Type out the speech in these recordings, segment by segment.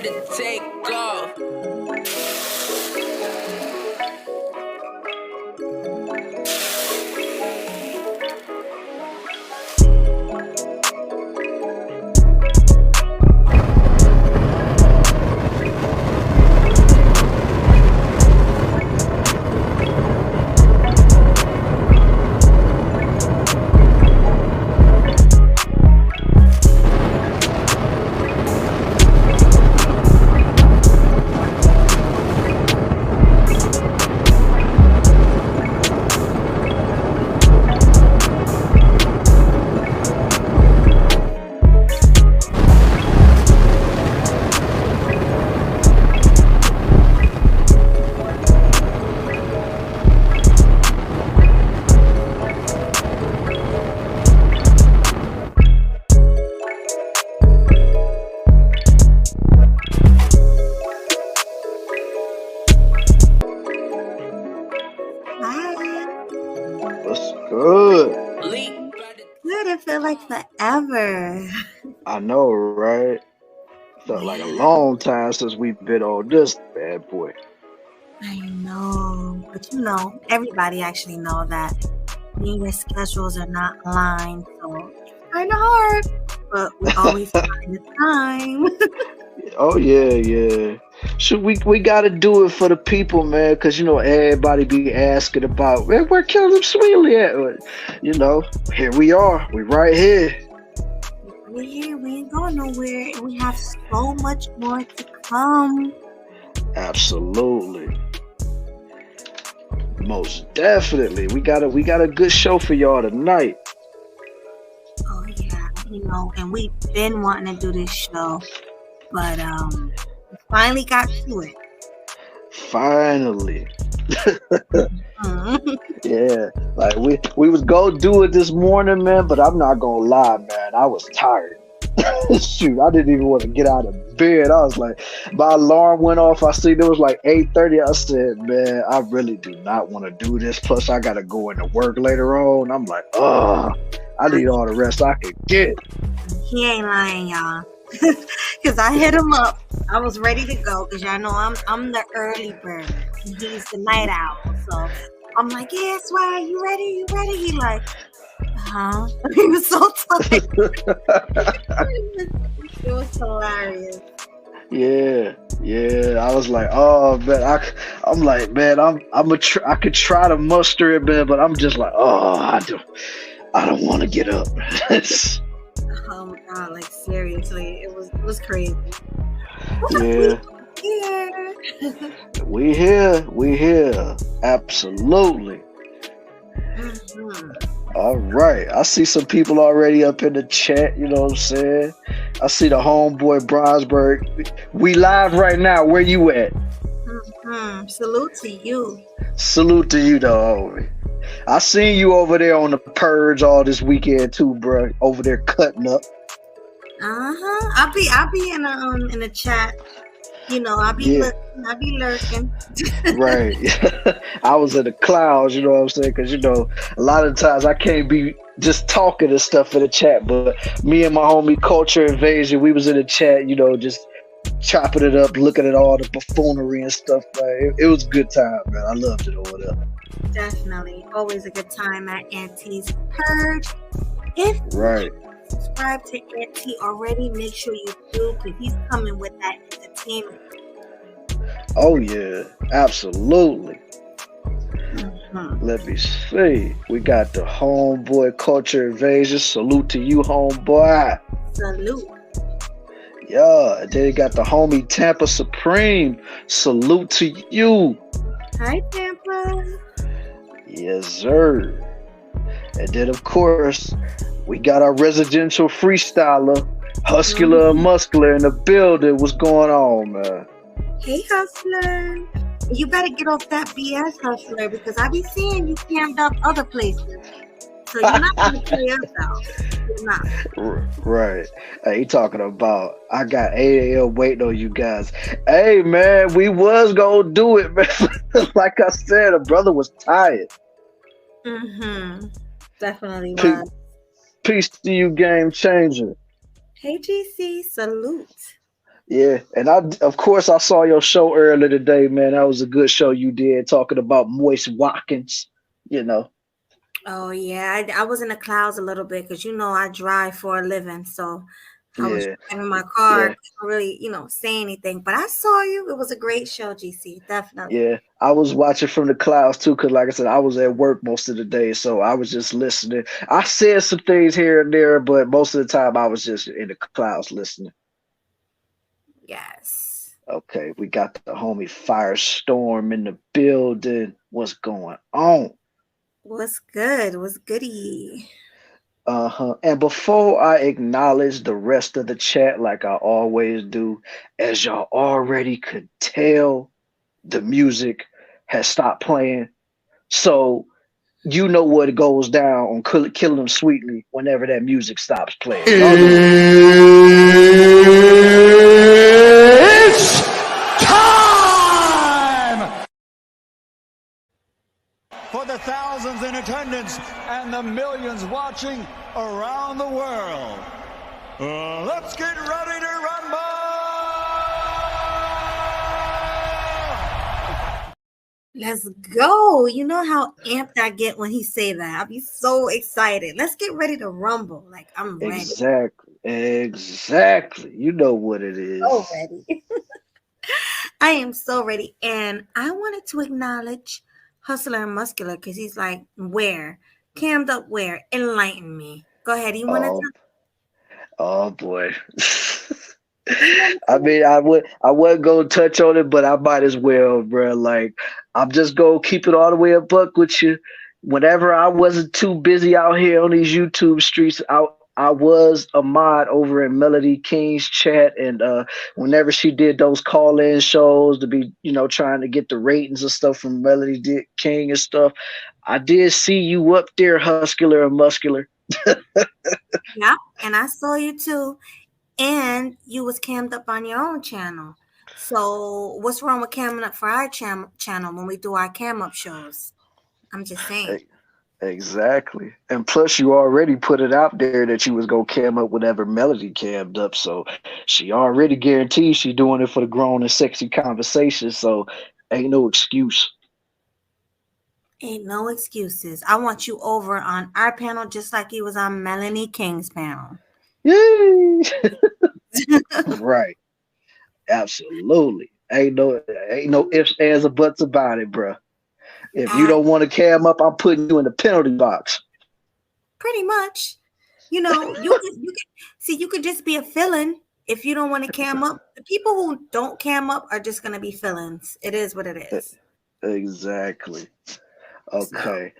about to take off. What's good? Good, it feel like forever. I know, right? Felt like a long time since we've been on this bad boy. I know, but everybody actually know that me and your schedules are not aligned, so it's kind of hard, but we always find the time. Oh yeah. Should we gotta do it for the people, man, because everybody be asking about where KillinEmSweetly at. Here we are. We right here. We're here, we ain't going nowhere, and we have so much more to come. Absolutely. Most definitely. We got a good show for y'all tonight. Oh yeah, and we've been wanting to do this show, but we finally got to it. Finally. Mhm. Yeah. Like we was gonna do it this morning, man, but I'm not gonna lie, man. I was tired. Shoot, I didn't even want to get out of bed. I was like, my alarm went off. I seen it was like 8:30. I said, man, I really do not want to do this. Plus, I gotta go into work later on. I'm like, I need all the rest I can get. He ain't lying, y'all. Cause I hit him up. I was ready to go because y'all know I'm the early bird and he's the night owl. So I'm like, yeah, Swag, you ready? You ready? He like, huh? He was so tired. It was hilarious. Yeah. I was like, oh man, I'm like, man, I could try to muster it, man, but I'm just like, I don't want to get up. Oh my god, like seriously, it was crazy. Yeah. Here. We here. Absolutely. Mhm. All right. I see some people already up in the chat, you know what I'm saying? I see the homeboy Brownsburg. We live right now. Where you at? Salute to you. Salute to you though, homie. I seen you over there on the purge all this weekend too, bro. Over there cutting up. I'll be in the chat. I'll be lurking. Right. I was in the clouds, you know what I'm saying? Because, a lot of times I can't be just talking and stuff in the chat, but me and my homie Culture Invasion, we was in the chat, just chopping it up, looking at all the buffoonery and stuff. It was a good time, man. I loved it over there. Definitely. Always a good time at Auntie's Purge. If Right. you subscribe to Auntie already, make sure you do, because he's coming with that entertainment. Oh, yeah. Absolutely. Mm-hmm. Let me see. We got the homeboy Culture Invasion. Salute to you, homeboy. Salute. Yeah. And then you got the homie Tampa Supreme. Salute to you. Hi, Tampa. Yes, sir. And then, of course, we got our residential freestyler, Hustler and Muscular in the building. What's going on, man? Hey, Hustler. You better get off that BS, Hustler, because I be seeing you camped up other places. So you're not going to play us out. You're not. Right. Hey, he talking about, I got 8 a.m. waiting on you guys. Hey, man, we was going to do it, man. Like I said, a brother was tired. Definitely was. Peace to you, game changer. Hey, GC, salute. Yeah, and of course, I saw your show earlier today, man. That was a good show you did, talking about Moist Watkins. You know, Oh yeah, I was in the clouds a little bit because I drive for a living, so I was yeah, driving my car, yeah, couldn't really say anything. But I saw you. It was a great show, GC. Definitely. yeah. I was watching from the clouds too, because like I said, I was at work most of the day, so I was just listening. I said some things here and there, but most of the time I was just in the clouds listening. Yes. Okay, we got the homie Firestorm in the building. What's going on? What's good? What's goody? Uh-huh. And before I acknowledge the rest of the chat, like I always do, as y'all already could tell, the music has stopped playing. So you know what goes down on Killing Them Sweetly whenever that music stops playing. Y'all know what. It's time for the thousands in attendance and the millions watching around the world. Let's get ready to rumble! Let's go. You know how amped I get when he say that. I'll be so excited. Let's get ready to rumble. Like I'm ready. Exactly. Exactly. You know what it So is. ready. I am so ready. And I wanted to acknowledge Hustler and Muscular because he's like, where? Cammed up where? Enlighten me. Go ahead. You want to Oh, oh boy. you want I to mean, I wasn't gonna touch on it, but I might as well, bro. Like, I'm just gonna keep it all the way a buck with you. Whenever I wasn't too busy out here on these YouTube streets, I was a mod over in Melody King's chat, and whenever she did those call-in shows to be, trying to get the ratings and stuff from King and stuff, I did see you up there, Huscular and Muscular. Yeah, and I saw you too. And you was cammed up on your own channel. So what's wrong with camming up for our channel when we do our cam up shows? I'm just saying. E- Exactly. And plus you already put it out there that you was gonna cam up whenever Melody cammed up. So she already guaranteed she doing it for the grown and sexy conversation. So ain't no excuse. Ain't no excuses. I want you over on our panel just like you was on Melanie King's panel. Yay! Right. Absolutely. Ain't no ifs, ands, or buts about it, bruh. If you Uh, don't want to cam up, I'm putting you in the penalty box. Pretty much. You could just be a fill-in if you don't want to cam up. The people who don't cam up are just gonna be fill-ins. It is what it E- is. Exactly. So Okay.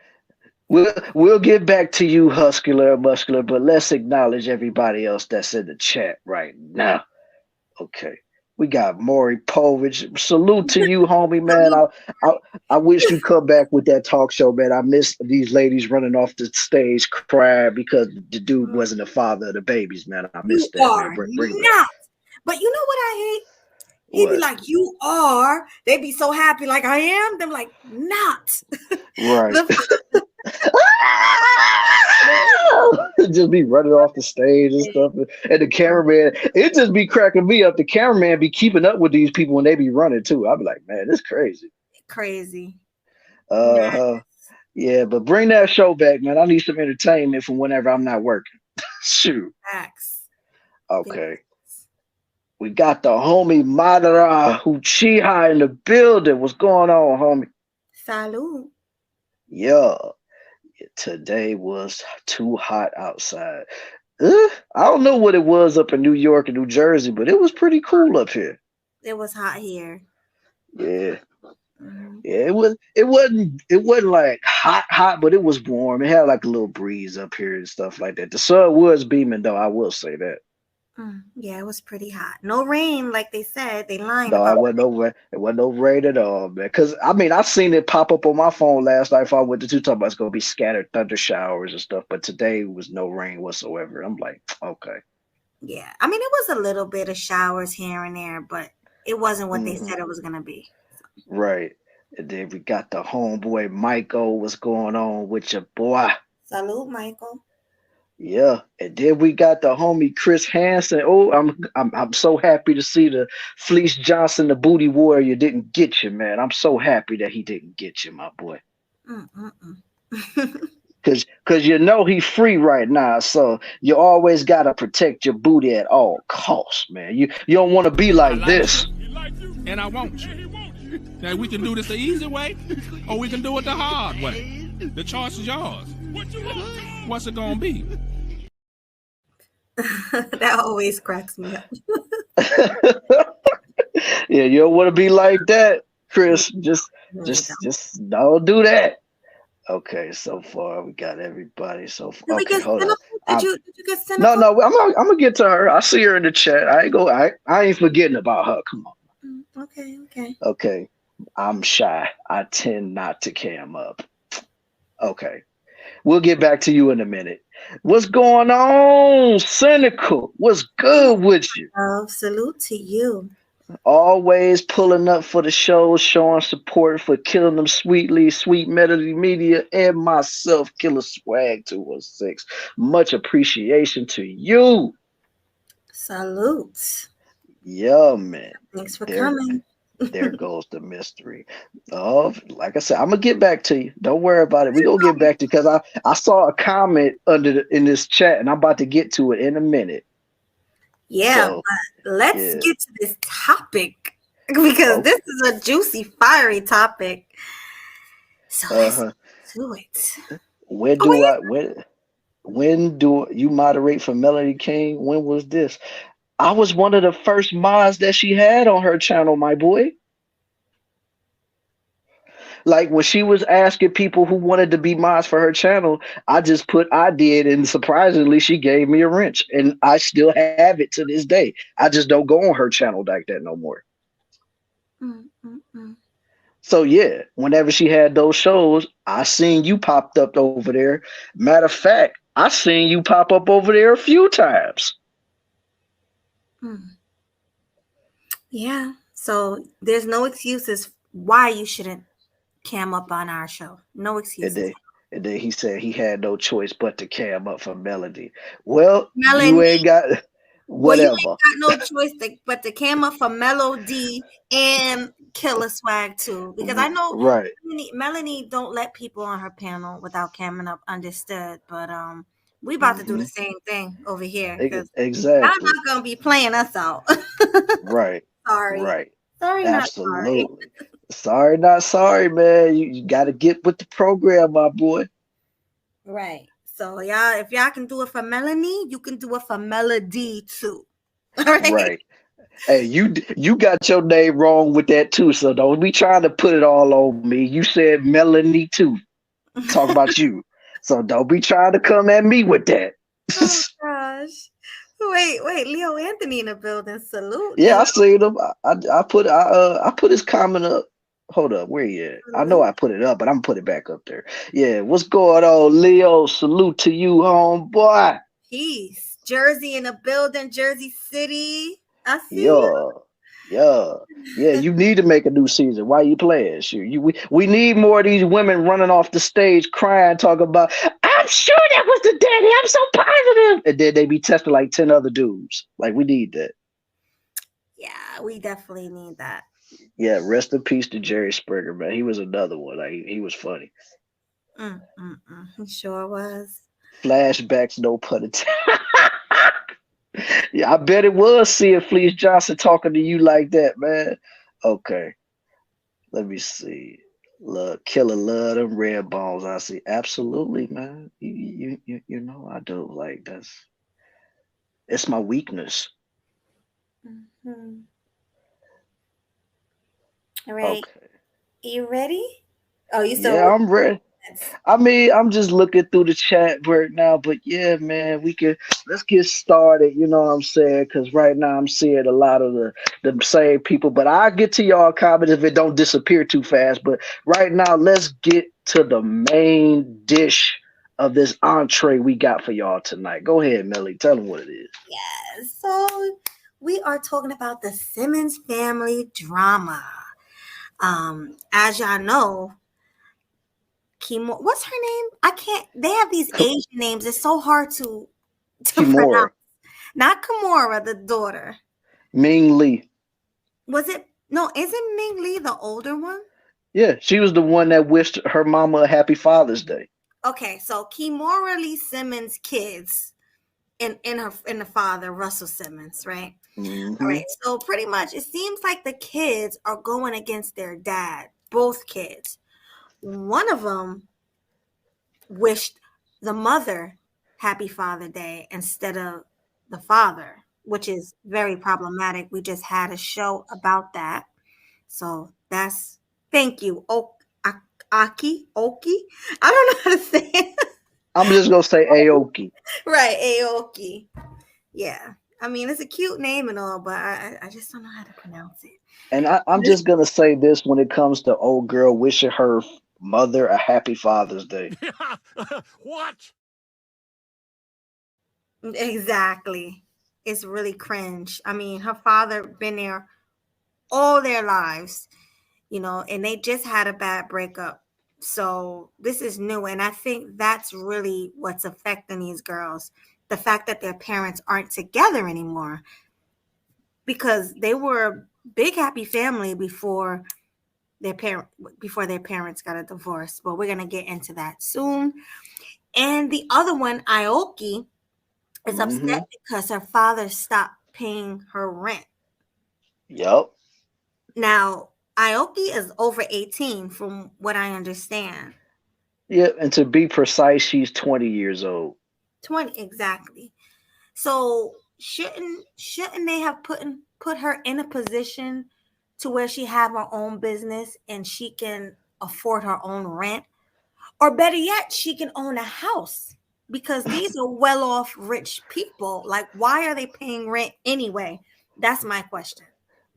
We'll get back to you, Huscular and Muscular, but let's acknowledge everybody else that's in the chat right now. Okay. We got Maury Povich. Salute to you, homie, man. I I wish you come back with that talk show, man. I miss these ladies running off the stage crying because the dude wasn't the father of the babies, man. I you missed that, man. are Bring that. not. But you know what I hate? He be What? like, "You are." They be so happy, like I am. Them like, not. Right. The Just be running off the stage and stuff. And the cameraman, it just be cracking me up. The cameraman be keeping up with these people when they be running too. I be like, man, this crazy. crazy. Uh-huh. Yeah, but bring that show back, man. I need some entertainment from whenever I'm not working. Shoot. Facts. Okay. We got the homie Madara Uchiha in the building. What's going on, homie? Salud. Yeah. Today was too hot outside. I don't know what it was up in New York and New Jersey, but it was pretty cool up here. It was hot here. Yeah. Mhm. Yeah, it wasn't like hot, but it was warm. It had like a little breeze up here and stuff like that. The sun was beaming though, I will say that. Yeah, it was pretty hot. No rain, like they said. They lying No, it about wasn't no rain. It wasn't no rain at all, man. Cause I mean, I seen it pop up on my phone last night. If I went to two, talking about it's gonna be scattered thunder showers and stuff, but today was no rain whatsoever. I'm like, okay. Yeah, I mean, it was a little bit of showers here and there, but it wasn't what they Hmm. said it was gonna be. Right. And then we got the homeboy Michael. What's going on with your boy? Salute, Michael. Yeah, and then we got the homie Chris Hansen. Oh, I'm so happy to see the Fleece Johnson, the Booty Warrior, didn't get you, man. I'm so happy that he didn't get you, my boy. Mm-mm-mm. Cause you know he free right now, so you always gotta protect your booty at all costs, man. You don't want to be I like like this. you, and I want you. Now we can do this the easy way, or we can do it the hard way. The choice is yours. What's it gonna be? That always cracks me up. Yeah, you don't want to be like that, Chris. Just Really just don't. just don't do that. Okay, so far we got everybody. So Did we okay, get hold up. cynical? Did I'm you get no, cynical? no. I'm gonna get to her. I see her in the chat. I ain't forgetting about her. Come on. Okay, okay. Okay, I'm shy. I tend not to cam up. Okay, we'll get back to you in a minute. What's going on, Cynical? What's good with you? Salute to you. Always pulling up for the show, showing support for Killing Them Sweetly, Sweet Melody Media, and myself, Killa Swag 216. Much appreciation to you. Salute. Yeah, man. Thanks for There, coming. there goes the mystery. Oh, like I said, I'm gonna get back to you. Don't worry about it. We gonna get back to because I saw a comment in this chat, and I'm about to get to it in a minute. Yeah, So but let's yeah, get to this topic because okay. this is a juicy, fiery topic. So let's Uh-huh. do it. When Oh, do I when do you moderate for Melody King? When was this? I was one of the first mods that she had on her channel, my boy. Like when she was asking people who wanted to be mods for her channel, I just put I did, and surprisingly, she gave me a wrench, and I still have it to this day. I just don't go on her channel like that no more. mm. So yeah, whenever she had those shows, I seen you popped up over there. Matter of fact, I seen you pop up over there a few times. Mm. Yeah. So there's no excuses why you shouldn't cam up on our show. No And excuses. then, and then he said he had no choice but to cam up for Melody. Well, you Melanie, ain't got well, you ain't whatever. got no choice but to cam up for Melody and Killer Swag too. Because I know Right. Melanie don't let people on her panel without camming up. Understood. But we about to do the Hmm. same thing over here because y'all Exactly. not gonna be playing us out. Right. Sorry. Right. Sorry, not sorry. Absolutely. Sorry, not sorry, man. You got to get with the program, my boy. Right. So y'all, if y'all can do it for Melanie, you can do it for Melody too. All right. Right. Hey, you got your name wrong with that too, so don't be trying to put it all on me. You said Melanie too. Talk about you. So don't be trying to come at me with that. Oh gosh. Wait, Leo Anthony in the building. Salute, Yeah, Leo. I seen him. I put his comment up. Hold up, where you at? I know Salute. I put it up, but I'm gonna put it back up there. Yeah, what's going on, Leo? Salute to you, homeboy. Peace. Jersey in the building, Jersey City. I see you. Yeah, yeah, yeah. You need to make a new season. Why you playing? Shoot, we need more of these women running off the stage crying, talking about. I'm sure that was the daddy. I'm so positive, and then they be testing like 10 other dudes. Like we need that. Yeah, we definitely need that. Yeah, rest in peace to Jerry Springer, man. He was another one. Like he was funny. He sure was. Flashbacks, no pun intended. Yeah, I bet it was seeing Fleece Johnson talking to you like that, man. Okay, let me see. Look, Killer love them red bones. I see. Absolutely, man. You know I do. Like it's my weakness. Mhm. All right. Okay. You ready? Oh, you still Yeah, I'm ready. working? I mean, I'm just looking through the chat right now, but yeah, man, let's get started. You know what I'm saying? Because right now I'm seeing a lot of the same people, but I'll get to y'all comments if it don't disappear too fast. But right now, let's get to the main dish of this entree we got for y'all tonight. Go ahead, Melly. Tell them what it is. Yes. So we are talking about the Simmons family drama. As y'all know, What's her name? I can't. They have these Asian names. It's so hard to Kimora, pronounce. Not Kimora, the daughter. Ming Lee. Was it? No, isn't Ming Lee the older one? Yeah, she was the one that wished her mama a happy Father's Day. Okay, so Kimora Lee Simmons' kids in the father Russell Simmons, right? All Hmm. right. So pretty much, it seems like the kids are going against their dad. Both kids. One of them wished the mother happy Father Day instead of the father, which is very problematic. We just had a show about that. So that's thank you. Oki. I don't know how to say it. I'm just gonna say Aoki. Right, Aoki. Yeah. I mean, it's a cute name and all, but I just don't know how to pronounce it. And I'm just gonna say this when it comes to old girl wishing her mother a happy Father's Day. What? Exactly. It's really cringe. I mean, her father been there all their lives, and they just had a bad breakup. So this is new. And I think that's really what's affecting these girls. The fact that their parents aren't together anymore. Because they were a big happy family before their parents got a divorce. But we're gonna get into that soon. And the other one, Aoki, is Hmm. upset because her father stopped paying her rent. Yup. Now, Aoki is over 18 from what I understand. Yeah, and to be precise, she's 20 years old. 20 exactly. So shouldn't they have put her in a position to where she have her own business and she can afford her own rent? Or better yet, she can own a house because these are well-off rich people. Like, why are they paying rent anyway? That's my question.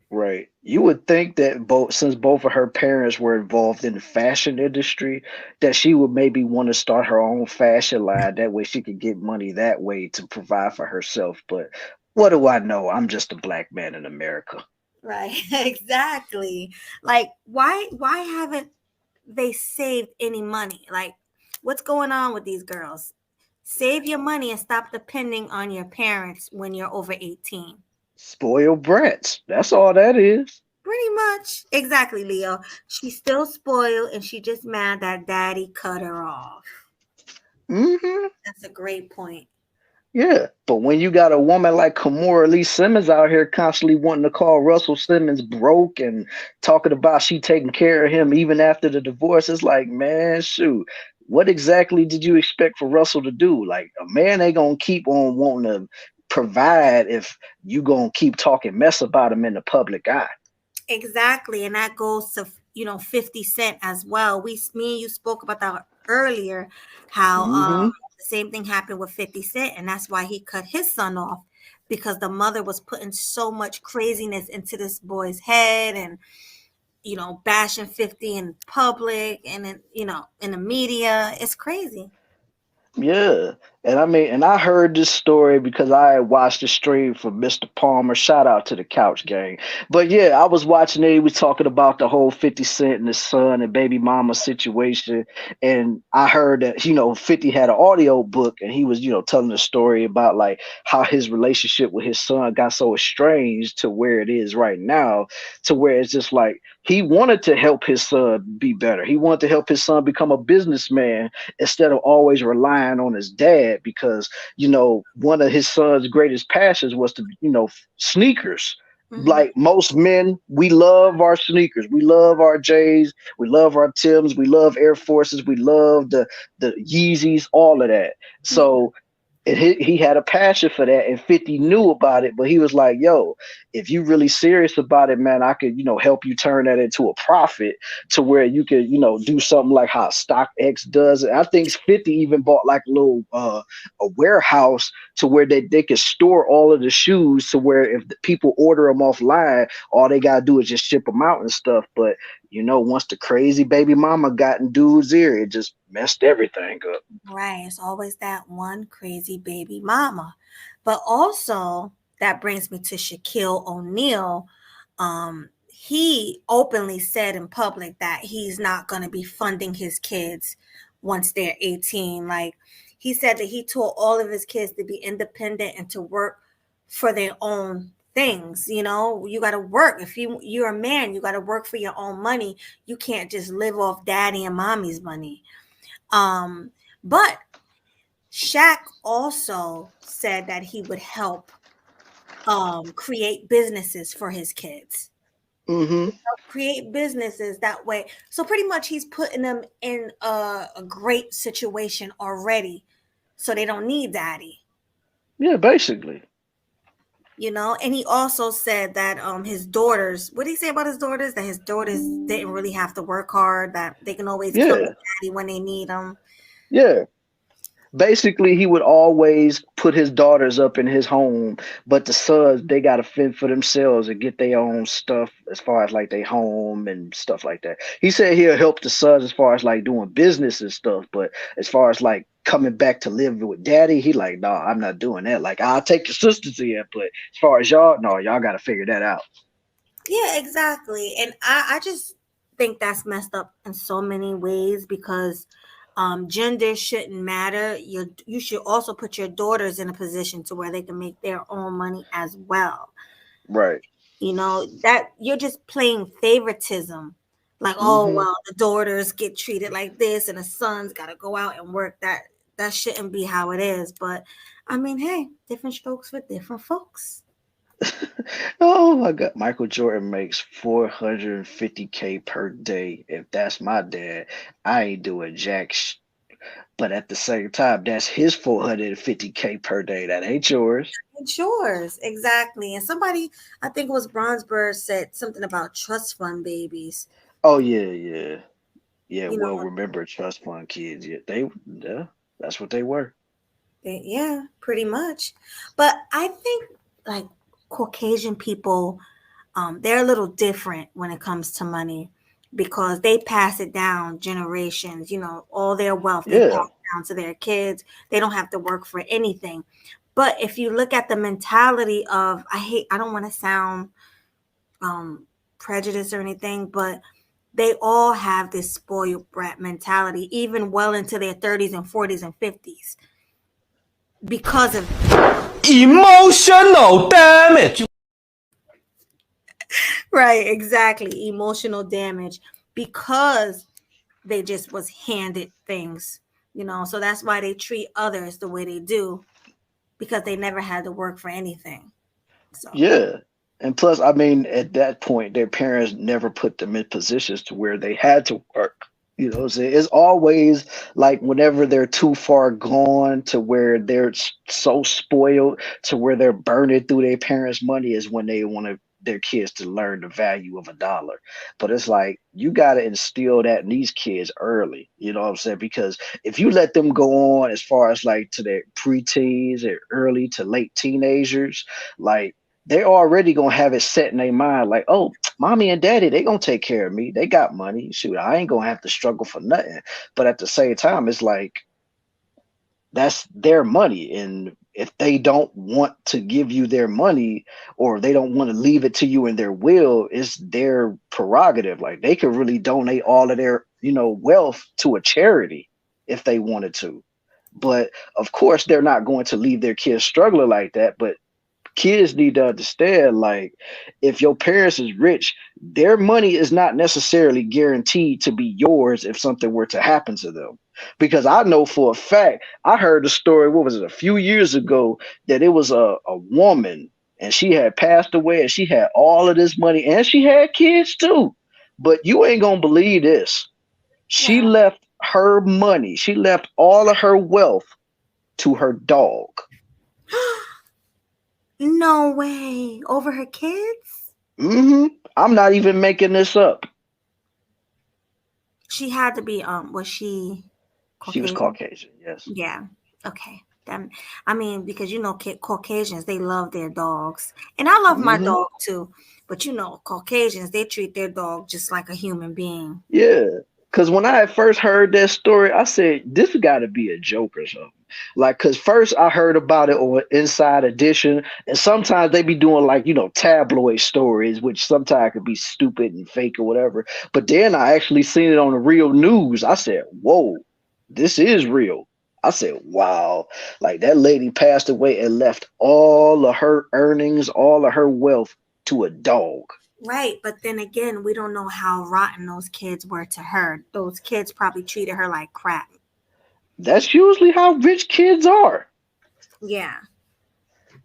Right. You would think that since both of her parents were involved in the fashion industry, that she would maybe want to start her own fashion line. That way she could get money that way to provide for herself. But what do I know? I'm just a black man in America. Right, exactly. Like, why haven't they saved any money? Like, what's going on with these girls? Save your money and stop depending on your parents when you're over 18. Spoiled brats. That's all that is. Pretty much. Exactly, Leo. She's still spoiled and she just mad that daddy cut her off. Hmm. That's a great point. Yeah, but when you got a woman like Kimora Lee Simmons out here constantly wanting to call Russell Simmons broke and talking about she taking care of him even after the divorce, it's like, man, shoot, what exactly did you expect for Russell to do? Like, a man ain't gonna keep on wanting to provide if you gonna keep talking mess about him in the public eye. Exactly. And that goes to, 50 Cent as well. Me and you spoke about that earlier, how Hmm. the same thing happened with 50 Cent, and that's why he cut his son off because the mother was putting so much craziness into this boy's head and bashing 50 in public and in the media. It's crazy. Yeah. And I mean, and I heard this story because I had watched the stream from Mr. Palmer. Shout out to the Couch Gang. But yeah, I was watching it. He was talking about the whole 50 Cent and his son and baby mama situation. And I heard that, 50 had an audio book and he was, telling the story about like how his relationship with his son got so estranged to where it is right now, to where it's just like he wanted to help his son be better. He wanted to help his son become a businessman instead of always relying on his dad because one of his son's greatest passions was to sneakers. Hmm. Like most men, we love our sneakers, we love our J's, we love our Tims, we love Air Forces, we love the Yeezys, all of that. Yeah. So he had a passion for that, and 50 knew about it, but he was like, yo, if you really serious about it, man, I could help you turn that into a profit to where you could do something like how StockX does it. I think 50 even bought like a little a warehouse to where they could store all of the shoes to where if the people order them offline, all they gotta do is just ship them out and stuff. But once the crazy baby mama got in dude's ear, it just messed everything up. Right. It's always that one crazy baby mama. But also, that brings me to Shaquille O'Neal. he openly said in public that he's not going to be funding his kids once they're 18. Like, he said that he taught all of his kids to be independent and to work for their own things. You know, you got to work. If you're a man, you got to work for your own money. You can't just live off daddy and mommy's money. But Shaq also said that he would help create businesses for his kids. Create businesses that way. So pretty much he's putting them in a great situation already, so they don't need daddy. Yeah, basically. You know, and he also said that his daughters, what did he say about his daughters? That his daughters didn't really have to work hard, that they can always come to daddy when they need them. Yeah. Basically, he would always put his daughters up in his home, but the sons, they got to fend for themselves and get their own stuff as far as like their home and stuff like that. He said he'll help the sons as far as like doing business and stuff, but as far as like coming back to live with daddy, he like, no, I'm not doing that. Like, I'll take your sisters in, but as far as y'all, no, y'all got to figure that out. Yeah, exactly. And I just think that's messed up in so many ways, because gender shouldn't matter. You should also put your daughters in a position to where they can make their own money as well. Right. You know, that you're just playing favoritism. Like, oh, well, the daughters get treated like this and the sons got to go out and work. That shouldn't be how it is. But I mean, hey, different strokes for different folks. Oh my God. Michael Jordan makes $450K per day. If that's my dad, I ain't doing jack but at the same time, that's his $450K per day. That ain't yours. It's yours. Exactly. And somebody, I think it was Bronsberg, said something about trust fund babies. Oh yeah. You Well, know, remember trust fund kids. Yeah, that's what they were. yeah, pretty much. But I think like Caucasian people, they're a little different when it comes to money, because they pass it down generations. You know, all their wealth they pass down to their kids. They don't have to work for anything. But if you look at the mentality of, I don't want to sound prejudiced or anything, but they all have this spoiled brat mentality, even well into their 30s and 40s and 50s, because of emotional damage. Right, exactly. Emotional damage, because they just was handed things, you know. So that's why they treat others the way they do, because they never had to work for anything. So Yeah. And plus, I mean, at that point, their parents never put them in positions to where they had to work. You know what I'm saying? It's always like whenever they're too far gone to where they're so spoiled to where they're burning through their parents' money is when they want their kids to learn the value of a dollar. But it's like you got to instill that in these kids early. You know what I'm saying? Because if you let them go on as far as like to their preteens or early to late teenagers, like they're already gonna have it set in their mind, like, oh, mommy and daddy, they gonna take care of me. They got money. Shoot, I ain't gonna have to struggle for nothing. But at the same time, it's like that's their money. And if they don't want to give you their money or they don't want to leave it to you in their will, it's their prerogative. Like they could really donate all of their, wealth to a charity if they wanted to. But of course, they're not going to leave their kids struggling like that. But kids need to understand, like, if your parents is rich, their money is not necessarily guaranteed to be yours if something were to happen to them. Because I know for a fact, I heard the story, what was it, a few years ago, that it was a woman and she had passed away and she had all of this money and she had kids too. But you ain't gonna believe this. She left her money, she left all of her wealth to her dog. no way. Over her kids? I'm not even making this up. She had to be, was she Caucasian? She was Caucasian, yes. Yeah. Okay. I mean, because Caucasians, they love their dogs. And I love my dog too. But Caucasians, they treat their dog just like a human being. Yeah. Because when I had first heard that story, I said, this got to be a joke or something. Like, cause first I heard about it on Inside Edition, and sometimes they be doing like, tabloid stories, which sometimes could be stupid and fake or whatever. But then I actually seen it on the real news. I said, whoa, this is real. I said, wow, like that lady passed away and left all of her earnings, all of her wealth to a dog. Right, but then again, we don't know how rotten those kids were to her. Those kids probably treated her like crap. That's usually how rich kids are. Yeah.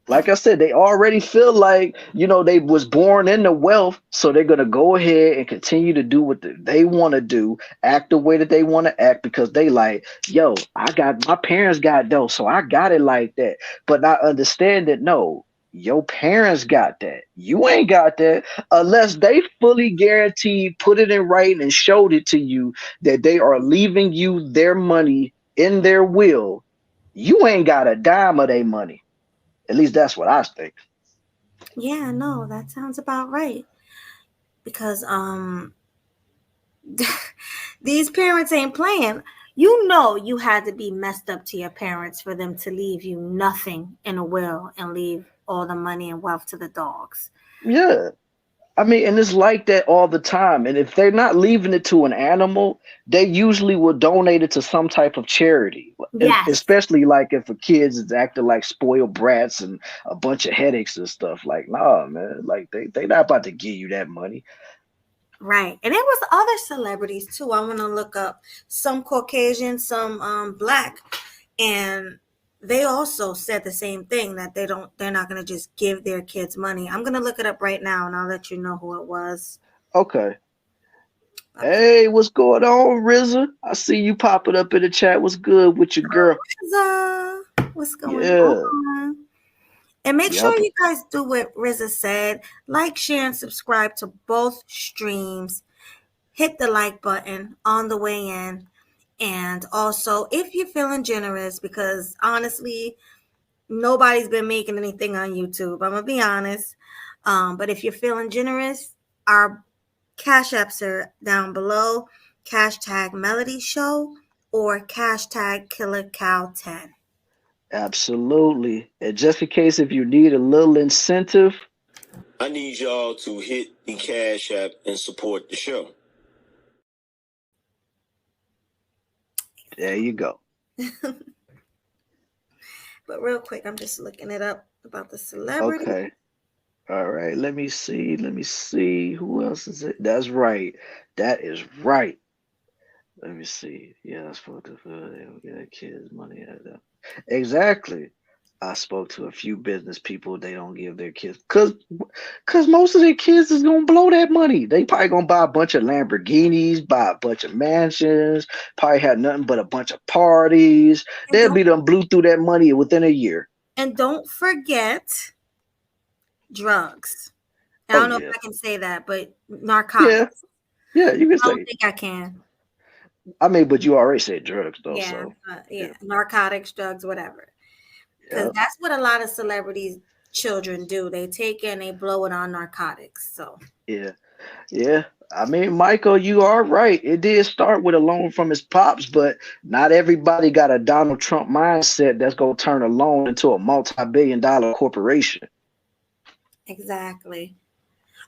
Like I said, they already feel like, they was born into wealth, so they're going to go ahead and continue to do what they want to do, act the way that they want to act, because they like, yo, my parents got dough, so I got it like that. But I understand that, no, your parents got that. You ain't got that unless they fully guaranteed, put it in writing and showed it to you that they are leaving you their money in their will. You ain't got a dime of their money. At least that's what I think. Yeah, no, that sounds about right. Because these parents ain't playing. You had to be messed up to your parents for them to leave you nothing in a will and leave all the money and wealth to the dogs. Yeah. I mean, and it's like that all the time. And if they're not leaving it to an animal, they usually will donate it to some type of charity. Yes. Especially like if a kid is acting like spoiled brats and a bunch of headaches and stuff. Like, nah, man. Like they not about to give you that money. Right. And it was other celebrities too. I want to look up some Caucasian, some Black, and they also said the same thing, that they're not going to just give their kids money. I'm going to look it up right now and I'll let you know who it was. Okay. Hey, what's going on, RZA? I see you popping up in the chat. What's good with your girl? RZA, what's going on? And make sure you guys do what RZA said. Like, share, and subscribe to both streams. Hit the like button on the way in. And also, if you're feeling generous, because honestly, nobody's been making anything on YouTube, I'm going to be honest. But if you're feeling generous, our Cash Apps are down below. Hashtag Melody Show or hashtag Killer Cow 10. Absolutely. And just in case if you need a little incentive, I need y'all to hit the Cash App and support the show. There you go. But real quick, I'm just looking it up about the celebrity. Okay. All right. Let me see. Who else is it? That's right. That is right. Let me see. Yeah, I spoke to get kids money. Exactly. I spoke to a few business people. They don't give their kids cause most of their kids is gonna blow that money. They probably gonna buy a bunch of Lamborghinis, buy a bunch of mansions, probably have nothing but a bunch of parties. They'll be done blew through that money within a year. And don't forget drugs. I don't know if I can say that, but narcotics. Yeah, you can say. I don't think I can. I mean, but you already said drugs, though. Yeah, so. Narcotics, drugs, whatever. Because that's what a lot of celebrities' children do. They take it and they blow it on narcotics. So yeah. I mean, Michael, you are right. It did start with a loan from his pops, but not everybody got a Donald Trump mindset that's gonna turn a loan into a multi-billion-dollar corporation. Exactly.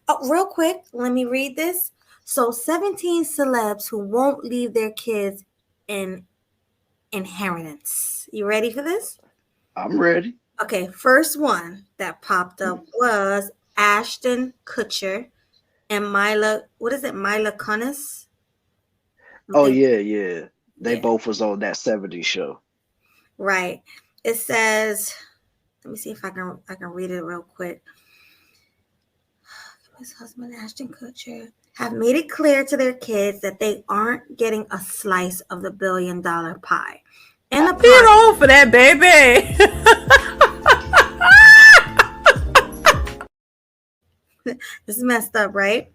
Oh, real quick, let me read this. So 17 celebs who won't leave their kids in inheritance. You ready for this? I'm ready. Okay, first one that popped up was Ashton Kutcher and Mila Kunis. Oh, yeah. They both was on that 70s show. Right. It says, let me see if I can read it real quick. His husband, Ashton Kutcher, have made it clear to their kids that they aren't getting a slice of the $1 billion pie. And a get on for that, baby. This is messed up, right?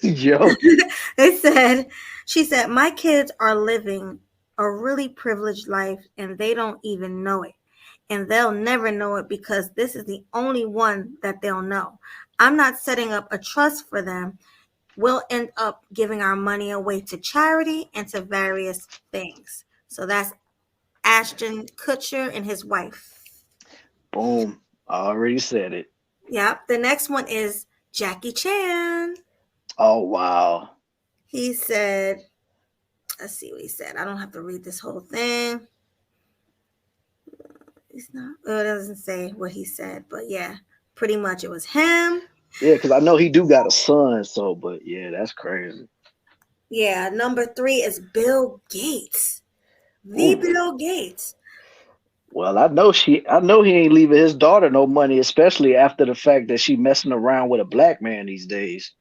Yo. She said, my kids are living a really privileged life and they don't even know it. And they'll never know it because this is the only one that they'll know. I'm not setting up a trust for them. We'll end up giving our money away to charity and to various things. So that's Ashton Kutcher and his wife. Boom. I already said it. Yep. The next one is Jackie Chan. Oh, wow. He said, let's see what he said. I don't have to read this whole thing. It's not, it doesn't say what he said, but yeah, pretty much it was him. Yeah, because I know he do got a son, so, but yeah, that's crazy. Yeah, number 3 is Bill Gates. Bill Gates. Well, I know he ain't leaving his daughter no money, especially after the fact that she messing around with a black man these days.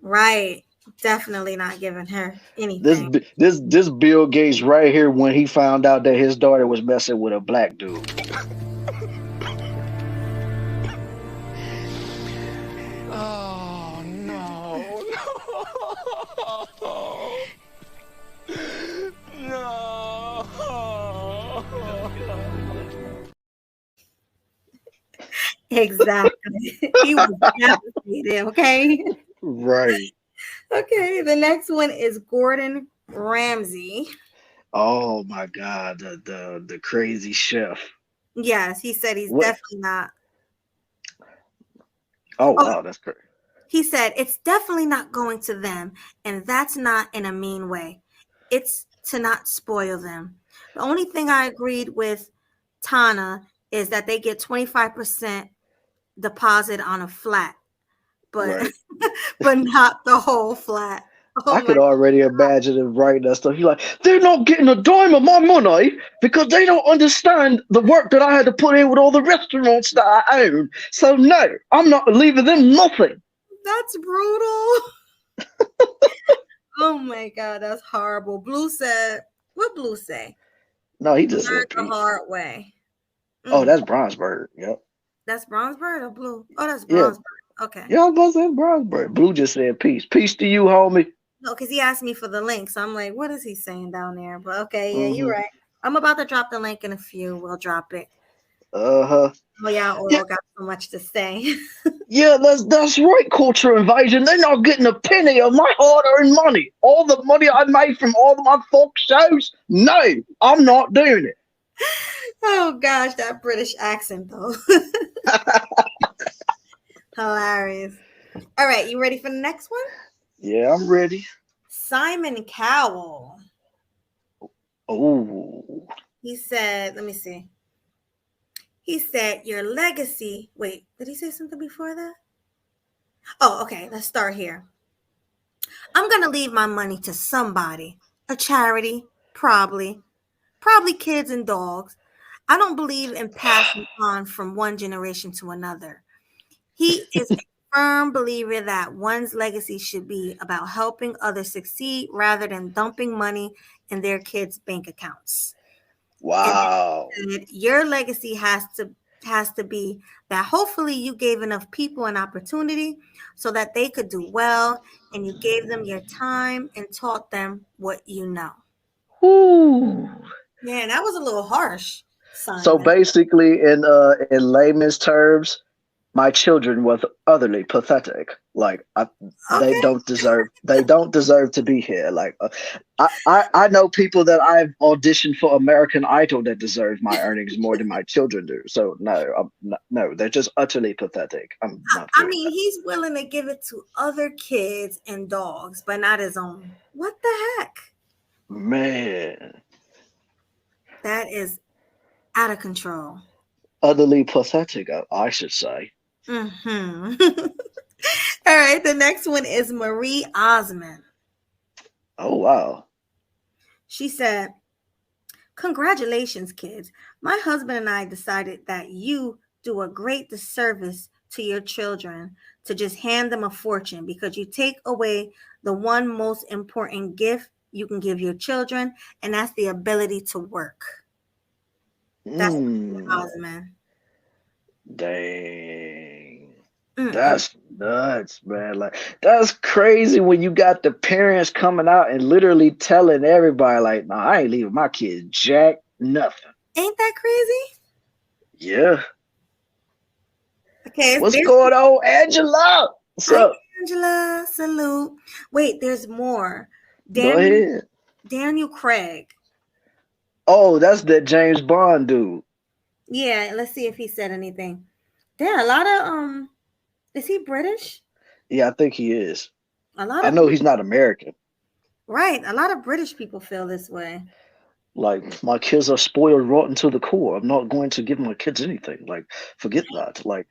Right. Definitely not giving her anything. This Bill Gates right here when he found out that his daughter was messing with a black dude. Oh, no. No. Exactly. He was devastated, okay? Right. Okay, the next one is Gordon Ramsay. Oh my God, the crazy chef. Yes, he said he's What? definitely not. Oh wow, that's crazy. He said it's definitely not going to them, and that's not in a mean way. It's to not spoil them. The only thing I agreed with Tana is that they get 25% deposit on a flat, but Right. but not the whole flat. Oh I my could already imagine him writing that stuff. He's like, they're not getting a dime of my money because they don't understand the work that I had to put in with all the restaurants that I own. So no, I'm not leaving them nothing. That's brutal. Oh my God, that's horrible. Blue said, what Blue say? No, he just Learn said the peace. hard way. Oh, that's Bronzeberg. Yep. That's Bronzeberg or Blue? Oh, that's Yeah. Bronzeberg. Okay. Yeah, I was about to say Bronzeberg. Blue just said peace. Peace to you, homie. No, because he asked me for the link. So I'm like, what is he saying down there? But okay, yeah, you're Mhm. right. I'm about to drop the link in a few. We'll drop it. Uh-huh. Oh, yeah, Yeah, all got so much to say. yeah, that's right, culture invasion. They're not getting a penny of my hard-earned money. All the money I made from all of my folk shows. No, I'm not doing it. Oh gosh, that British accent though. Hilarious. All right, you ready for the next one? Yeah, I'm ready. Simon Cowell. Oh, He said, let me see. He said, your legacy. Wait, did he say something before that? Oh, okay. Let's start here. I'm going to leave my money to somebody, a charity, probably kids and dogs. I don't believe in passing on from one generation to another. He is a firm believer that one's legacy should be about helping others succeed rather than dumping money in their kids' bank accounts. wow. And your legacy has to be that hopefully you gave enough people an opportunity so that they could do well, and you gave them your time and taught them what you know. Ooh. Yeah, that was a little harsh, So Simon. basically, in layman's terms, my children was utterly pathetic. Like they Okay. don't deserve to be here. Like I know people that I've auditioned for American Idol that deserve my earnings more than my children do. So no, they're just utterly pathetic. I'm not I doing mean, he's willing to give it to other kids and dogs, but not his own. What the heck? that. Man, That is out of control. utterly pathetic, I should say. Mm-hmm. All right, the next one is Marie Osmond. Oh wow. She said, congratulations, kids. My husband and I decided that you do a great disservice to your children to just hand them a fortune because you take away the one most important gift you can give your children, and that's the ability to work. That's Osmond. Dang. Mm-mm. That's nuts, man. Like that's crazy when you got the parents coming out and literally telling everybody, like, nah, I ain't leaving my kids jack nothing. Ain't that crazy? Yeah. Okay, What's going on, Angela? What's hi, up? Angela. Salute. Wait, there's more. Go ahead. Daniel Craig. Oh, that's that James Bond dude. Yeah, let's see if he said anything. There, a lot of is he British? Yeah, I think he is. A lot I of know he's not American. right, a lot of British people feel this way. Like my kids are spoiled rotten to the core. I'm not going to give my kids anything. Like forget that. Like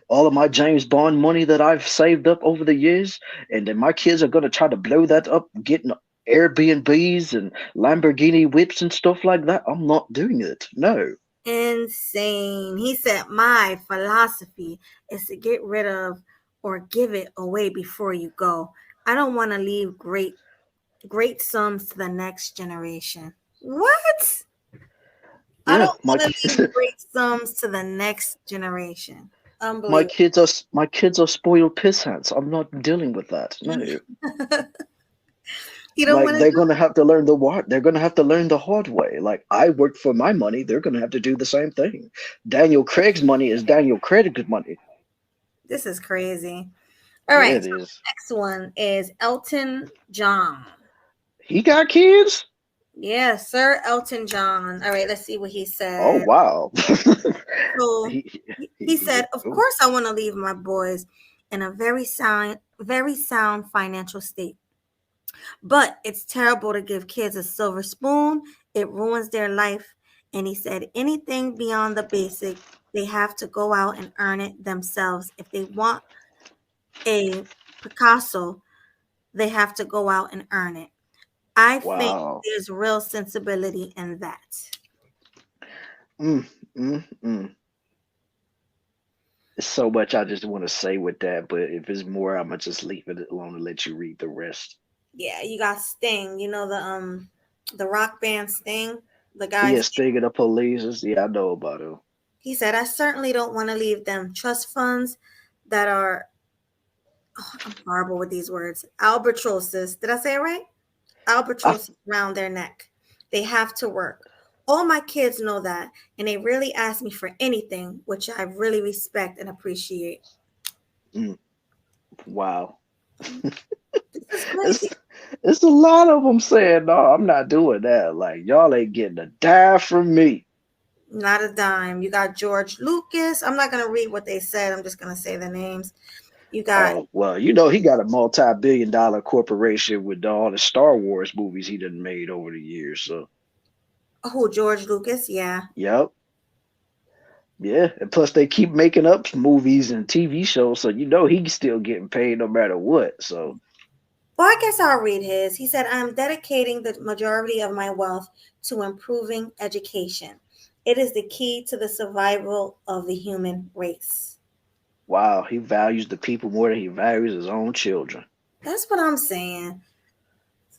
all of my James Bond money that I've saved up over the years, and then my kids are gonna try to blow that up, getting Airbnbs and Lamborghini whips and stuff like that. I'm not doing it. No. Insane. He said, my philosophy is to get rid of or give it away before you go. I don't want to leave great sums to the next generation. What? I Yeah, don't want to leave great sums to the next generation. Unbelievable. my kids are spoiled pissants. I'm not dealing with that. No. You don't Like want to they're do gonna have to learn they're gonna have to learn the hard way. Like I worked for my money, they're gonna have to do the same thing. Daniel Craig's money is Daniel Craig's money. this is crazy. All Yeah, right, it so is. next one is Elton John. He got kids? Yeah, Sir Elton John. All right, let's see what he Oh said. wow. So he, he said, "Of oh, course, I want to leave my boys in a very sound financial state. But it's terrible to give kids a silver spoon. It ruins their life." And he said, anything beyond the basic, they have to go out and earn it themselves. If they want a Picasso, they have to go out and earn it. I think wow. there's real sensibility in that. Mm, mm. There's so much I just want to say with that, but if it's more, I'm gonna just leave it alone and let you read the rest. Yeah, you got Sting. You know the rock band Sting, the guy. Yeah, Sting of the Police. Yeah, I know about him. He said, I certainly don't want to leave them trust funds that are, I'm horrible with these words, albatrosses. Did I say it right? I, Albatrosses around their neck. They have to work. All my kids know that, and they really ask me for anything, which I really respect and appreciate. mm, wow. This is It's crazy. it's a lot of them saying, no, I'm not doing that. Like y'all ain't getting a dime from me. Not a dime. You got George Lucas. I'm not going to read what they said. I'm just going to say the names. You got, Oh, well, he got a multi-billion-dollar corporation with all the Star Wars movies he done made over the years. So, oh, George Lucas. Yeah. yep. Yeah. And plus they keep making up movies and TV shows, so he's still getting paid no matter what. So, Well, I guess I'll read his. He said, I'm dedicating the majority of my wealth to improving education. It is the key to the survival of the human race. wow, he values the people more than he values his own children. That's what I'm saying.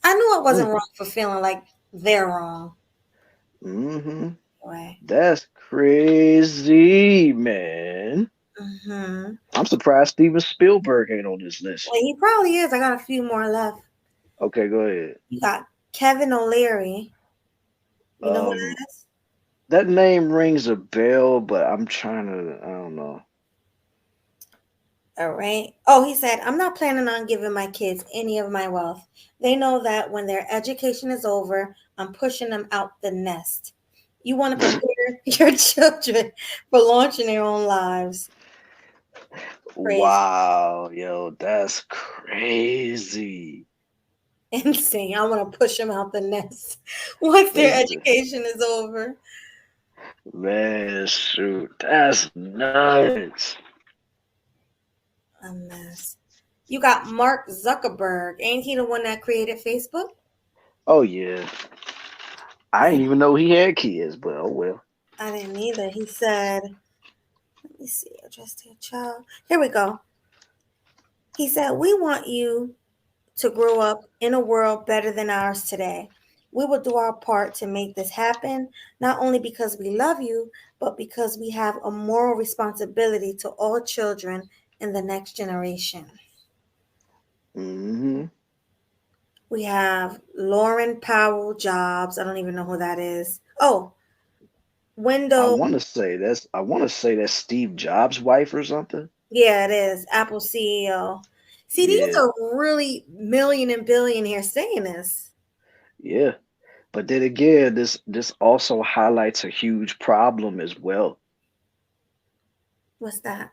I knew I wasn't Mm, wrong for feeling like they're wrong. mm-hmm. Anyway. That's crazy, man. Mm-hmm. I'm surprised Steven Spielberg ain't on this list. Well, he probably is. I got a few more left. Okay, go ahead. You got Kevin O'Leary. You know who Um, that is? that name rings a bell, but I'm trying to. I don't know. All right. Oh, he said, I'm not planning on giving my kids any of my wealth. They know that when their education is over, I'm pushing them out the nest. You want to prepare your children for launching their own lives. Crazy. Wow, yo, that's crazy. Insane. I want to push them out the nest once their It's education is over. man, shoot, that's nuts. A mess. You got Mark Zuckerberg. Ain't he the one that created Facebook? Oh yeah, I didn't even know he had kids, but oh well. I didn't either. He said, let me see, address to your child. Here we go. He said, we want you to grow up in a world better than ours today. We will do our part to make this happen, not only because we love you, but because we have a moral responsibility to all children in the next generation. Hmm. We have Lauren Powell Jobs. I don't even know who that is. Oh, Window. I want to say that's Steve Jobs' wife or something. Yeah, it is. Apple CEO. See, these Yeah, are really million and billionaires saying this. yeah. But then again, this also highlights a huge problem as well. What's that?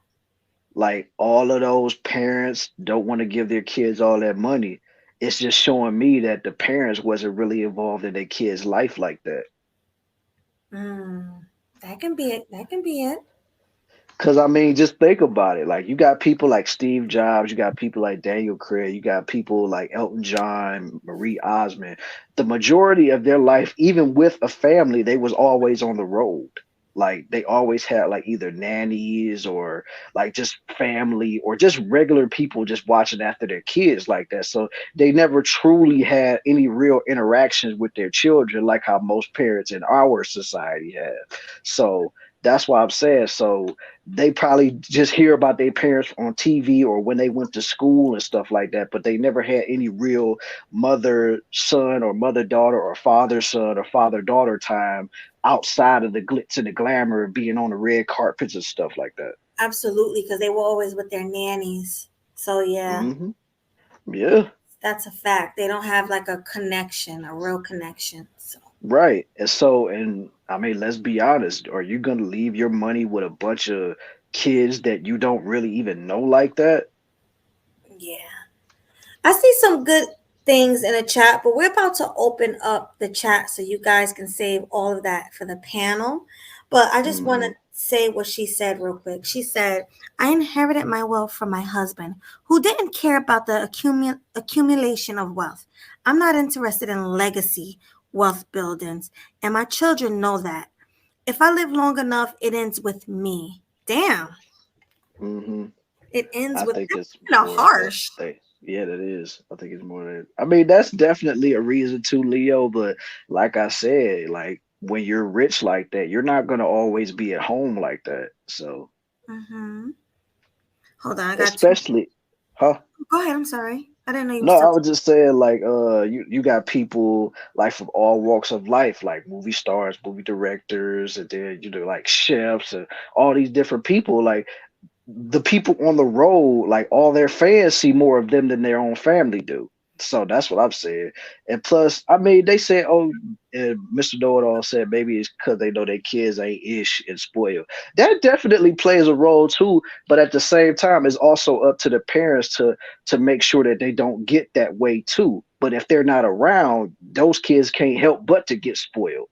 Like all of those parents don't want to give their kids all that money. It's just showing me that the parents wasn't really involved in their kids' life like that. That can be it. That can be it. Cause I mean, just think about it. Like you got people like Steve Jobs, you got people like Daniel Craig, you got people like Elton John, Marie Osmond. The majority of their life, even with a family, they was always on the road. Like they always had like either nannies or like just family or just regular people just watching after their kids like that. So they never truly had any real interactions with their children like how most parents in our society have. So that's why I'm saying so they probably just hear about their parents on TV or when they went to school and stuff like that, but they never had any real mother son or mother daughter or father son or father daughter time outside of the glitz and the glamour of being on the red carpets and stuff like that. Absolutely, because they were always with their nannies. So yeah, Hmm. Yeah, that's a fact. They don't have like a connection, a real connection. So right. And so, and I mean, let's be honest. Are you gonna leave your money with a bunch of kids that you don't really even know like that? yeah. I see some good things in the chat, but we're about to open up the chat so you guys can save all of that for the panel. But I just want to Hmm. say what she said real quick. She said, I inherited my wealth from my husband, who didn't care about the accumulation of wealth. I'm not interested in legacy wealth buildings, and my children know that. If I live long enough, it ends with me. Damn, Hmm. it ends I with think that's it's kind of more of that harsh. thing. Yeah, that is. I think it's more that. I mean, that's definitely a reason to Leo, but like I said, like when you're rich like that, you're not gonna always be at home like that. So, Mm-hmm. Hold on, I got two. especially, huh? Go ahead. I'm sorry. I didn't know you were No, still. I was just saying, like, you got people like from all walks of life, like movie stars, movie directors, and then like chefs and all these different people. Like the people on the road, like all their fans see more of them than their own family do. So that's what I'm saying. And plus, I mean, they said, oh, and Mr. Know-it-all said maybe it's because they know their kids ain't ish and spoiled. That definitely plays a role too. But at the same time, it's also up to the parents to make sure that they don't get that way too. But if they're not around, those kids can't help but to get spoiled.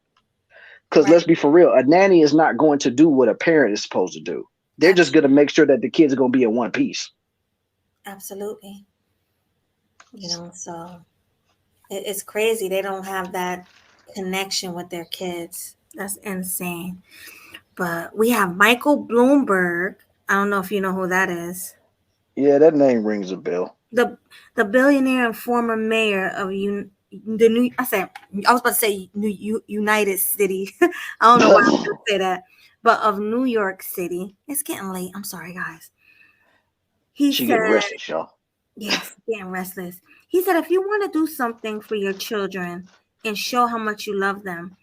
Because Right. let's be for real, a nanny is not going to do what a parent is supposed to do. They're just Abs- going to make sure that the kids are going to be in one piece. Absolutely. So it's crazy. They don't have that connection with their kids. That's insane. But we have Michael Bloomberg. I don't know if you know who that is. Yeah, that name rings a bell. The the billionaire and former mayor of the New. I was about to say United City. I don't know why I was going to say that, but of New York City. It's getting late. I'm sorry, guys. He She getting said, restless, y'all. yes, getting restless. He said, if you want to do something for your children and show how much you love them,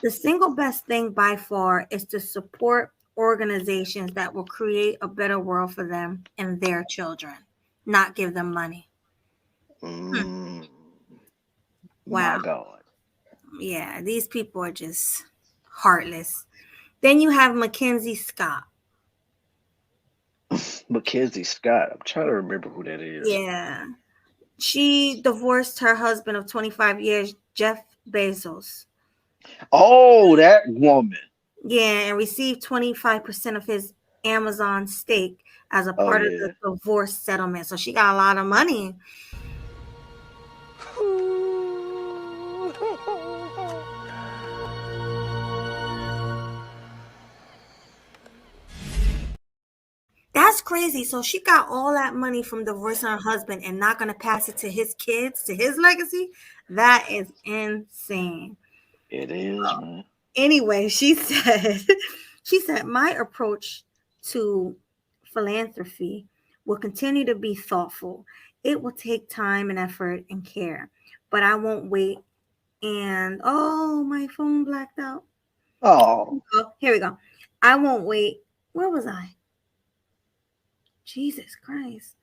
the single best thing by far is to support organizations that will create a better world for them and their children, not give them money. Mm, my Wow. God. Yeah, these people are just heartless. Then you have Mackenzie Scott. Mackenzie Scott. I'm trying to remember who that is. Yeah. She divorced her husband of 25 years, Jeff Bezos. Oh, that woman. Yeah, and received 25% of his Amazon stake as a Oh, part of the yeah. divorce settlement. So she got a lot of money. That's crazy. So she got all that money from divorcing her husband and not going to pass it to his kids, to his legacy. That is insane. It is, man. Anyway, she said, she said, my approach to philanthropy will continue to be thoughtful. It will take time and effort and care, but I won't wait. And oh, my phone blacked out. Oh, Oh, here we go. I won't wait. Where was I? Jesus Christ.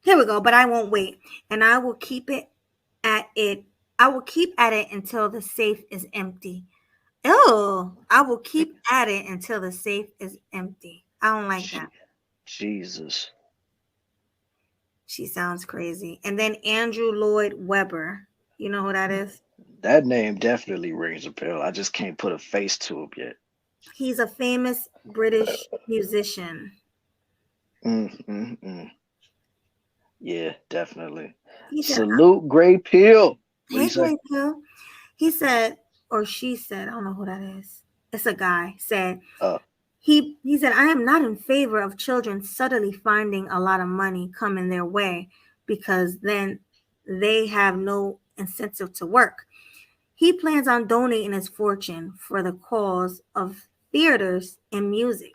Here we go. But I won't wait. And I will keep it at it I will keep at it until the safe is empty. Oh, I will keep at it until the safe is empty. I don't like that. Jesus. She sounds crazy. And then Andrew Lloyd Webber. You know who that is? That name definitely rings a bell. I just can't put a face to him yet. He's a famous British musician. Yeah, definitely. He said, Salute Gray Pill. hey, Gray Pill. He said, or she said, I don't know who that is. It's a guy, said, he said, I am not in favor of children subtly finding a lot of money coming their way because then they have no incentive to work. He plans on donating his fortune for the cause of theaters and music.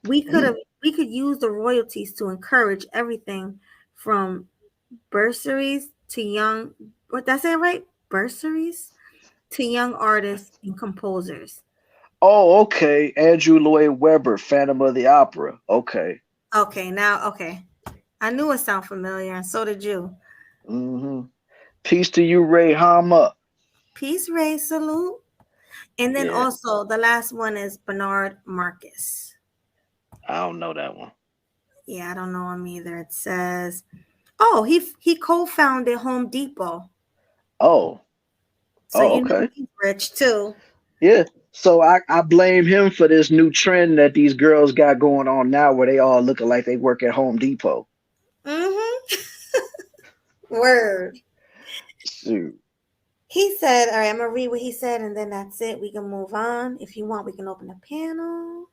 We could use the royalties to encourage everything from bursaries to young, what did I say right? Bursaries to young artists and composers. Oh, okay. Andrew Lloyd Webber, Phantom of the Opera. Okay. Okay, now, okay. I knew it sounded familiar, and so did you. Peace to you, Ray Hama. Peace, Ray. Salute. And then also, the last one is Bernard Marcus. I don't know that one. Yeah, I don't know him either. It says, oh, he co-founded Home Depot. Oh. So you know he's rich too. Yeah. So I blame him for this new trend that these girls got going on now where they all looking like they work at Home Depot. Word. Shoot. He said, all right, I'm going to read what he said, and then that's it. We can move on. If you want, we can open a panel.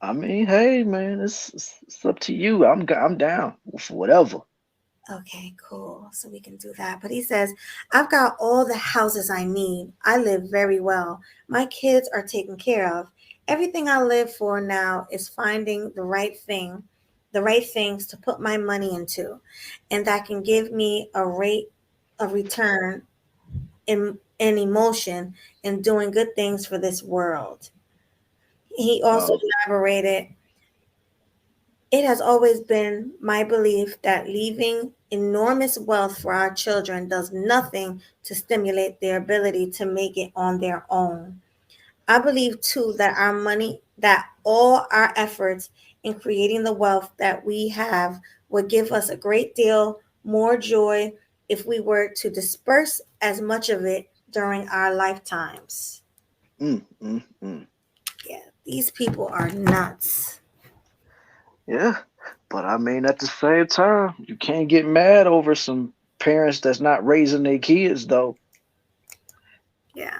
I mean, hey, man, it's up to you. I'm down for whatever. Okay, cool. So we can do that. But he says, I've got all the houses I need. I live very well. My kids are taken care of. Everything I live for now is finding the right things to put my money into, and that can give me a rate of return in emotion in doing good things for this world. He also elaborated, it has always been my belief that leaving enormous wealth for our children does nothing to stimulate their ability to make it on their own. I believe too that all our efforts in creating the wealth that we have would give us a great deal more joy if we were to disperse as much of it during our lifetimes. Yeah, these people are nuts. Yeah, but I mean, at the same time, you can't get mad over some parents that's not raising their kids, though. Yeah.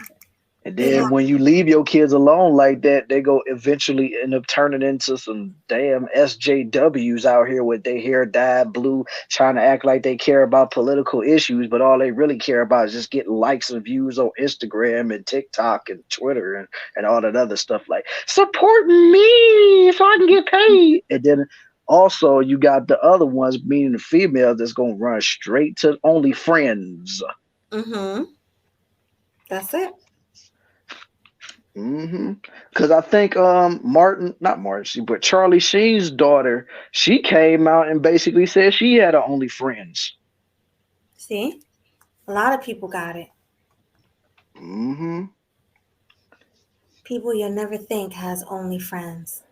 And then when you leave your kids alone like that, they go eventually end up turning into some damn SJWs out here with their hair dyed blue, trying to act like they care about political issues, but all they really care about is just getting likes and views on Instagram and TikTok and Twitter and all that other stuff like, support me so I can get paid. And then also you got the other ones, meaning the female, that's going to run straight to OnlyFriends. That's it. Because I think but Charlie Sheen's daughter, she came out and basically said she had her OnlyFriends. See, a lot of people got it. People you'll never think has OnlyFriends.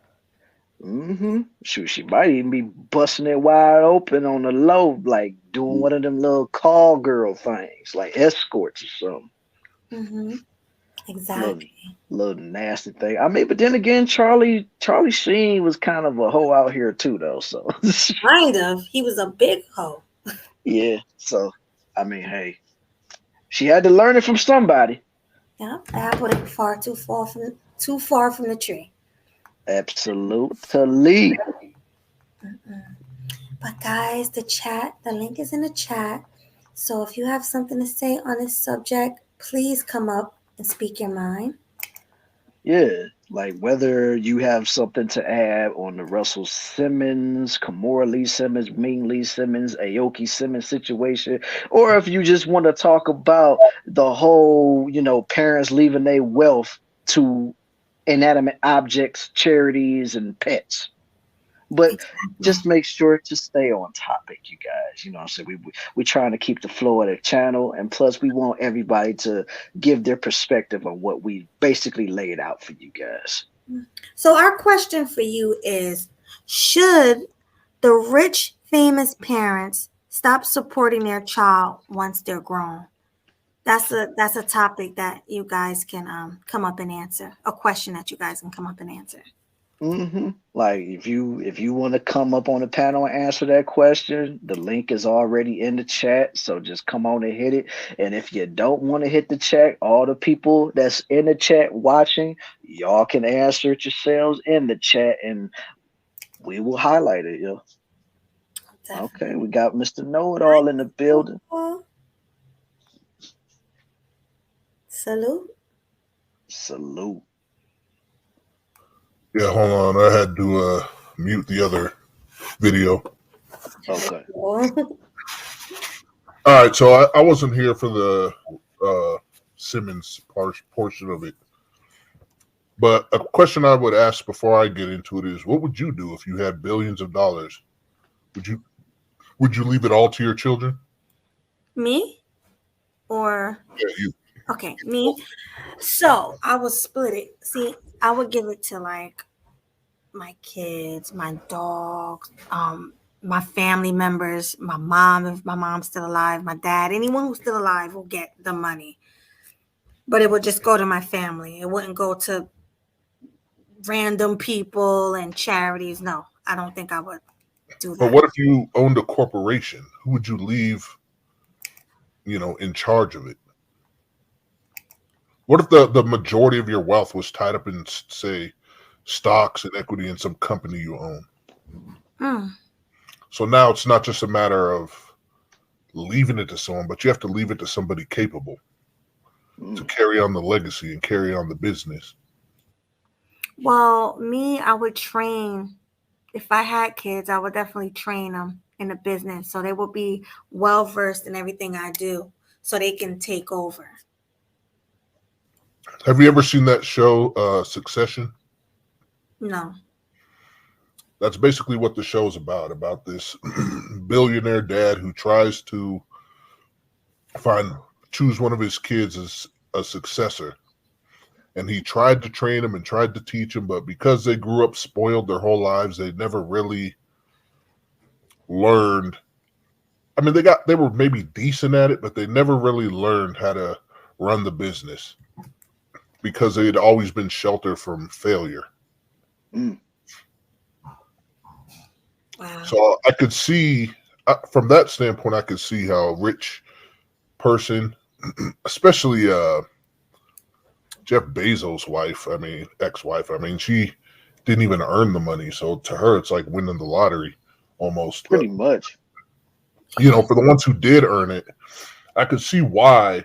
Shoot, she might even be busting it wide open on the low, like doing one of them little call girl things, like escorts or something. Exactly. Little nasty thing. I mean, but then again, Charlie Sheen was kind of a hoe out here too, though. So kind of. He was a big hoe. Yeah. So I mean, hey, she had to learn it from somebody. Yeah, the apple ain't too far from the tree. Absolutely. But guys, the link is in the chat. So if you have something to say on this subject, please come up and speak your mind. Yeah, like whether you have something to add on the Russell Simmons, Kimora Lee Simmons, Ming Lee Simmons, Aoki Simmons situation, or if you just want to talk about the whole, parents leaving their wealth to inanimate objects, charities, and pets. But Exactly. just make sure to stay on topic, you guys. You know what I'm saying? We trying to keep the flow of the channel, and plus we want everybody to give their perspective on what we basically laid out for you guys. So our question for you is, should the rich famous parents stop supporting their child once they're grown? That's a topic that you guys can come up and answer. A question that you guys can come up and answer. Like if you want to come up on the panel and answer that question, the link is already in the chat. So just come on and hit it. And if you don't want to hit the chat, all the people that's in the chat watching, y'all can answer it yourselves in the chat, and we will highlight it. Yo. Definitely. Okay, we got Mr. Know It All in the building. Salute. Salute. Yeah, hold on. I had to mute the other video. Okay. All right, so I wasn't here for the Simmons portion of it. But a question I would ask before I get into it is, what would you do if you had billions of dollars? Would you leave it all to your children? Me? Or Yeah, you. okay, me. So I would split it. See, I would give it to like my kids, my dogs, my family members, my mom, if my mom's still alive, my dad, anyone who's still alive will get the money. But it would just go to my family. It wouldn't go to random people and charities. No, I don't think I would do that. But what if you owned a corporation? Who would you leave, in charge of it? What if the majority of your wealth was tied up in, say, stocks and equity in some company you own? So now it's not just a matter of leaving it to someone, but you have to leave it to somebody capable to carry on the legacy and carry on the business. Well, me, I would train. If I had kids, I would definitely train them in the business so they will be well versed in everything I do so they can take over. Have you ever seen that show, Succession? No. That's basically what the show is about this billionaire dad who tries to choose one of his kids as a successor. And he tried to train him and tried to teach him, but because they grew up spoiled their whole lives, they never really learned. I mean, they were maybe decent at it, but they never really learned how to run the business because they had always been sheltered from failure. Wow. So I could see, from that standpoint, I could see how a rich person, especially Jeff Bezos' ex-wife, she didn't even earn the money. So to her, it's like winning the lottery almost. Pretty much. For the ones who did earn it, I could see why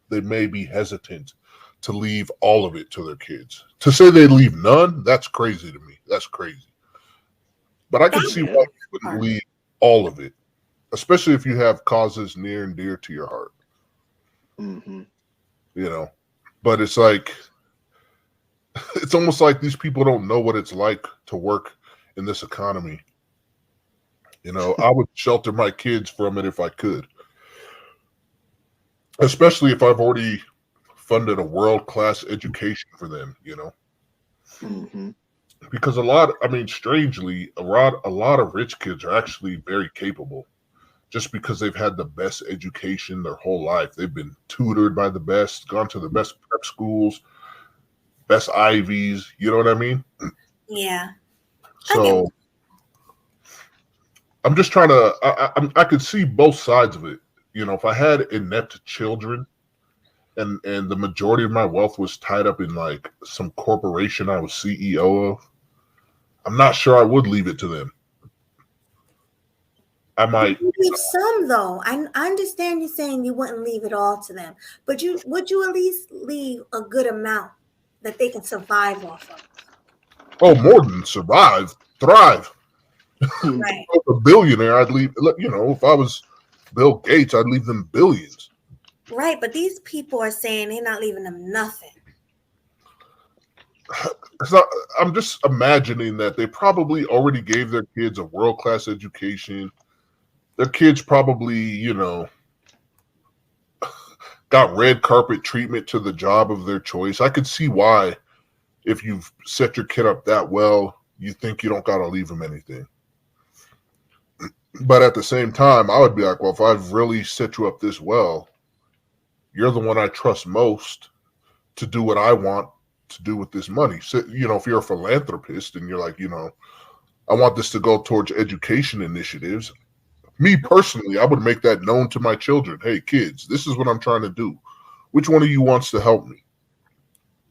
they may be hesitant to leave all of it to their kids. To say they leave none, that's crazy to me. That's crazy. But I can see why you wouldn't leave all of it, especially if you have causes near and dear to your heart. But it's like, it's almost like these people don't know what it's like to work in this economy. I would shelter my kids from it if I could, especially if I've already funded a world-class education for them, because strangely, a lot of rich kids are actually very capable just because they've had the best education their whole life. They've been tutored by the best, gone to the best prep schools, best Ivies, you know what I mean? Yeah. So I'm just trying to, I could see both sides of it. If I had inept children and the majority of my wealth was tied up in like some corporation I was CEO of, I'm not sure I would leave it to them. I might leave some though. I understand you saying you wouldn't leave it all to them, but would you at least leave a good amount that they can survive off of? Oh, more than survive, thrive. Right. If I was a billionaire, I'd leave. If I was Bill Gates, I'd leave them billions. Right, but these people are saying they're not leaving them nothing. I'm just imagining that they probably already gave their kids a world-class education. Their kids probably, got red carpet treatment to the job of their choice. I could see why, if you've set your kid up that well, you think you don't got to leave him anything. But at the same time, I would be like, well, if I've really set you up this well, you're the one I trust most to do what I want to do with this money. So, if you're a philanthropist and you're like, I want this to go towards education initiatives. Me personally, I would make that known to my children. Hey, kids, this is what I'm trying to do. Which one of you wants to help me?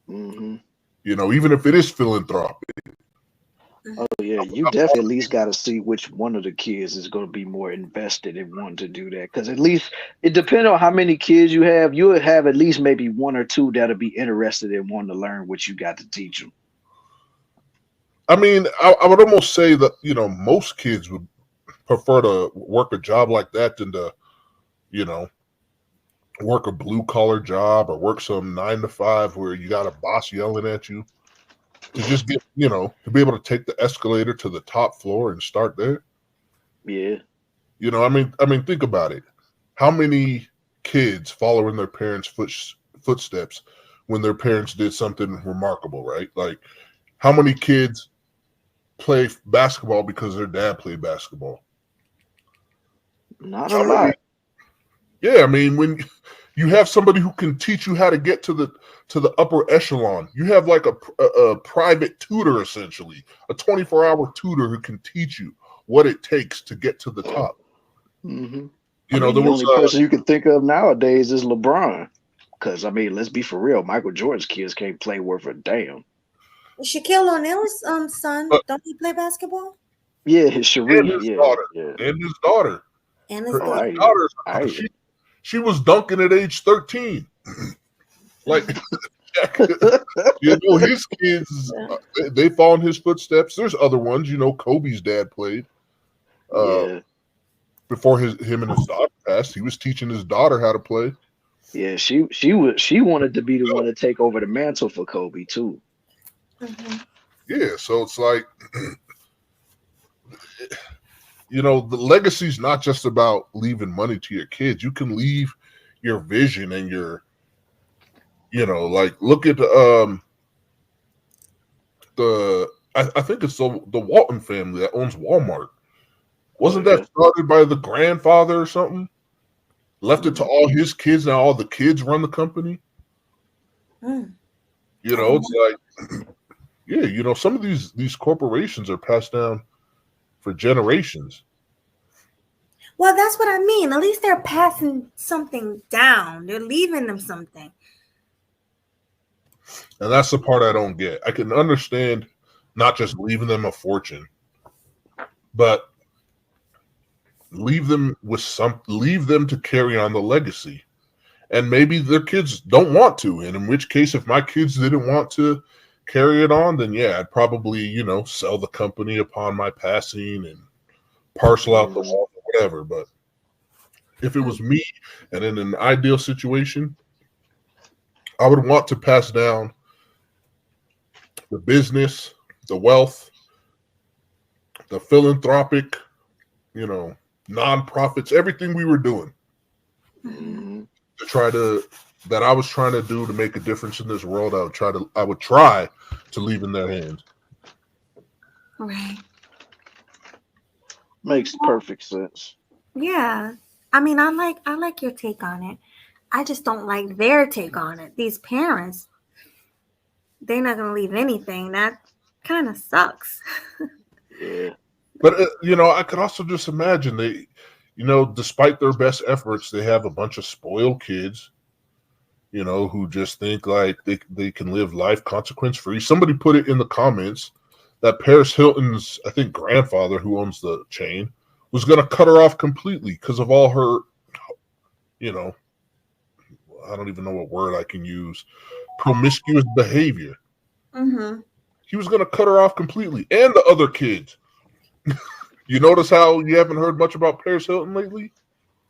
Mm-hmm. Even if it is philanthropic. Oh yeah, you definitely at least got to see which one of the kids is going to be more invested in wanting to do that. Because at least it depends on how many kids you have. You'll have at least maybe one or two that'll be interested in wanting to learn what you got to teach them. I mean, I would almost say that most kids would prefer to work a job like that than to, work a blue collar job or work some 9 to 5 where you got a boss yelling at you. To just get, to be able to take the escalator to the top floor and start there. Yeah. I mean, think about it. How many kids follow in their parents' footsteps when their parents did something remarkable, right? Like, how many kids play basketball because their dad played basketball? Not a lot. Yeah, I mean, when you have somebody who can teach you how to get to the upper echelon, you have like a private tutor, essentially, a 24-hour tutor who can teach you what it takes to get to the top. Mm-hmm. The only person you can think of nowadays is LeBron. Because, let's be for real, Michael Jordan's kids can't play worth a damn. Shaquille O'Neal's son, don't he play basketball? Yeah, his Sharif, and his daughter. And his daughter. She was dunking at age 13. Like, his kids, they follow in his footsteps. There's other ones, Kobe's dad played. Before him and his daughter passed, he was teaching his daughter how to play. Yeah, she wanted to be the one to take over the mantle for Kobe too. Mm-hmm. Yeah, so it's like, the legacy is not just about leaving money to your kids. You can leave your vision and your, like, look at I think it's the Walton family that owns Walmart. Wasn't that started by the grandfather or something? Left it to all his kids, now all the kids run the company. It's like, yeah, some of these corporations are passed down for generations. Well, that's what I mean. At least they're passing something down. They're leaving them something. And that's the part I don't get. I can understand not just leaving them a fortune, but leave them to carry on the legacy. And maybe their kids don't want to. And in which case, if my kids didn't want to carry it on, then yeah, I'd probably, sell the company upon my passing and parcel out the wealth or whatever. But if it was me and in an ideal situation, I would want to pass down the business, the wealth, the philanthropic, nonprofits, everything we were doing that I was trying to do to make a difference in this world. I would try to leave in their hands. Right. Makes perfect sense. Yeah. I mean, I like your take on it. I just don't like their take on it. These parents, they're not going to leave anything. That kind of sucks. Yeah. But, I could also just imagine they, despite their best efforts, they have a bunch of spoiled kids, who just think like they can live life consequence free. Somebody put it in the comments that Paris Hilton's, I think, grandfather, who owns the chain, was going to cut her off completely because of all her, I don't even know what word I can use, promiscuous behavior. Mm-hmm. He was going to cut her off completely, and the other kids. You notice how you haven't heard much about Paris Hilton lately?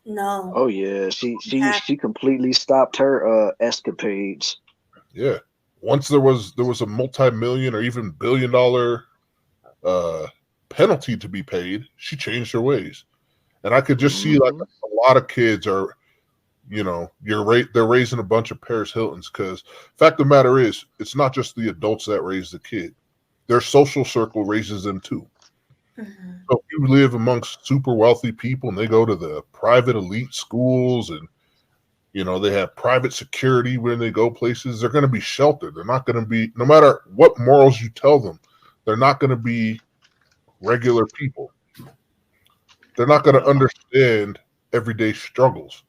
No. Oh yeah, she completely stopped her escapades. Yeah. once there was a multi-million or even $1 billion penalty to be paid, she changed her ways. And I could just see like a lot of kids are, they're raising a bunch of Paris Hiltons, because fact of the matter is, it's not just the adults that raise the kid. Their social circle raises them too. Mm-hmm. So if you live amongst super wealthy people and they go to the private elite schools and, they have private security when they go places, they're going to be sheltered. They're not going to be, no matter what morals you tell them, they're not going to be regular people. They're not going to understand everyday struggles.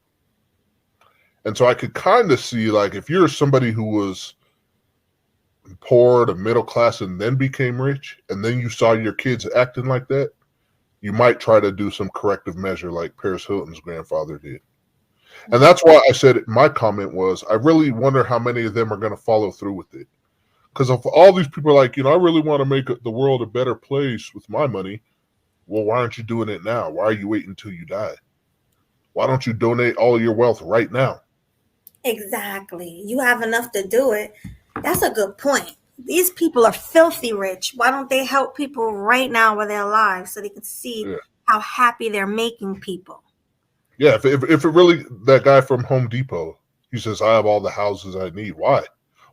And so I could kind of see, like, if you're somebody who was poor to middle class and then became rich, and then you saw your kids acting like that, you might try to do some corrective measure like Paris Hilton's grandfather did. And that's why I said my comment was, I really wonder how many of them are going to follow through with it. Because if all these people are like, I really want to make the world a better place with my money, well, why aren't you doing it now? Why are you waiting until you die? Why don't you donate all of your wealth right now? Exactly. You have enough to do it. That's a good point. These people are filthy rich. Why don't they help people right now with their lives so they can see how happy they're making people? Yeah, if it really, that guy from Home Depot, he says, I have all the houses I need. Why?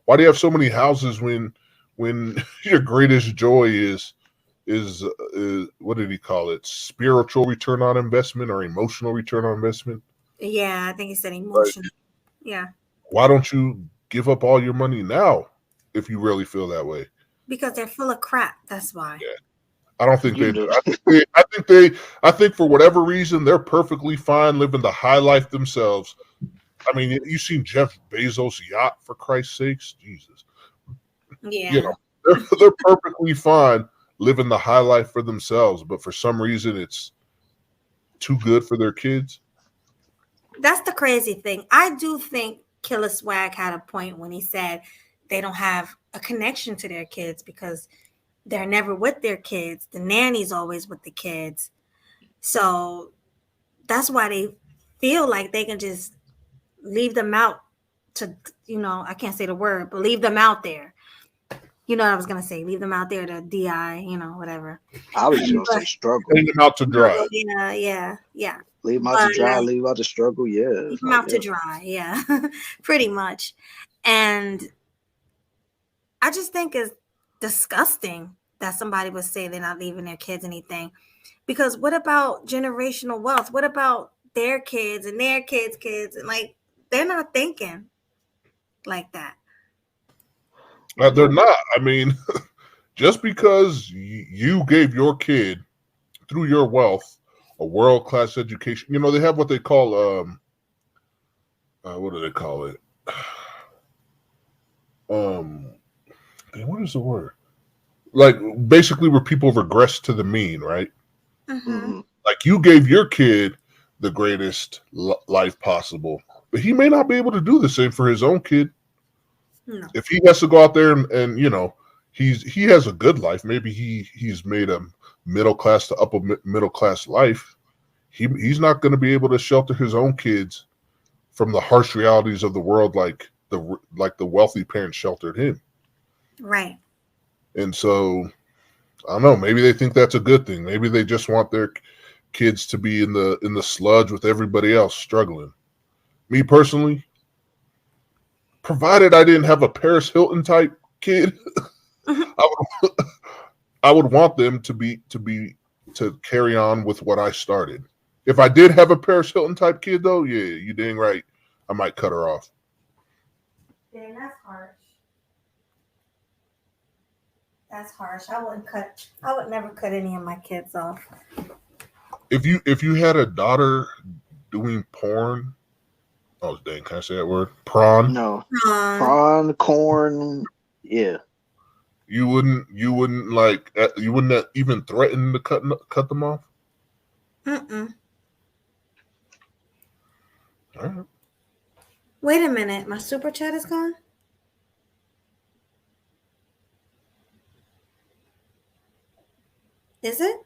Why do you have so many houses when your greatest joy is what did he call it? Spiritual return on investment or emotional return on investment? Yeah, I think he said emotional. Right. Yeah. Why don't you give up all your money now if you really feel that way? Because they're full of crap. That's why. Yeah. I don't think they do. I think for whatever reason, they're perfectly fine living the high life themselves. I mean, you've seen Jeff Bezos' yacht, for Christ's sakes. Jesus. Yeah. They're perfectly fine living the high life for themselves, but for some reason it's too good for their kids. That's the crazy thing. I do think Killa Swag had a point when he said they don't have a connection to their kids because they're never with their kids. The nanny's always with the kids. So that's why they feel like they can just leave them out to, I can't say the word, but leave them out there. You know what I was going to say. Leave them out there to DI, whatever. I was just going to say struggle. Leave them out to dry. Yeah. Leave them out to dry, leave out to struggle, yeah. Leave them out to dry, yeah. Pretty much. And I just think it's disgusting that somebody would say they're not leaving their kids anything. Because what about generational wealth? What about their kids and their kids' kids? And like, they're not thinking like that. They're not. I mean, just because you gave your kid, through your wealth, a world-class education, they have what they call, what do they call it? What is the word? Like, basically where people regress to the mean, right? Mm-hmm. Like, you gave your kid the greatest life possible, but he may not be able to do the same for his own kid. No. If he has to go out there and he has a good life, maybe he's made a middle class to upper middle class life. He's not going to be able to shelter his own kids from the harsh realities of the world like the wealthy parents sheltered him. Right. And so I don't know, maybe they think that's a good thing. Maybe they just want their kids to be in the sludge with everybody else struggling. Me personally, provided I didn't have a Paris Hilton type kid, I would want them to carry on with what I started. If I did have a Paris Hilton type kid, though, yeah, you dang right, I might cut her off. Yeah, that's harsh. That's harsh. I would never cut any of my kids off. If you had a daughter doing porn, oh dang, can I say that word? Prawn? No. Prawn, corn, yeah. You wouldn't even threaten to cut them off? Mm-mm. All right. Wait a minute. My super chat is gone? Is it?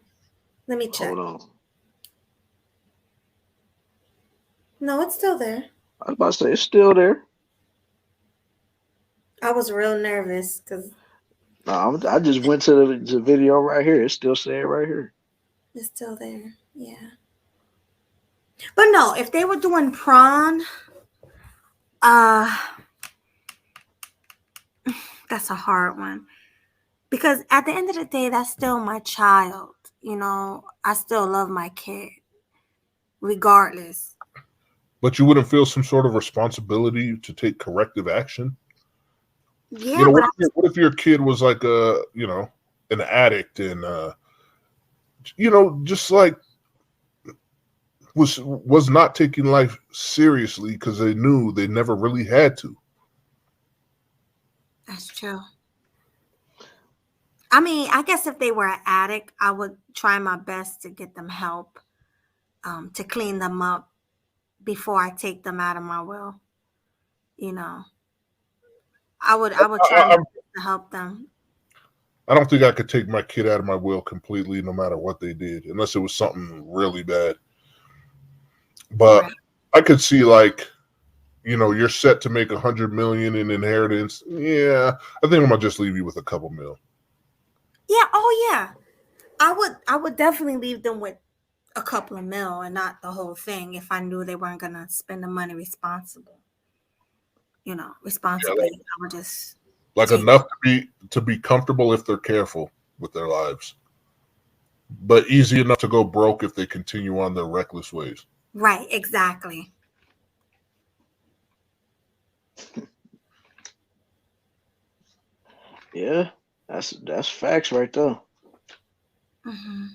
Let me check. Hold on. No, it's still there. I was about to say, it's still there. I was real nervous because No, I just went to the video right here. It's still saying right here. it's still there. Yeah. But no, if they were doing prawn, uh, that's a hard one. Because at the end of the day, that's still my child. You know, I still love my kid, regardless. But you wouldn't feel some sort of responsibility to take corrective action? Yeah, You know, but what if your kid was like an addict and just like was not taking life seriously because they knew they never really had to. that's true. I mean, I guess if they were an addict, I would try my best to get them help, to clean them up before I take them out of my will. You know, I would try my best to help them. I don't think I could take my kid out of my will completely, no matter what they did, unless it was something really bad. But Right. I could see, like, you're set to make $100 million in inheritance. Yeah, I think I'm gonna just leave you with a couple mil. Yeah. Oh yeah. I would definitely leave them with a couple of mil and not the whole thing if I knew they weren't gonna spend the money responsibly. Yeah, I would just like take enough to be comfortable if they're careful with their lives, but easy enough to go broke if they continue on their reckless ways. right, exactly. Yeah, that's facts right there. Hmm.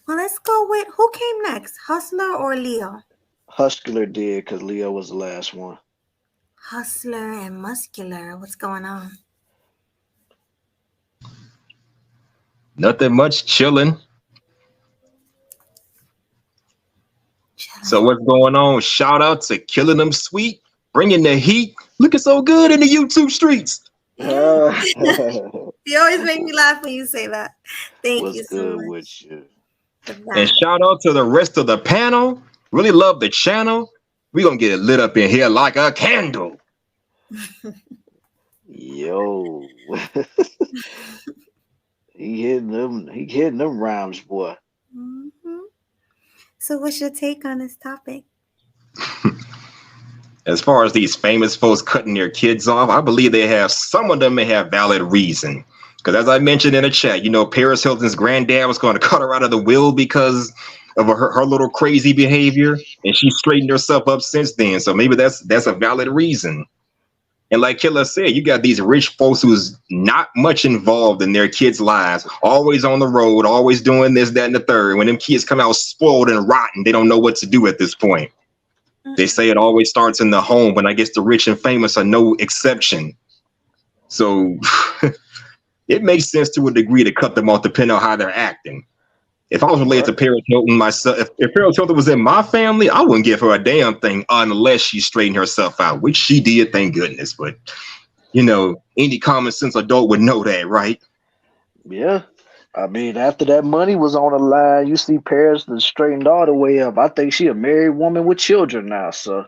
Well, let's go with who came next, Hustler or Leo? Hustler did because Leo was the last one. Hustler and Muscular. What's going on? Nothing much, chilling. So Chilling. what's going on? Shout out to KillinEmSweetly, bringing the heat. Looking so good in the YouTube streets. You always make me laugh when you say that. Thank What's you so good much with you? for And that. shout out to the rest of the panel. Really love the channel. We're going to get it lit up in here like a candle. Yo, he hitting them rhymes, boy. Hmm. So, what's your take on this topic? As far as these famous folks cutting their kids off, I believe some of them may have valid reason. Because as I mentioned in the chat, Paris Hilton's granddad was going to cut her out of the will because of her little crazy behavior, and she straightened herself up since then. So maybe that's a valid reason. And like Killa said, you got these rich folks who's not much involved in their kids' lives, always on the road, always doing this, that, and the third. When them kids come out spoiled and rotten, they don't know what to do at this point. They say it always starts in the home, but I guess the rich and famous are no exception. So it makes sense to a degree to cut them off depending on how they're acting. If I was related to Paris Hilton myself, if Paris Hilton was in my family, I wouldn't give her a damn thing unless she straightened herself out, which she did, thank goodness. But, any common sense adult would know that, right? Yeah. I mean, after that money was on the line, you see Paris that straightened all the way up. I think she a married woman with children now, so.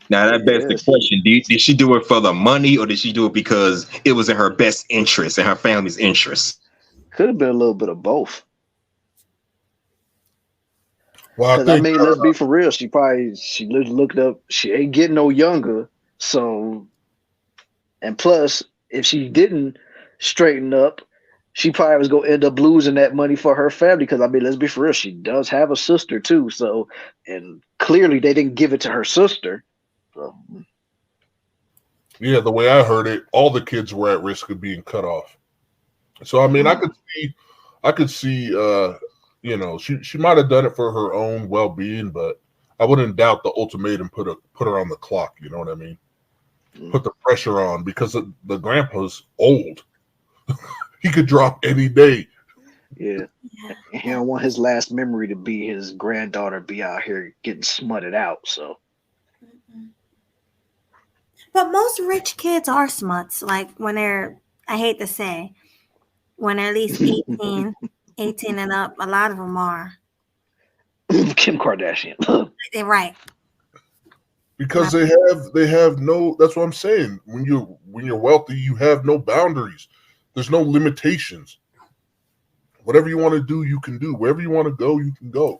Now that begs the question: did she do it for the money, or did she do it because it was in her best interest and her family's interest? Could have been a little bit of both. Well, Because I mean, let's be for real. She looked up. She ain't getting no younger. So, and plus, if she didn't straighten up, she probably was gonna end up losing that money for her family. Because I mean, let's be for real. She does have a sister too. So, and clearly they didn't give it to her sister. So. Yeah, the way I heard it, all the kids were at risk of being cut off. So I mean, I could see, she might have done it for her own well-being, but I wouldn't doubt the ultimatum put her on the clock. You know what I mean? Put the pressure on because the grandpa's old. He could drop any day. Yeah, he don't want his last memory to be his granddaughter be out here getting smutted out. So. But most rich kids are smuts. Like when they're, I hate to say, when they're at least 18 and up, a lot of them are. Kim Kardashian. They're right. Because they have no. That's what I'm saying. When you're wealthy, you have no boundaries. There's no limitations. Whatever you want to do, you can do. Wherever you want to go, you can go.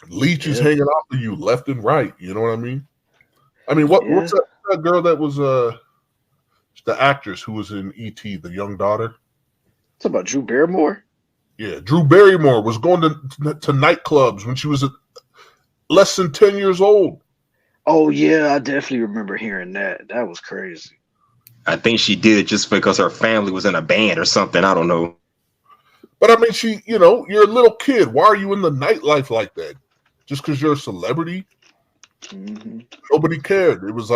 Leeches hanging out for you left and right. You know what I mean? I mean, what's that girl that was the actress who was in E.T., the young daughter? It's about Drew Barrymore. Yeah, Drew Barrymore was going to nightclubs when she was less than 10 years old. Oh yeah, I definitely remember hearing that. That was crazy. I think she did it just because her family was in a band or something. I don't know. But I mean, you're a little kid. Why are you in the nightlife like that? Just because you're a celebrity? Mm-hmm. Nobody cared. It was.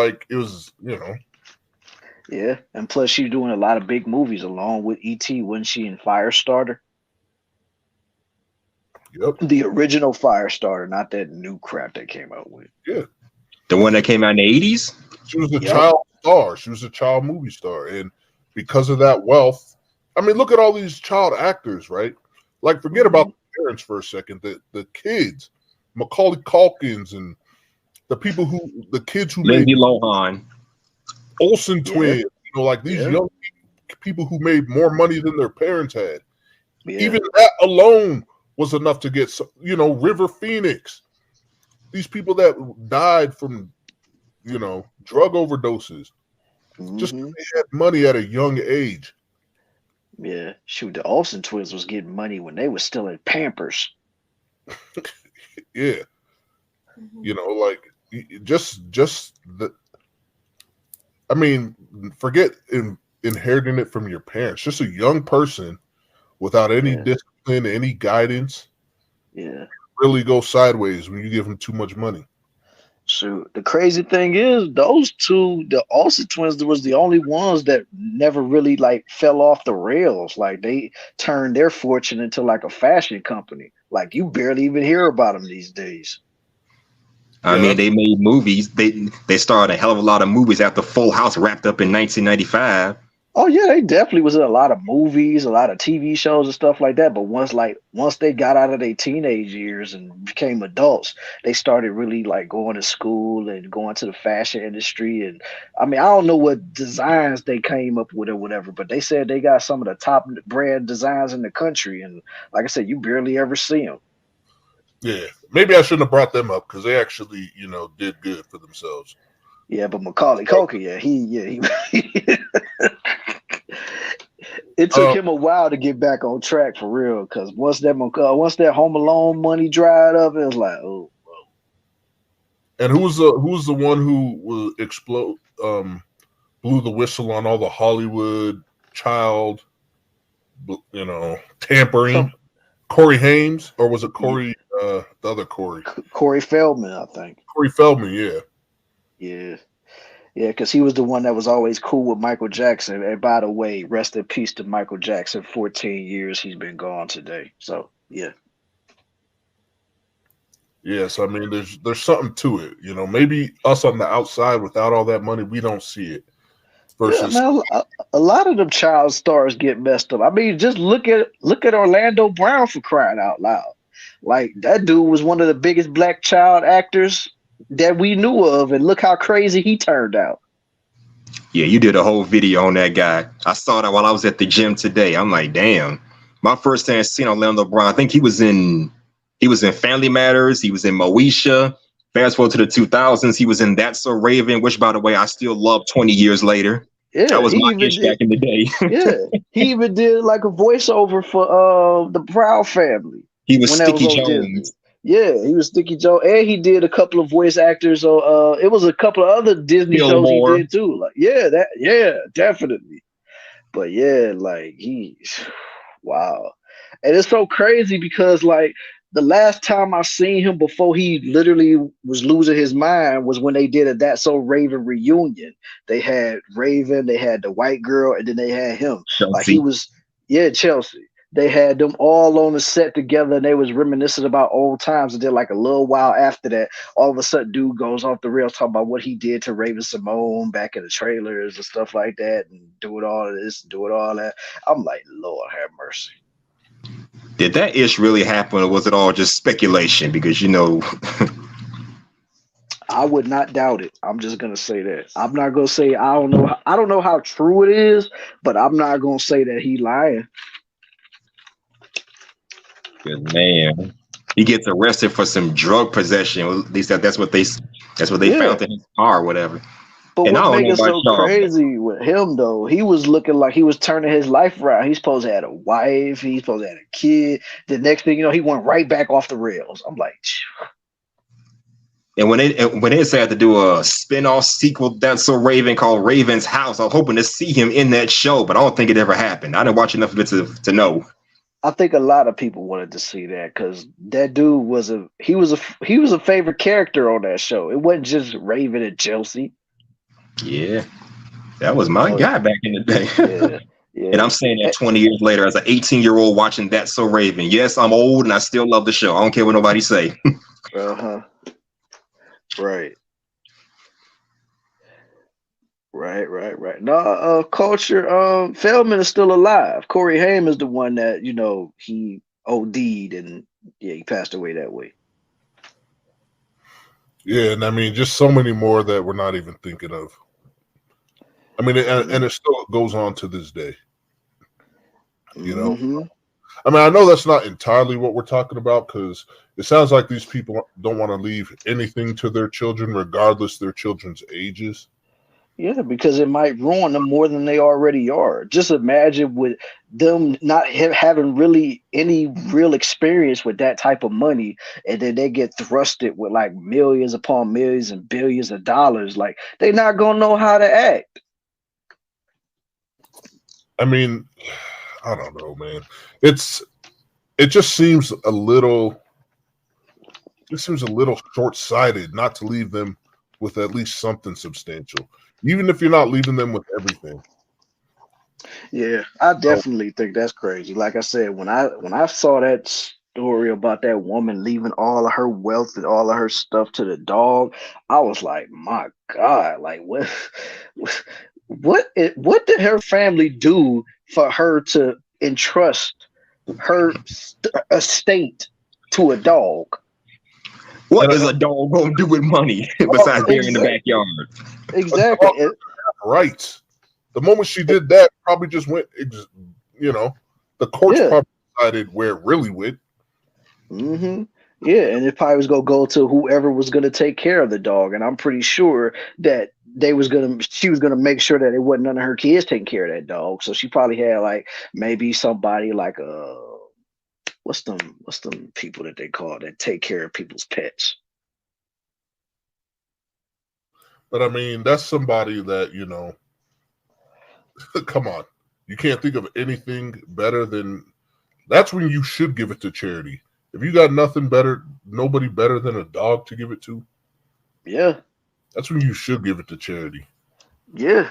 Yeah, and plus she's doing a lot of big movies along with E.T. Wasn't she in Firestarter? Yep. The original Firestarter, not that new crap they came out with. Yeah. The one that came out in the 80s? She was a child star. She was a child movie star. And because of that wealth, I mean, look at all these child actors, right? Like, forget about the parents for a second. The kids, Macaulay Culkins, and the kids who Lindsay made Lohan, Olsen twins, like these young people who made more money than their parents had. Yeah. Even that alone was enough to get, River Phoenix. These people that died from, drug overdoses, just because they had money at a young age. Yeah, shoot, the Olsen twins was getting money when they were still in Pampers. Yeah, I mean, forget inheriting it from your parents. Just a young person without any discipline, any guidance. Yeah, really go sideways when you give them too much money. So the crazy thing is, those two, the Olsen twins, was the only ones that never really fell off the rails. Like they turned their fortune into like a fashion company. Like you barely even hear about them these days. I mean, they made movies. They starred a hell of a lot of movies after Full House wrapped up in 1995. Oh yeah, they definitely was in a lot of movies, a lot of TV shows and stuff like that. But once they got out of their teenage years and became adults, they started really going to school and going to the fashion industry. And I mean, I don't know what designs they came up with or whatever, but they said they got some of the top brand designs in the country. And like I said, you barely ever see them. Yeah, maybe I shouldn't have brought them up because they actually, did good for themselves. Yeah, but Macaulay Culkin, he it took him a while to get back on track for real. Because once that Home Alone money dried up, it was like, oh. And who was the one who will blew the whistle on all the Hollywood child, tampering? Corey Haim, or was it Corey? The other Corey. Corey Feldman, I think. Corey Feldman, yeah. Yeah. Yeah, because he was the one that was always cool with Michael Jackson. And by the way, rest in peace to Michael Jackson. 14 years he's been gone today. So, yeah. Yes, I mean, there's something to it. Maybe us on the outside without all that money, we don't see it. Versus, man, a lot of them child stars get messed up. I mean, just look at Orlando Brown, for crying out loud. Like, that dude was one of the biggest black child actors that we knew of, and look how crazy he turned out. Yeah, you did a whole video on that guy. I saw that while I was at the gym today. I'm like, damn. My first time seeing Orlando Brown, I think he was in Family Matters. He was in Moesha. Fast forward to the 2000s, he was in That's So Raven, which, by the way, I still love 20 years later. Yeah, that was my ish back in the day. Yeah, he even did like a voiceover for the Proud Family. He was Sticky Jones. Yeah, he was Sticky Joe, and he did a couple of voice actors. It was a couple of other Disney shows he did too. Like, definitely. But yeah, wow, and it's so crazy because the last time I seen him before he literally was losing his mind was when they did a That's So Raven reunion. They had Raven, they had the white girl, and then they had him. Chelsea. Chelsea. They had them all on the set together, and they was reminiscing about old times. And then, a little while after that, all of a sudden, dude goes off the rails talking about what he did to Raven Simone back in the trailers and stuff like that, and doing all of this, doing all that. I'm like, Lord have mercy. Did that ish really happen, or was it all just speculation? Because I I would not doubt it. I'm just gonna say that. I'm not gonna say I don't know. I don't know how true it is, but I'm not gonna say that he lying. Good man. He gets arrested for some drug possession. At least that's what they Yeah. found in his car or whatever. But And I what don't makes know it about so y'all, but crazy with him though, he was looking like he was turning his life around. He's supposed to have a wife. He's supposed to have a kid. The next thing you know, he went right back off the rails. I'm like, and when they decided to do a spin-off sequel That's So Raven called Raven's House, I was hoping to see him in that show, but I don't think it ever happened. I didn't watch enough of it to know. I think a lot of people wanted to see that because that dude was a favorite character on that show. It wasn't just Raven and Chelsea. Yeah, that was my guy back in the day. Yeah, yeah. And I'm saying that 20 years later as an 18-year-old watching That's So Raven. Yes, I'm old and I still love the show. I don't care what nobody say. Right. Right. No, culture. Feldman is still alive. Corey Haim is the one that he OD'd and he passed away that way. Yeah, and I mean, just so many more that we're not even thinking of. I mean, and it still goes on to this day. You know, I mean, I know that's not entirely what we're talking about because it sounds like these people don't want to leave anything to their children, regardless their children's ages. Yeah, because it might ruin them more than they already are. Just imagine with them not having really any real experience with that type of money, and then they get thrusted with like millions upon millions and billions of dollars. Like they're not gonna know how to act. I mean, I don't know, man. It just seems a little short-sighted not to leave them with at least something substantial. Even if you're not leaving them with everything. Yeah, I definitely think that's crazy. Like I said, when I saw that story about that woman leaving all of her wealth and all of her stuff to the dog, I was like, my God, like what did her family do for her to entrust her estate to a dog? What is a dog gonna do with money besides being in the backyard? Exactly. Right. The moment she did that, probably just went. The courts probably decided where it really went. Yeah, and it probably was gonna go to whoever was gonna take care of the dog, and I'm pretty sure that she was gonna make sure that it wasn't none of her kids taking care of that dog. So she probably had like maybe somebody like what's them people that they call that take care of people's pets. But I mean, that's somebody that, come on. You can't think of anything better than that's when you should give it to charity. If you got nobody better than a dog to give it to, that's when you should give it to charity. Yeah.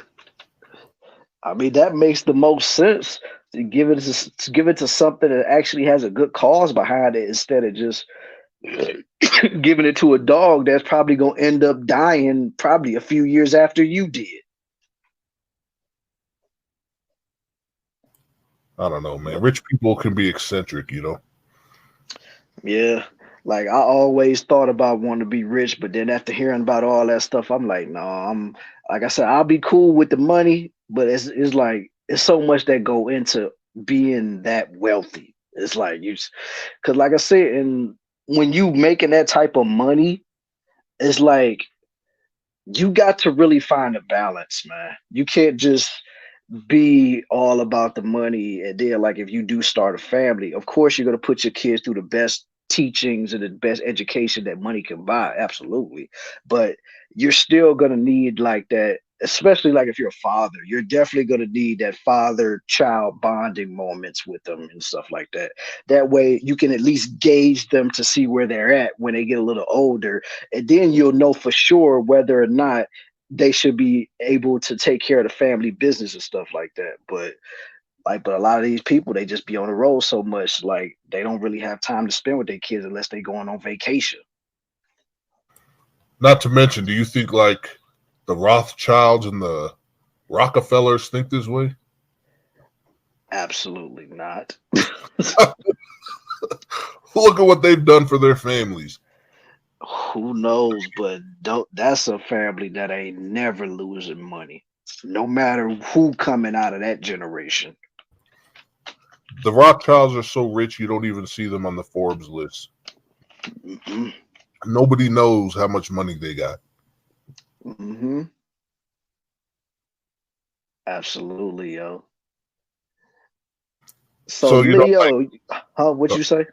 I mean, that makes the most sense to give it to something that actually has a good cause behind it instead of just giving it to a dog that's probably gonna end up dying probably a few years after you did. I don't know, man. Rich people can be eccentric, Yeah. Like I always thought about wanting to be rich, but then after hearing about all that stuff, I'm like, no, like I said, I'll be cool with the money, but it's like it's so much that go into being that wealthy. It's like because like I said, and when you making that type of money, it's like you got to really find a balance, man. You can't just be all about the money and then like if you do start a family, of course you're going to put your kids through the best teachings and the best education that money can buy, absolutely, but you're still going to need like that, especially like if you're a father, you're definitely going to need that father-child bonding moments with them and stuff like that. That way you can at least gauge them to see where they're at when they get a little older, and then you'll know for sure whether or not they should be able to take care of the family business and stuff like that. But a lot of these people, they just be on the road so much, like they don't really have time to spend with their kids unless they going on vacation. Not to mention, do you think like the Rothschilds and the Rockefellers think this way? Absolutely not. Look at what they've done for their families. Who knows? But don't, that's a family that ain't never losing money, no matter who coming out of that generation. The Rothschilds are so rich you don't even see them on the Forbes list. Mm-hmm. Nobody knows how much money they got. Mm-hmm. Absolutely, yo. So So Leo, huh? What you say?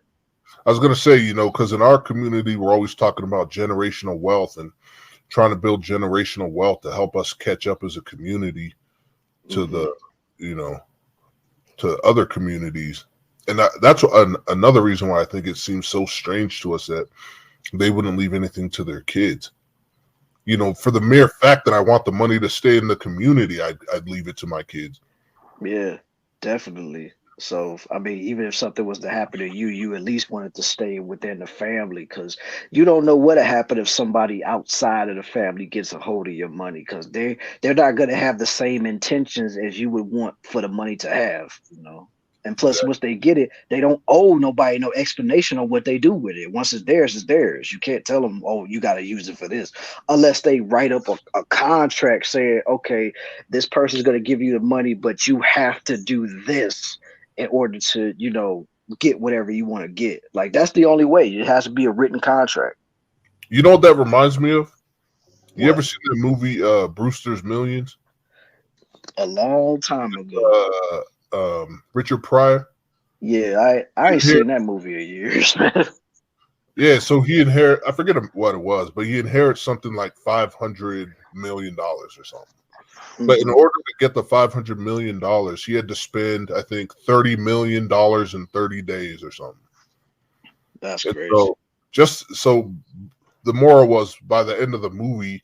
I was gonna say, because in our community we're always talking about generational wealth and trying to build generational wealth to help us catch up as a community to Mm-hmm. the, to other communities. And that's another reason why I think it seems so strange to us that they wouldn't leave anything to their kids. For the mere fact that I want the money to stay in the community, I'd leave it to my kids. Yeah, definitely. So, I mean, even if something was to happen to you, you at least wanted to stay within the family because you don't know what'll happen if somebody outside of the family gets a hold of your money because they're not gonna have the same intentions as you would want for the money to have. And plus, once they get it, they don't owe nobody no explanation on what they do with it. Once it's theirs, it's theirs. You can't tell them, oh, you got to use it for this, unless they write up a contract saying, okay, this person's going to give you the money, but you have to do this in order to, get whatever you want to get. Like that's the only way. It has to be a written contract. You know what that reminds me of? You What? ever seen the movie Brewster's Millions? A long time ago. Richard Pryor. Yeah, I ain't seen that movie in years. Yeah, so he I forget what it was, but he inherits something like $500 million or something. But in order to get the $500 million, he had to spend, I think, $30 million in 30 days or something. That's and crazy. So the moral was, by the end of the movie,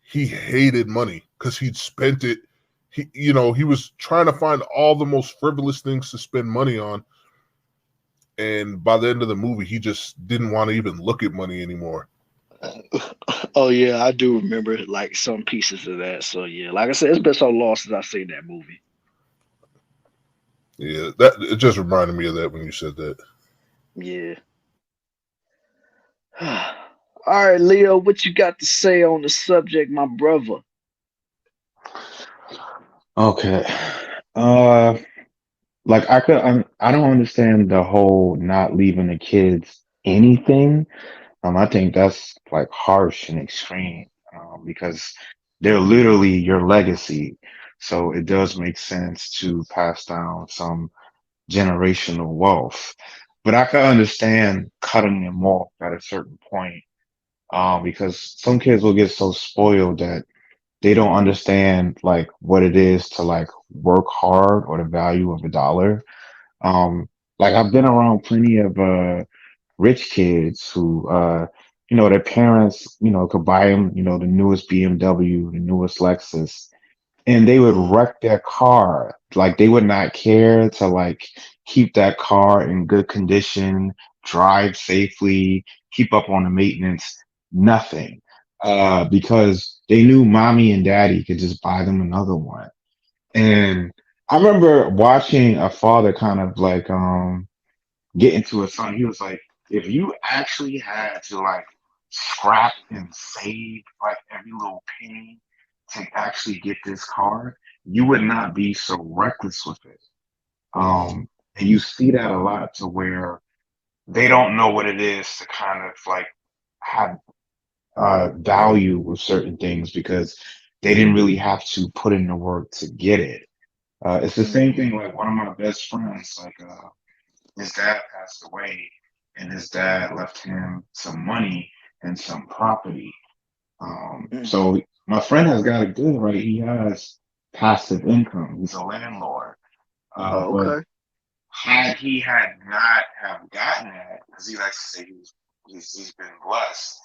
he hated money because he'd spent it. He was trying to find all the most frivolous things to spend money on. And by the end of the movie, he just didn't want to even look at money anymore. Oh yeah, I do remember like some pieces of that. So yeah, like I said, it's been so long since I've seen that movie. Yeah, that it just reminded me of that when you said that. Yeah. All right, Leo, what you got to say on the subject, my brother? Okay. Uh, like I don't understand the whole not leaving the kids anything. I think that's like harsh and extreme, because they're literally your legacy. So it does make sense to pass down some generational wealth. But I can understand cutting them off at a certain point, because some kids will get so spoiled that they don't understand like what it is to like work hard or the value of a dollar. Um, like I've been around plenty of rich kids who their parents could buy them the newest BMW, the newest Lexus, and they would wreck their car. Like they would not care to like keep that car in good condition, drive safely, keep up on the maintenance, nothing. Because they knew mommy and daddy could just buy them another one. And I remember watching a father kind of like get into a son. He was like, if you actually had to like scrap and save like every little penny to actually get this car, you would not be so reckless with it. And you see that a lot to where they don't know what it is to kind of like have value with certain things because they didn't really have to put in the work to get it. It's the same thing like one of my best friends, like his dad passed away and his dad left him some money and some property. So my friend has got it good, right? He has passive income. He's a landlord. But Okay. had he had not have gotten that, because he likes to say he's been blessed,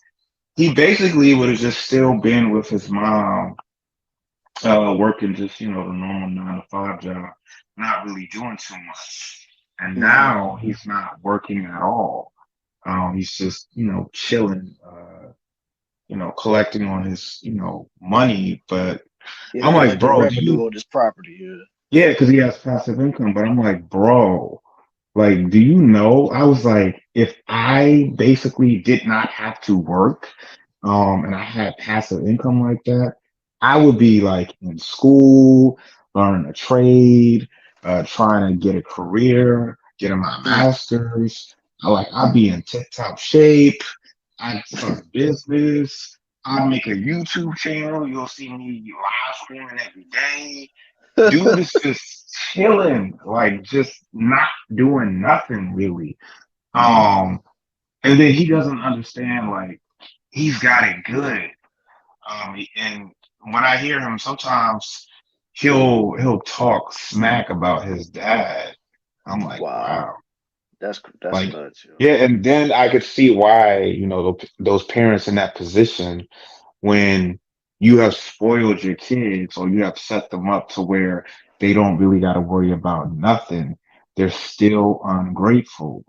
he basically would have just still been with his mom, working just the normal 9 to 5 job, not really doing too much. And now he's not working at all. He's just chilling, collecting on his money. But Yeah, I'm like, collecting bro, do revenue you? on this property. Yeah. Yeah, because he has passive income. But I'm like, bro, like, do you know? I was like, if I basically did not have to work, and I had passive income like that, I would be like in school, learning a trade, trying to get a career, getting my master's. I'd be in tip top shape. I'd start a business. I'd make a YouTube channel. You'll see me live streaming every day. Dude is just chilling, like just not doing nothing really. Um, and then he doesn't understand like he's got it good. And when I hear him, sometimes he'll talk smack about his dad. I'm like, Wow. wow. That's Like, nuts. Yo. yeah, and then I could see why, those parents in that position, when you have spoiled your kids or you have set them up to where they don't really got to worry about nothing, they're still ungrateful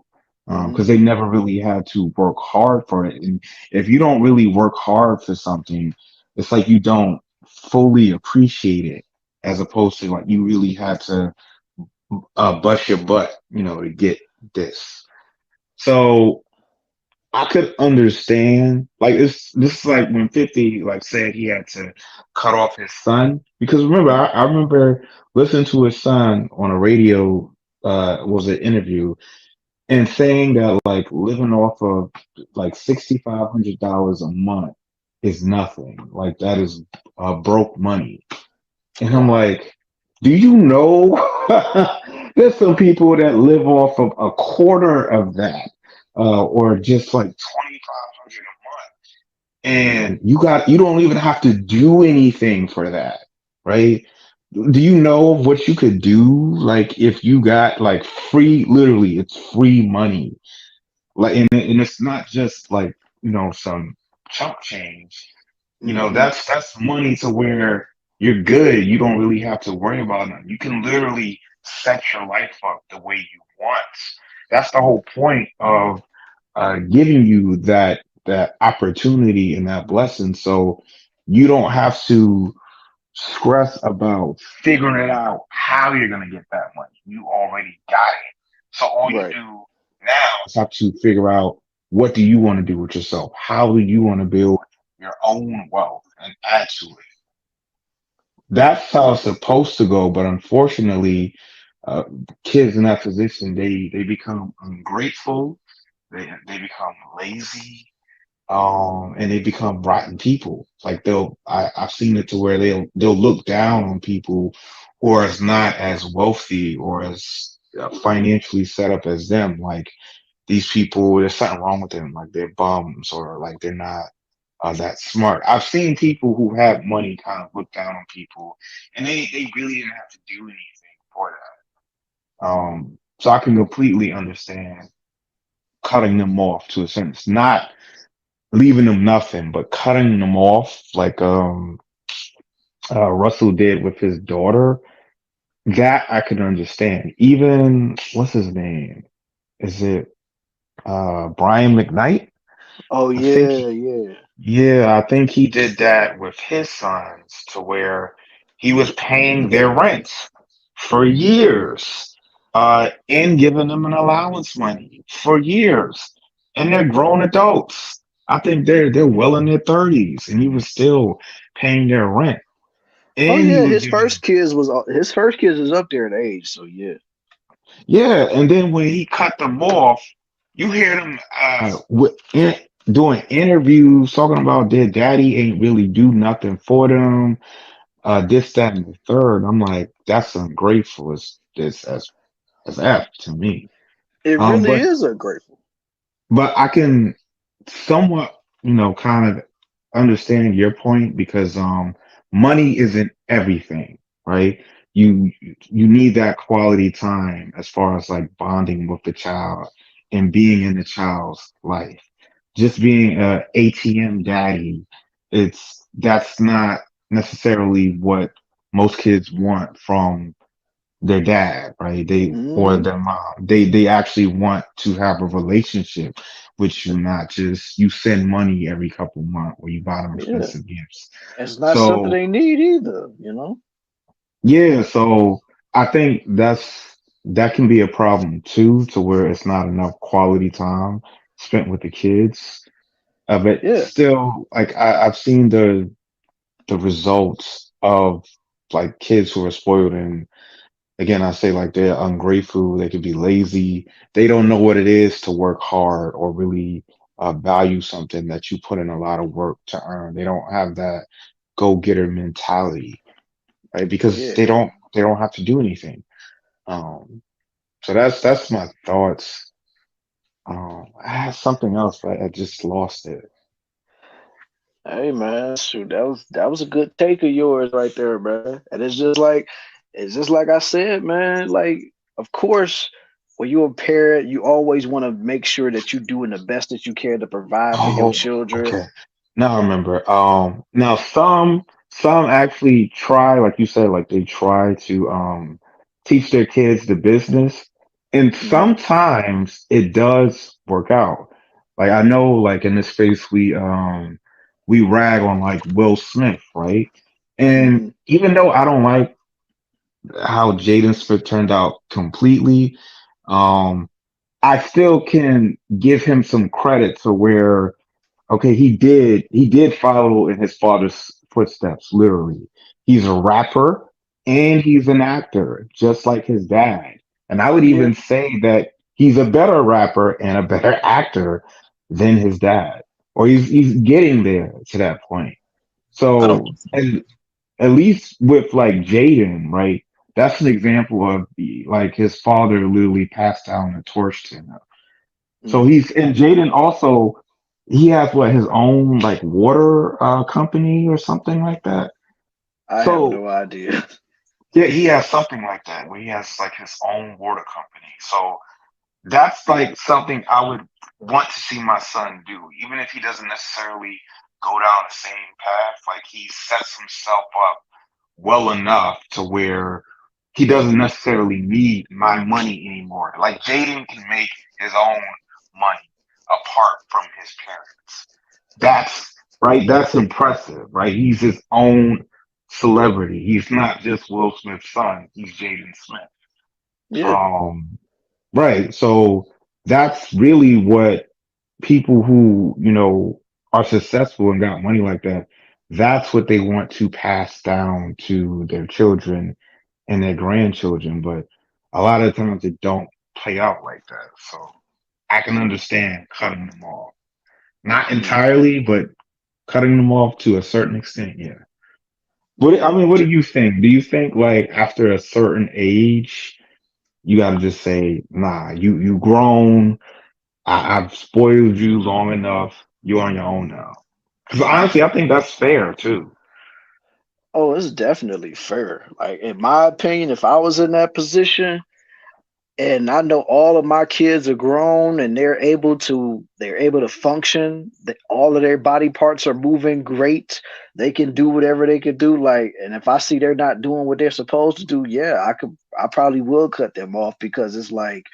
because they never really had to work hard for it. And if you don't really work hard for something, it's like you don't fully appreciate it, as opposed to like you really had to bust your butt, to get this. So I could understand, like this is like when 50 like said he had to cut off his son, because remember I remember listening to his son on a radio, was an interview, and saying that like living off of like $6,500 a month is nothing, like that is broke money. And I'm like, do you know there's some people that live off of a quarter of that, or just like 2,500 a month, and you don't even have to do anything for that, right? Do you know what you could do like if you got like free, literally it's free money, like, and it's not just like some chump change. That's money to where you're good. You don't really have to worry about it. You can literally set your life up the way you want. That's the whole point of giving you that opportunity and that blessing. So you don't have to stress about figuring it out how you're gonna get that money. You already got it. So all you do now is have to figure out, what do you want to do with yourself? How do you want to build your own wealth and add to it? That's how it's supposed to go, but unfortunately, uh, kids in that position, they become ungrateful, they become lazy, and they become rotten people. Like I've seen it to where they'll look down on people who are not as wealthy or as financially set up as them. Like, these people, there's something wrong with them. Like, they're bums, or like they're not that smart. I've seen people who have money kind of look down on people, and they really didn't have to do anything for that. So I can completely understand cutting them off to a sense, not leaving them nothing, but cutting them off like Russell did with his daughter. That I can understand. Even, what's his name? Is it Brian McKnight? Oh I think yeah. Yeah, I think he did that with his sons, to where he was paying their rent for years, and giving them an allowance money for years, and they're grown adults. I think they're well in their 30s, and he was still paying their rent, Oh and he yeah, was giving them. his first kids is up there in age, so yeah. Yeah, and then when he cut them off, you hear them doing interviews talking about their daddy ain't really do nothing for them, this, that, and the third. I'm like, that's ungrateful as F to me. It Um, really but is ungrateful. but I can somewhat, kind of understand your point, because money isn't everything, right? You need that quality time as far as like bonding with the child and being in the child's life. Just being a ATM daddy, that's not necessarily what most kids want from their dad, right? Or Hmm their mom. They actually want to have a relationship with you, not just you send money every couple months or you buy them Yeah, expensive gifts. it's not something So they need either. yeah, so I think that's that can be a problem too, to where it's not enough quality time spent with the kids. But Yeah, still, like I've seen the results of like kids who are spoiled, and again, I say like they're ungrateful, they could be lazy, they don't know what it is to work hard or really value something that you put in a lot of work to earn. They don't have that go-getter mentality, right? Because yeah. they don't have to do anything. Um, so that's my thoughts. I had something else, but I just lost it. Hey man, shoot, that was a good take of yours right there, man. And it's just like I said, man. Like, of course, when you're a parent, you always want to make sure that you're doing the best that you can to provide for your Oh, children. okay. Now I remember. Now some actually try, like you said, like they try to teach their kids the business, and Hmm. sometimes it does work out. Like I know, like in this space, we rag on like Will Smith, right? And Hmm. even though I don't like how Jaden Smith turned out completely, um, I still can give him some credit to where okay, he did follow in his father's footsteps, literally. He's a rapper and he's an actor, just like his dad. And I would Yeah, even say that he's a better rapper and a better actor than his dad. Or he's getting there to that point. I don't. So and at least with like Jaden, right? That's an example of like his father literally passed down the torch to him. So hmm, he's and Jaden also he has what his own like water company or something like that. I have So no idea. yeah, he has something like that where he has like his own water company. So that's like something I would want to see my son do, even if he doesn't necessarily go down the same path. Like he sets himself up well enough to where he doesn't necessarily need my money anymore. Like Jaden can make his own money apart from his parents. That's right. That's impressive, right? He's his own celebrity. He's not just Will Smith's son. He's Jaden Smith. Yeah, Um, right. So that's really what people who, are successful and got money like that, that's what they want to pass down to their children and their grandchildren. But a lot of times it don't play out like that. So I can understand cutting them off. Not hmm. entirely, but cutting them off to a certain extent, yeah. What do Yeah. you think? Do you think like after a certain age, you gotta just say, nah, you grown, I've spoiled you long enough, you're on your own now. Because honestly, I think that's fair too. Oh, it's definitely fair. Like in my opinion, if I was in that position, and I know all of my kids are grown and they're able to function. All of their body parts are moving great. They can do whatever they could do. Like, and if I see they're not doing what they're supposed to do, yeah, I probably will cut them off because it's like,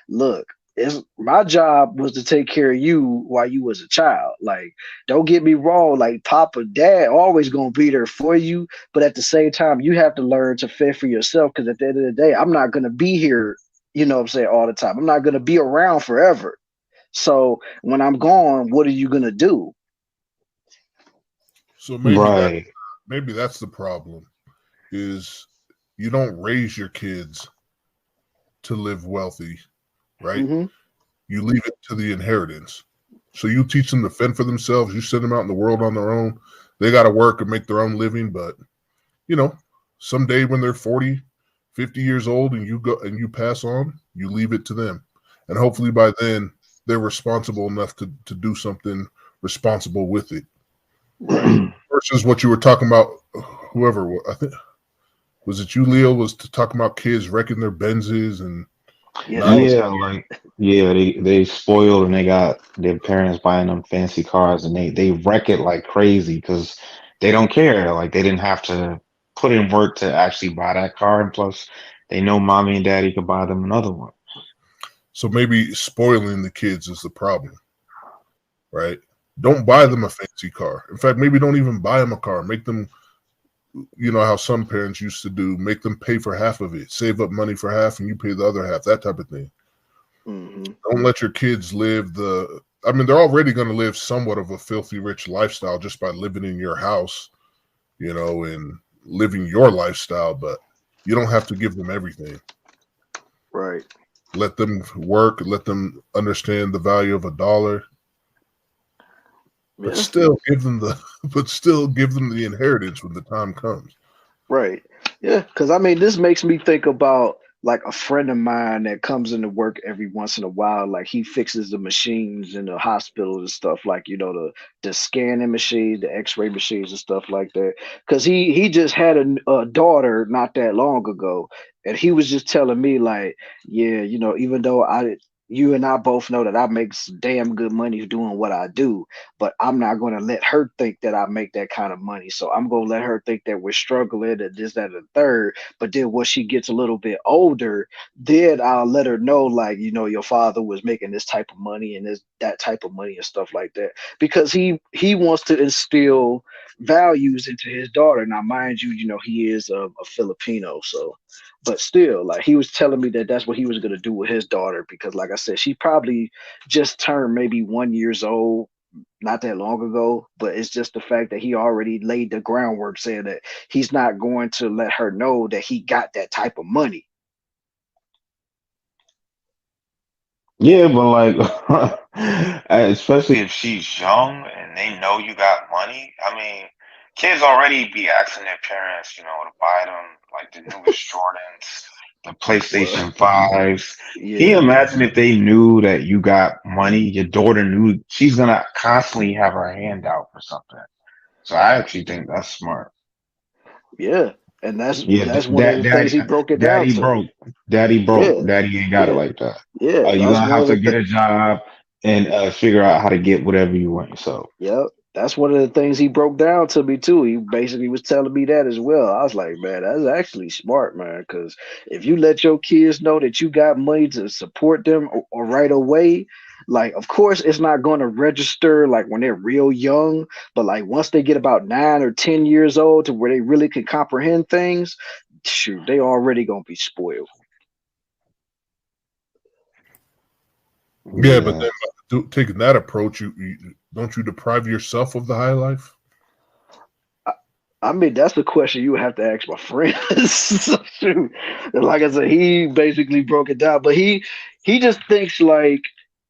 look, it's my job was to take care of you while you was a child. Like, don't get me wrong, like Papa, Dad always gonna be there for you, but at the same time, you have to learn to fend for yourself because at the end of the day, I'm not gonna be here, what I'm saying, all the time. I'm not going to be around forever. So when I'm gone, what are you going to do? So Right. maybe that's the problem is you don't raise your kids to live wealthy, right? Hmm. You leave it to the inheritance. So you teach them to fend for themselves. You send them out in the world on their own. They got to work and make their own living. But, you know, someday when they're 40, 50 years old and you go and you pass on, you leave it to them. And hopefully by then they're responsible enough to do something responsible with it. Right. Versus what you were talking about, whoever, I think, was it you, Leo, was to talk about kids wrecking their Benzes and Yeah, that not. was Yeah, me. like yeah, they spoiled and they got their parents buying them fancy cars and they wreck it like crazy because they don't care. Like they didn't have to put in work to actually buy that car, and plus they know mommy and daddy could buy them another one. So maybe spoiling the kids is the problem, right? Don't buy them a fancy car. In fact, maybe don't even buy them a car. Make them you know how some parents used to do, make them pay for half of it, save up money for half and you pay the other half, that type of thing. Don't let your kids live they're already going to live somewhat of a filthy rich lifestyle just by living in your house, you know, and living your lifestyle, but you don't have to give them everything. Right. Let them work, let them understand the value of a dollar. But still give them the inheritance when the time comes. Right. Yeah. Because I mean, this makes me think about like a friend of mine that comes into work every once in a while. Like he fixes the machines in the hospital and stuff, like, you know, the scanning machines, the X-ray machines and stuff like that. Because he just had a daughter not that long ago, and he was just telling me like, yeah, you know, even though you and I both know that I make damn good money doing what I do, but I'm not going to let her think that I make that kind of money. So I'm going to let her think that we're struggling and this, that, and the third. But then when she gets a little bit older, then I'll let her know, like, you know, your father was making this type of money and that type of money and stuff like that. Because he wants to instill values into his daughter. Now, mind you, you know, he is a Filipino, so. But still, like, he was telling me that that's what he was going to do with his daughter, because like I said, she probably just turned maybe 1 year old not that long ago, but it's just the fact that he already laid the groundwork saying that he's not going to let her know that he got that type of money. Yeah, but like, especially if she's young and they know you got money. I mean, kids already be asking their parents, you know, to buy them like the newest Jordans, the PlayStation 5s. Yeah. Can you imagine if they knew that you got money, your daughter knew she's gonna constantly have her hand out for something. So I actually think that's smart. Yeah. And that's Yeah, one of the things he broke it down to. Daddy broke, Yeah. daddy ain't got it like that. Yeah. You're That's gonna one have of to the get a job and figure out how to get whatever you want. So Yep. That's one of the things he broke down to me too. He basically was telling me that as well. I was like, man, that's actually smart, man. Because if you let your kids know that you got money to support them or right away, like, of course, it's not going to register like when they're real young, but like once they get about 9 or 10 years old to where they really can comprehend things, shoot, they already gonna be spoiled. Yeah, but then taking that approach, you don't you deprive yourself of the high life? I mean, that's the question you have to ask my friends. Shoot. And like I said, he basically broke it down, but he just thinks like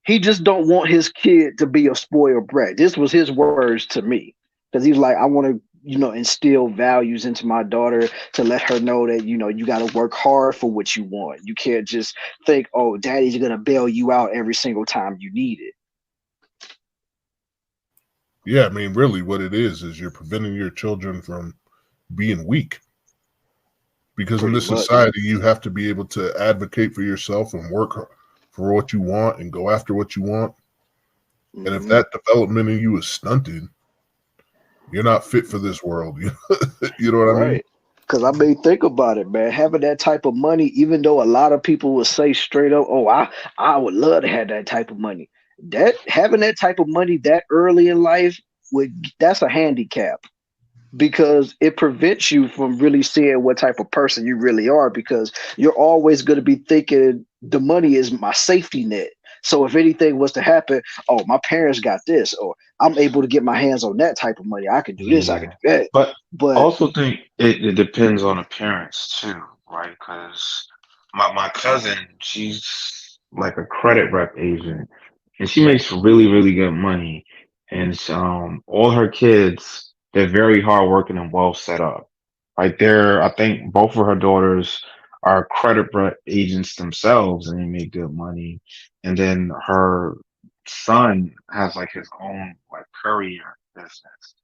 he just don't want his kid to be a spoiled brat. This was his words to me, because he's like, I want to, you know, instill values into my daughter to let her know that, you know, you got to work hard for what you want. You can't just think, oh, daddy's gonna bail you out every single time you need it. Yeah, I mean, really what it is you're preventing your children from being weak. Because in this society, you have to be able to advocate for yourself and work for what you want and go after what you want. And if that development in you is stunted, you're not fit for this world. You know what I mean? Because I mean, think about it, man. Having that type of money, even though a lot of people will say straight up, "Oh, I would love to have that type of money." That having that type of money that early in life that's a handicap, because it prevents you from really seeing what type of person you really are, because you're always going to be thinking the money is my safety net. So if anything was to happen, oh, my parents got this, or I'm able to get my hands on that type of money. I can do this, I can do that. But But I also think it depends on the parents too, right? Because my cousin, she's like a credit rep agent, and she makes really, really good money. And all her kids, they're very hardworking and well set up. Right there, I think both of her daughters are credit rep agents themselves, and they make good money. And then her son has like his own like courier business.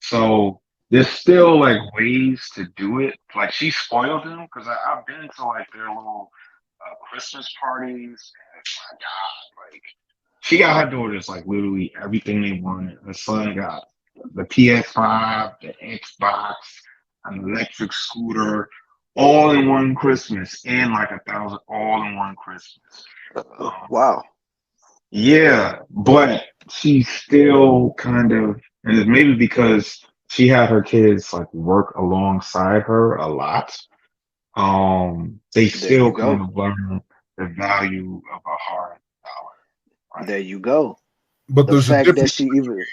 So there's still like ways to do it. Like she spoiled them because I've been to like their little Christmas parties, and my God, like she got her daughters like literally everything they wanted. Her son got the PS5, the Xbox, an electric scooter, all in one Christmas, and like 1,000 all in one Christmas. Wow. Yeah, but she's still kind of, and it's maybe because she had her kids like work alongside her a lot. They There you still go. kind of learn the value of a hard dollar. Right? There you go. But The there's a fact that difference. she even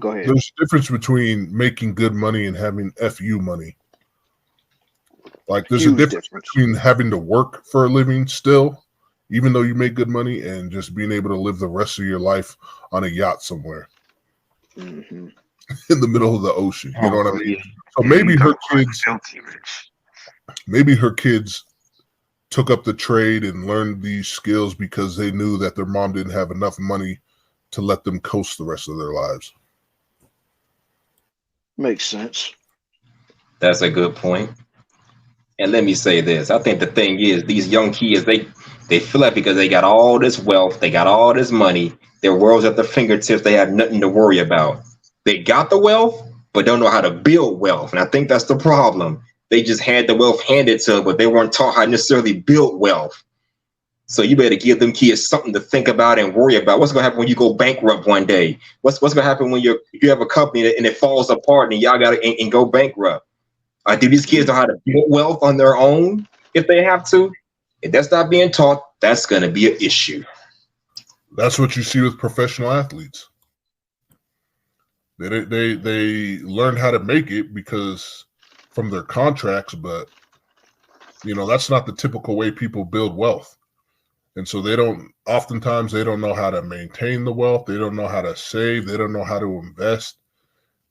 go ahead. There's a difference between making good money and having FU money. Like there's a Huge difference between having to work for a living still, even though you make good money, and just being able to live the rest of your life on a yacht somewhere Mm-hmm. in the middle of the ocean. You know what I mean? Yeah. So maybe her Don't kids, filthy rich. maybe her kids took up the trade and learned these skills because they knew that their mom didn't have enough money to let them coast the rest of their lives. Makes sense. That's a good point. And let me say this. I think the thing is, these young kids, they feel like because they got all this wealth, they got all this money, their world's at their fingertips, they have nothing to worry about. They got the wealth, but don't know how to build wealth. And I think that's the problem. They just had the wealth handed to them, but they weren't taught how to necessarily build wealth. So you better give them kids something to think about and worry about. What's going to happen when you go bankrupt one day? What's going to happen when you have a company and it falls apart and y'all got to and go bankrupt? Do these kids know how to build wealth on their own if they have to? If that's not being taught, that's going to be an issue. That's what you see with professional athletes. They learn how to make it because from their contracts, but that's not the typical way people build wealth. And so oftentimes they don't know how to maintain the wealth. They don't know how to save. They don't know how to invest,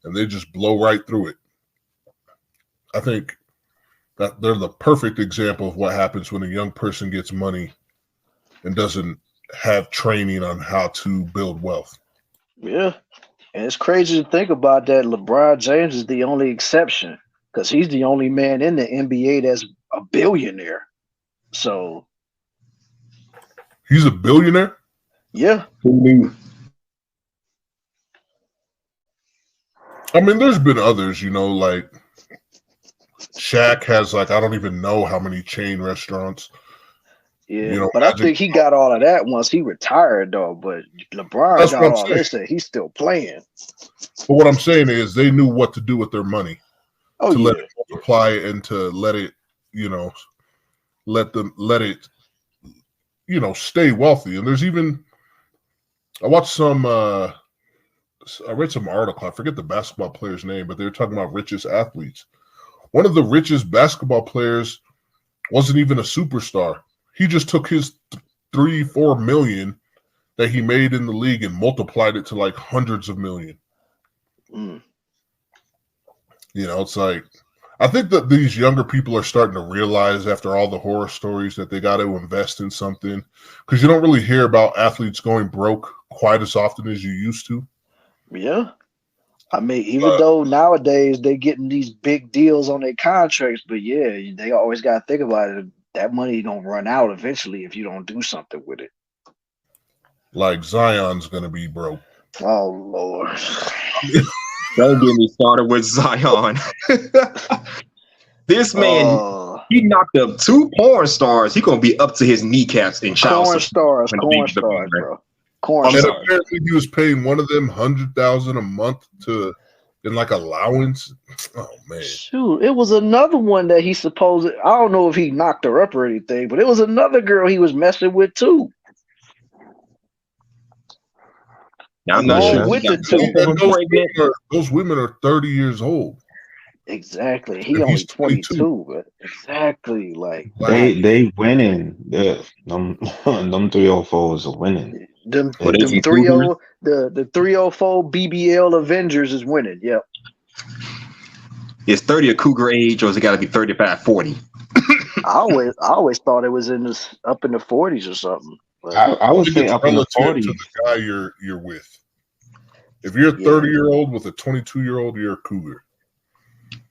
and they just blow right through it. I think that they're the perfect example of what happens when a young person gets money and doesn't have training on how to build wealth. Yeah. And it's crazy to think about that LeBron James is the only exception because he's the only man in the NBA that's a billionaire. So he's a billionaire? Yeah. I mean, there's been others, like Shaq has I don't even know how many chain restaurants. Yeah, but I think he got all of that once he retired, though. But LeBron got all this, and he's still playing. But what I'm saying is, they knew what to do with their money to let it multiply and to let it, let it, stay wealthy. And there's even, I watched some, I read some article. I forget the basketball player's name, but they were talking about richest athletes. One of the richest basketball players wasn't even a superstar. He just took his 3-4 million that he made in the league and multiplied it to like hundreds of million. Mm. It's like, I think that these younger people are starting to realize after all the horror stories that they got to invest in something, because you don't really hear about athletes going broke quite as often as you used to. Yeah. I mean, even though nowadays they're getting these big deals on their contracts, but yeah, they always got to think about it. That money gonna run out eventually if you don't do something with it. Like Zion's gonna be broke. Oh Lord! Don't get me started with Zion. This man, he knocked up 2 porn stars. He gonna be up to his kneecaps in child support. Corn stars, bro. Corn and stars. Apparently, he was paying one of them $100,000 a month in allowance. Oh man! Shoot, it was another one that he supposed. I don't know if he knocked her up or anything, but it was another girl he was messing with too. Now, I'm not sure. With the two. Those women are 30 years old. Exactly. He only 22, but exactly they winning. Them 304s are winning. Them 30 the 304 BBL Avengers is winning. Yep. Is 30 a cougar age, or has it got to be 35, 40? I always thought it was up in the 40s or something. I would say up in the 40s. To the guy you're with. If you're a 30-year-old with a 22-year-old, you're a cougar.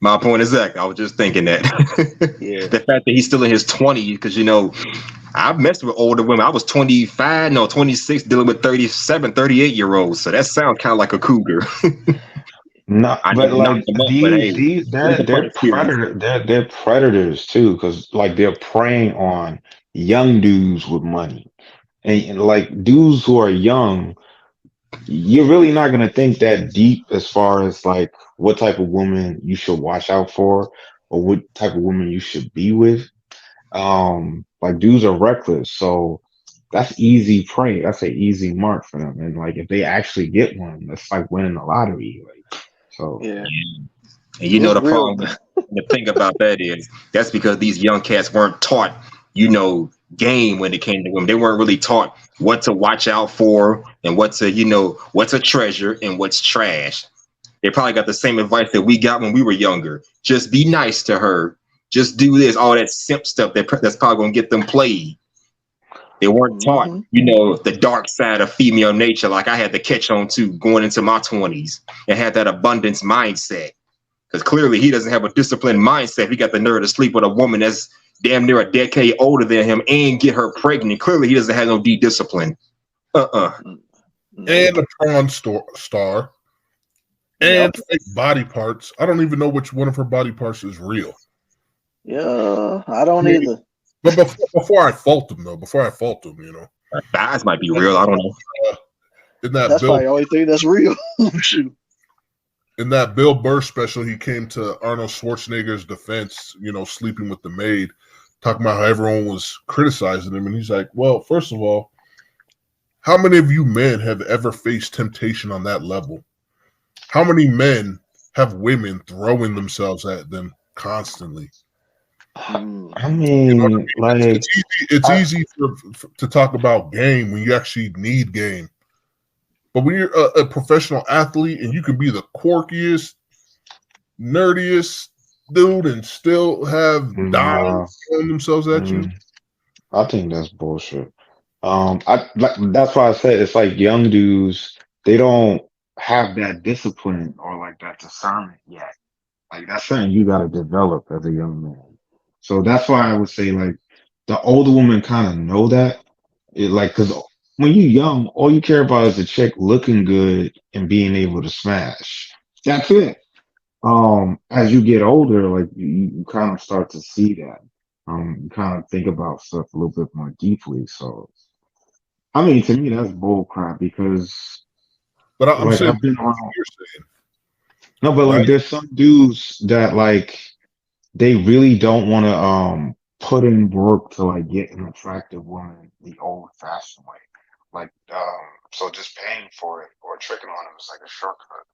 My point is that I was just thinking that. Yeah. The fact that he's still in his 20s, because I've messed with older women. I was 26, dealing with 37, 38-year-olds. So that sounds kind of like a cougar. No, but like they're predators too, because they're preying on young dudes with money, and like dudes who are young you're really not gonna think that deep as far as like what type of woman you should watch out for or what type of woman you should be with. Like dudes are reckless, so that's easy prey. That's an easy mark for them. And like if they actually get one, that's like winning the lottery. Like so, Yeah, And you know it's the real. problem, the thing about that is that's because these young cats weren't taught, game when it came to women. They weren't really taught what to watch out for and what's a treasure and what's trash. They probably got the same advice that we got when we were younger. Just be nice to her. Just do this, all that simp stuff that's probably gonna get them played. They weren't taught, Hmm. the dark side of female nature, like I had to catch on to going into my 20s and had that abundance mindset. Because clearly he doesn't have a disciplined mindset. He got the nerve to sleep with a woman that's damn near a decade older than him and get her pregnant. Clearly he doesn't have no discipline. And a prawn star. And fake body parts. I don't even know which one of her body parts is real. Yeah, I don't either. But before I fault them, Her thighs might be real. I don't know. That's probably the only thing that's real. Shoot. In that Bill Burr special, he came to Arnold Schwarzenegger's defense, sleeping with the maid, talking about how everyone was criticizing him. And he's like, well, first of all, how many of you men have ever faced temptation on that level? How many men have women throwing themselves at them constantly? I mean, like it's easy to talk about game when you actually need game. But when you're a professional athlete and you can be the quirkiest, nerdiest dude and still have dimes throwing themselves at you, I think that's bullshit. That's why I said it's like young dudes. They don't have that discipline or like that discernment yet. Like that's something you got to develop as a young man. So that's why I would say like the older women kind of know that. Because when you're young, all you care about is a chick looking good and being able to smash. That's it. As you get older, like you kind of start to see that. You kind of think about stuff a little bit more deeply. So, I mean, to me, that's bull crap because, but I'm like, saying I've been around. you're saying. No, but like, there's some dudes that like they really don't want to put in work to like get an attractive woman the old fashioned way. Like, so just paying for it or tricking on them is like a shortcut.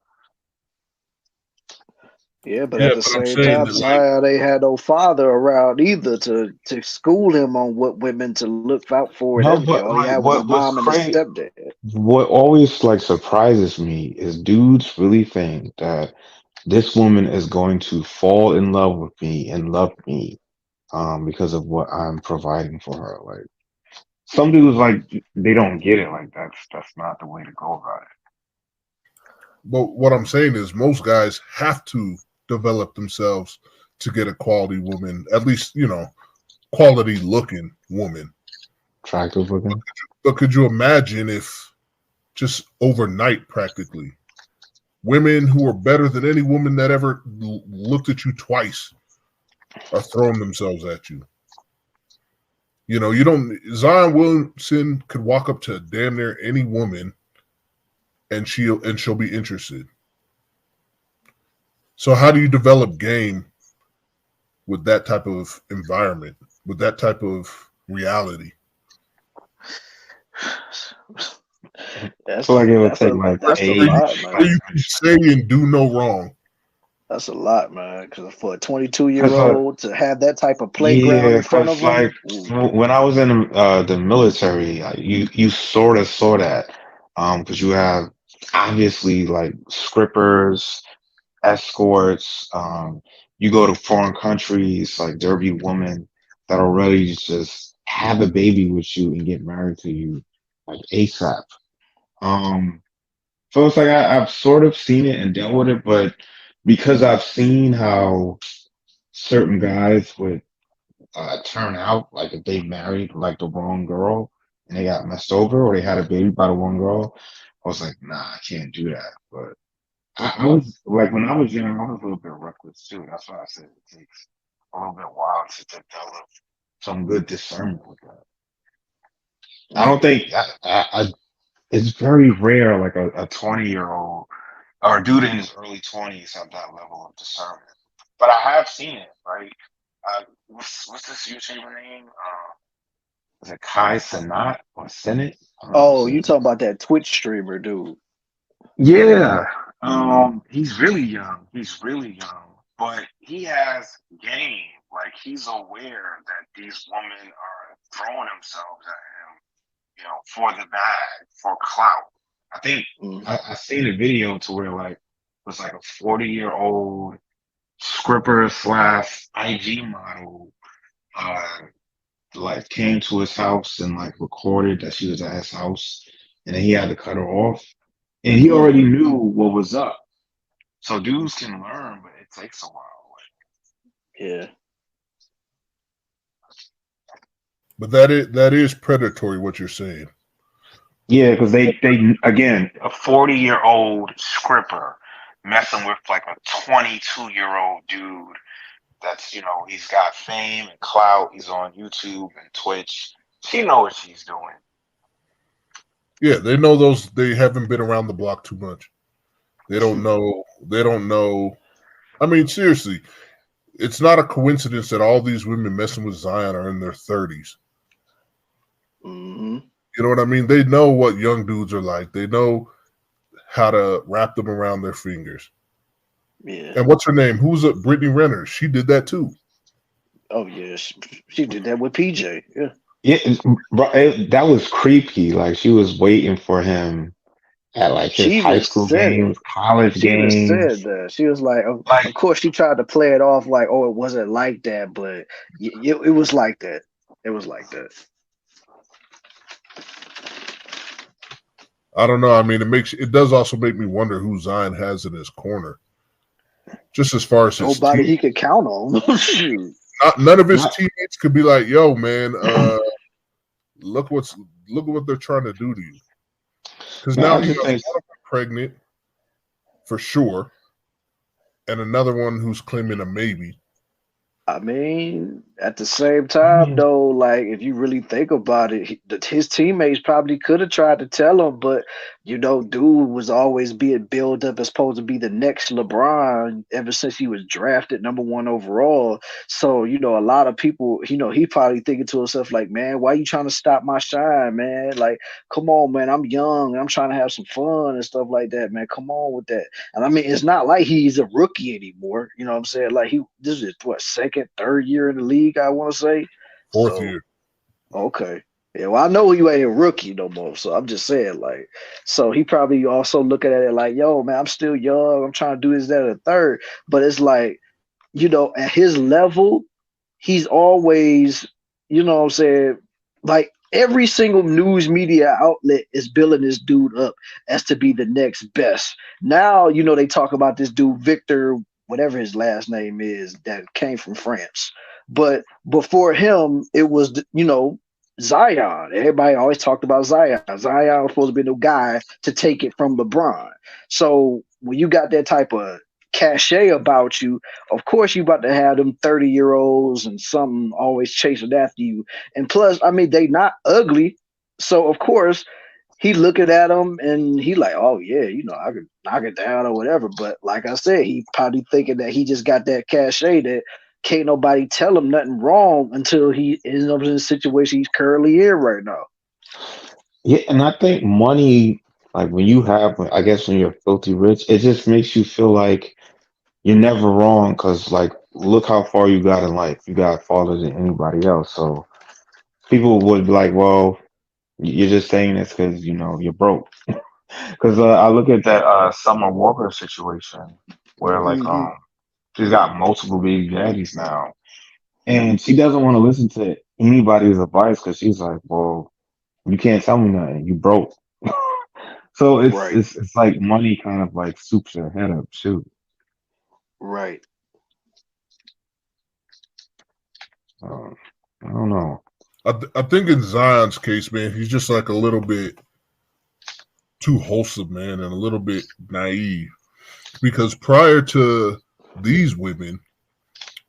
Yeah, but at the same time, they had no father around either to school him on what women to look out for and everything. All he had was a mom and a stepdad. What always like surprises me is dudes really think that this woman is going to fall in love with me and love me because of what I'm providing for her. Like some dudes like they don't get it. Like that's not the way to go about it. But what I'm saying is most guys have to develop themselves to get a quality woman, at least, quality looking woman. Attractive looking. But could you imagine if just overnight practically women who are better than any woman that ever looked at you twice are throwing themselves at you? Zion Williamson could walk up to damn near any woman and she'll be interested. So how do you develop game with that type of environment, with that type of reality? That's like it would take like a lot, man. You can say and do no wrong. That's a lot, man. Because for a 22-year-old to have that type of playground in front of them. Like when I was in the military, you sort of saw that because you have obviously like strippers, escorts. You go to foreign countries, like there'll be women that are ready to just have a baby with you and get married to you like ASAP. So it's like I've sort of seen it and dealt with it, but because I've seen how certain guys would turn out, like if they married like the wrong girl and they got messed over or they had a baby by the wrong girl, I was like, nah, I can't do that. But I was like, when I was young, I was a little bit reckless too. That's why I said it takes a little bit while to develop some good discernment with that. I don't think it's very rare, like a 20-year-old or a dude in his early 20s have that level of discernment. But I have seen it, right? What's this YouTuber name? Is it Kai Cenat or Senate? I don't know how to Oh, say you it. talking about that Twitch streamer dude? Yeah. He's really young. He's really young, but he has game. Like he's aware that these women are throwing themselves at him, for the bag, for clout. I think I seen a video to where like it was like a 40-year-old scripper slash IG model like came to his house and like recorded that she was at his house and then he had to cut her off. And he already knew what was up. So dudes can learn, but it takes a while. Yeah. But that is predatory what you're saying. Yeah, because they again, a 40-year-old scripper messing with like a 22-year-old dude that's, he's got fame and clout. He's on YouTube and Twitch. She knows what she's doing. Yeah, they know those. They haven't been around the block too much. They don't know. They don't know. I mean, seriously, it's not a coincidence that all these women messing with Zion are in their 30s. Mm-hmm. You know what I mean? They know what young dudes are like. They know how to wrap them around their fingers. Yeah. And what's her name? Who's it? Brittany Renner. She did that too. Oh yeah, she did that with PJ. Yeah. Yeah, that was creepy. Like she was waiting for him at like his She high even school said games, it. college She even games. said that. She was like, of Like, course, she tried to play it off like, oh, it wasn't like that, but it was like that. It was like that. I don't know. I mean, it does also make me wonder who Zion has in his corner. Just as far as his Nobody team. he could count on. Shoot. None of his teammates could be like, "Yo, man, look what they're trying to do to you." Because now he got one of them pregnant for sure, and another one who's claiming a maybe. I mean, at the same time, though, like if you really think about it, his teammates probably could have tried to tell him, but dude was always being built up as supposed to be the next LeBron ever since he was drafted #1 overall. So, a lot of people, he probably thinking to himself like, man, why you trying to stop my shine, man? Like, come on, man, I'm young, I'm trying to have some fun and stuff like that, man. Come on with that. And I mean, it's not like he's a rookie anymore. You know what I'm saying? Like this is what, second, third year in the league, I want to say. Fourth year. Okay. Yeah, well, I know you ain't a rookie no more, so I'm just saying, like, so he probably also looking at it like, yo, man, I'm still young. I'm trying to do this, that, and the third. But it's like, at his level, he's always, what I'm saying, like every single news media outlet is building this dude up as to be the next best. Now, they talk about this dude, Victor, whatever his last name is, that came from France. But before him, it was, Zion. Everybody always talked about Zion. Zion was supposed to be the guy to take it from LeBron. So when you got that type of cachet about you, of course you about to have them 30-year-olds and something always chasing after you. And plus, I mean, they not ugly. So of course he looking at them and he like, oh yeah, I could knock it down or whatever. But like I said, he probably thinking that he just got that cachet that can't nobody tell him nothing wrong until he ends up in the situation he's currently in right now. Yeah, and I think money, like when you're filthy rich, it just makes you feel like you're never wrong because, like, look how far you got in life. You got farther than anybody else. So people would be like, well, you're just saying this because, you're broke. Because I look at that Summer Walker situation where, like, she's got multiple baby daddies now. And she doesn't want to listen to anybody's advice because she's like, well, you can't tell me nothing. You broke. So it's like money kind of like soups her head up, too. Right. I don't know. I think in Zion's case, man, he's just like a little bit too wholesome, man, and a little bit naive. Because prior to these women,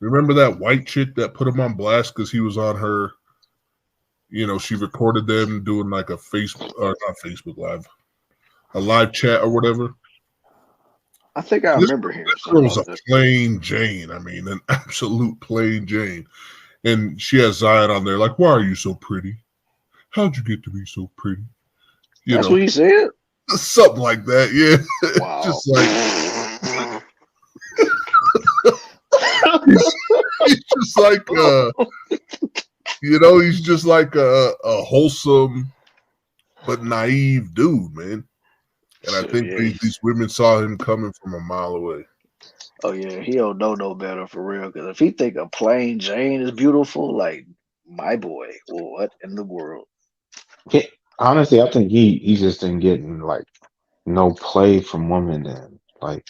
remember that white chick that put him on blast because he was on her, she recorded them doing like a Facebook or not Facebook Live, a live chat or whatever. I think I remember hearing This something girl was a about this. plain Jane. I mean, an absolute plain Jane. And she has Zion on there like, why are you so pretty? How'd you get to be so pretty? That's what he said? Something like that, yeah. Wow. Just like he's just like he's just like a wholesome but naive dude, man. And I think these women saw him coming from a mile away. Oh yeah, he don't know no better for real. Because if he think a plain Jane is beautiful, like my boy, what in the world? Honestly, I think he's just been getting like no play from women. Then like,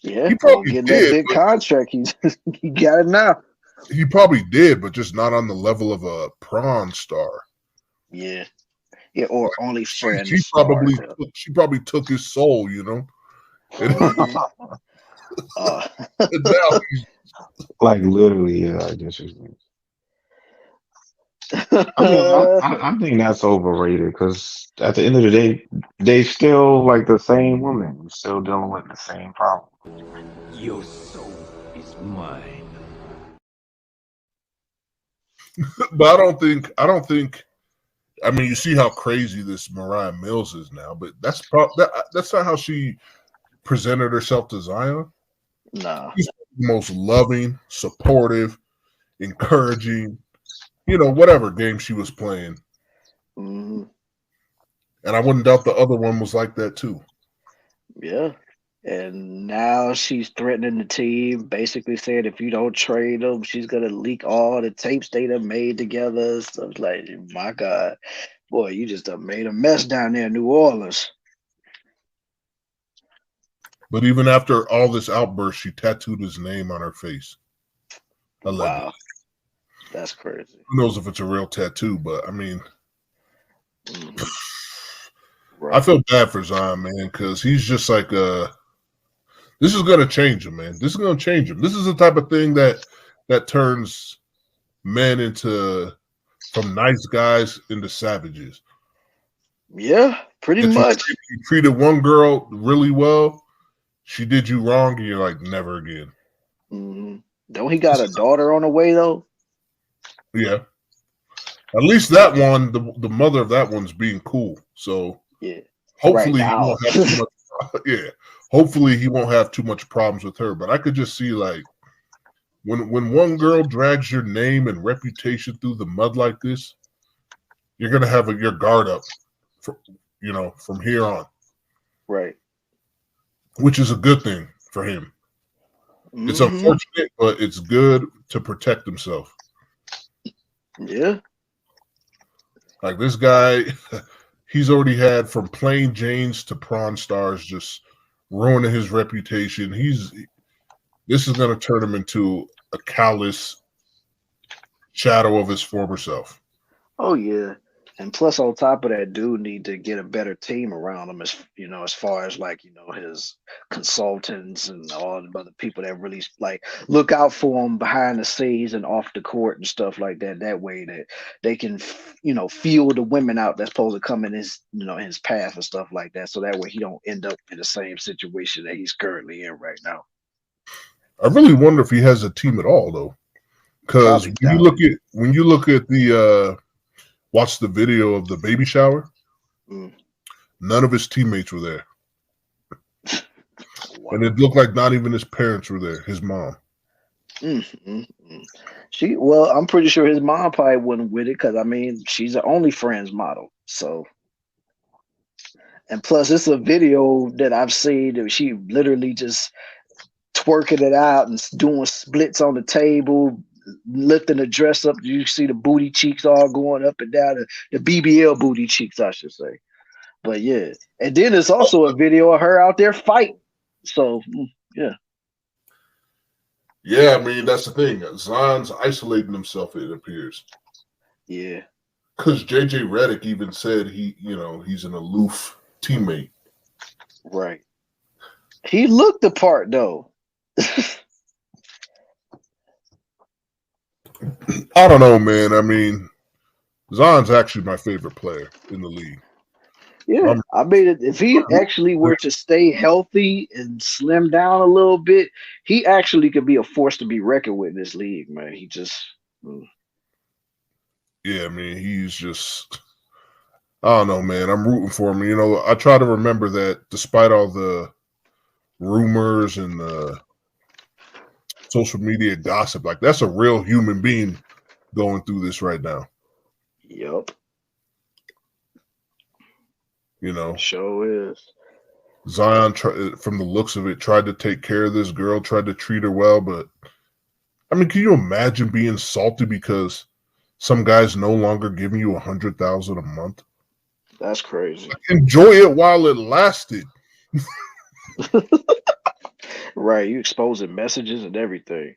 yeah, he probably getting did, that big contract. He got it now. He probably did, but just not on the level of a prawn star. Yeah, or only friend. She probably took his soul, And, and now he's like literally, yeah, I guess. I think that's overrated because at the end of the day, they still like the same woman, still dealing with the same problem. Your soul is mine. But I don't think. I mean, you see how crazy this Mariah Mills is now, but that's not how she presented herself to Zion. Nah, she's the most loving, supportive, encouraging. Whatever game she was playing. Mm-hmm. And I wouldn't doubt the other one was like that too. Yeah. And now she's threatening the team, basically saying if you don't trade them, she's gonna leak all the tapes they done made together. So it's like, my God, boy, you just done made a mess down there in New Orleans. But even after all this outburst, she tattooed his name on her face. Allegedly. Wow. That's crazy. Who knows if it's a real tattoo, but I mean, right. I feel bad for Zion, man, because he's just like this is gonna change him, man. This is gonna change him. This is the type of thing that turns men from nice guys into savages. Yeah, pretty much. You treated one girl really well, she did you wrong, and you're like, never again. Mm-hmm. Don't he got a daughter on the way though? Yeah. At least that one, the mother of that one's being cool. So yeah. Hopefully right he won't have too much. Yeah. Hopefully he won't have too much problems with her. But I could just see like when one girl drags your name and reputation through the mud like this, you're gonna have your guard up from here on. Right. Which is a good thing for him. Mm-hmm. It's unfortunate, but it's good to protect himself. Yeah. Like this guy, he's already had from plain Janes to prawn stars just ruining his reputation. This is going to turn him into a callous shadow of his former self. Oh yeah. And plus on top of that, dude need to get a better team around him as far as like, his consultants and all the other people that really like look out for him behind the scenes and off the court and stuff like that. That way that they can, feel the women out that's supposed to come in his, his path and stuff like that. So that way he don't end up in the same situation that he's currently in right now. I really wonder if he has a team at all though. Because when you look at the watch the video of the baby shower. None of his teammates were there. Wow. And it looked like not even his parents were there, his mom. I'm pretty sure his mom probably wasn't with it because, she's an OnlyFriends model. So, and plus it's a video that I've seen that she literally just twerking it out and doing splits on the table, lifting the dress up. You see the booty cheeks all going up and down, the BBL booty cheeks, I should say. But yeah, and then there's also a video of her out there fighting. So yeah. Yeah, that's the thing. Zion's isolating himself, it appears. Yeah. Because JJ Redick even said he's an aloof teammate. Right. He looked the part though. I don't know, man. I mean, Zion's actually my favorite player in the league. Yeah, I mean, if he actually were to stay healthy and slim down a little bit, he actually could be a force to be reckoned with in this league, man. He just, Yeah, I mean, he's just. I don't know, man. I'm rooting for him. You know, I try to remember that despite all the rumors and the social media gossip, like that's a real human being going through this right now. Yep. You know, sure is. Zion, from the looks of it, tried to take care of this girl, tried to treat her well, but I mean, can you imagine being salty because some guy's no longer giving you $100,000 a month? That's crazy. Enjoy it while it lasted. Right, you exposing messages and everything.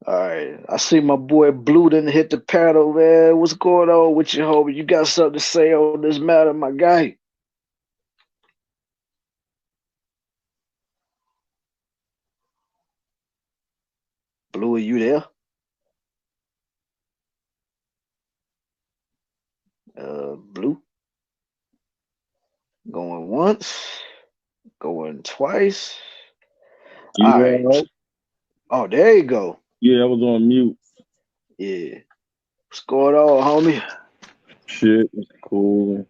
All right, I see my boy Blue didn't hit the paddle, man. What's going on with you, homie? You got something to say on this matter, my guy? Blue, are you there? Blue? Going once, going twice. You All right. know? Oh, there you go. Yeah, I was on mute. Yeah. What's going on, homie? Shit, it's cool.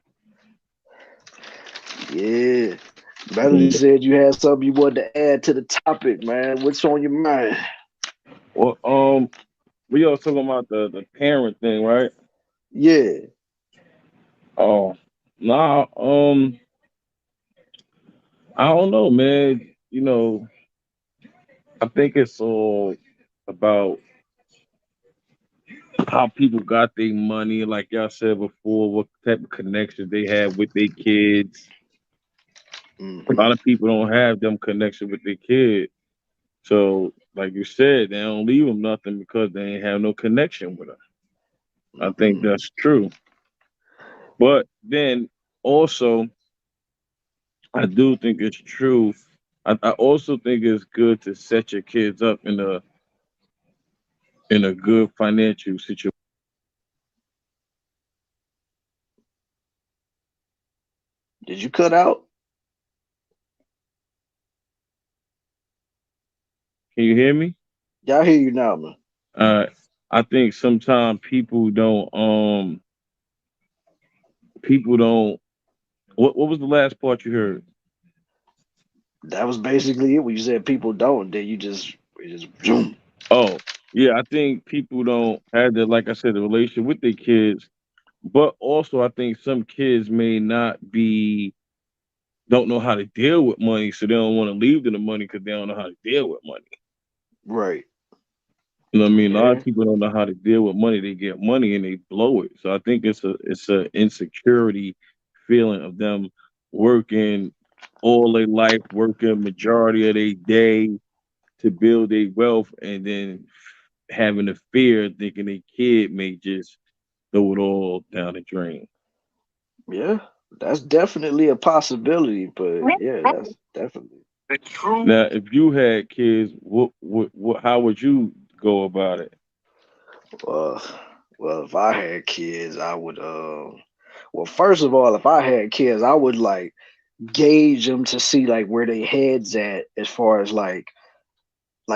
Yeah. Melody said you had something you wanted to add to the topic, man. What's on your mind? Well, we all talking about the parent thing, right? Yeah. Oh, nah. I don't know, man. You know, I think it's all about how people got their money, like y'all said before, what type of connections they have with their kids. A lot of people don't have them connection with their kids. So, like you said, they don't leave them nothing because they ain't have no connection with them. I think that's true. But then also, I do think it's true. I also think it's good to set your kids up in a good financial situation. Did you cut out? Can you hear me? Yeah, I hear you now, man. I think sometimes people don't what was the last part you heard? That was basically it. When you said people don't, then you just zoom. Oh, yeah, I think people don't have the, like I said, the relationship with their kids, but also I think some kids may not be don't know how to deal with money, so they don't want to leave them the money because they don't know how to deal with money. Right. You know what I mean? A lot Yeah. of people don't know how to deal with money. They get money and they blow it. So I think it's a insecurity feeling of them working all their life, working majority of their day to build their wealth, and then having a fear thinking a kid may just throw it all down the drain. Yeah. That's definitely a possibility, but yeah, that's definitely. Now, if you had kids, how would you go about it? Uh, well, if I had kids, I would. Well, first of all, if I had kids, I would like gauge them to see like where their heads at as far as like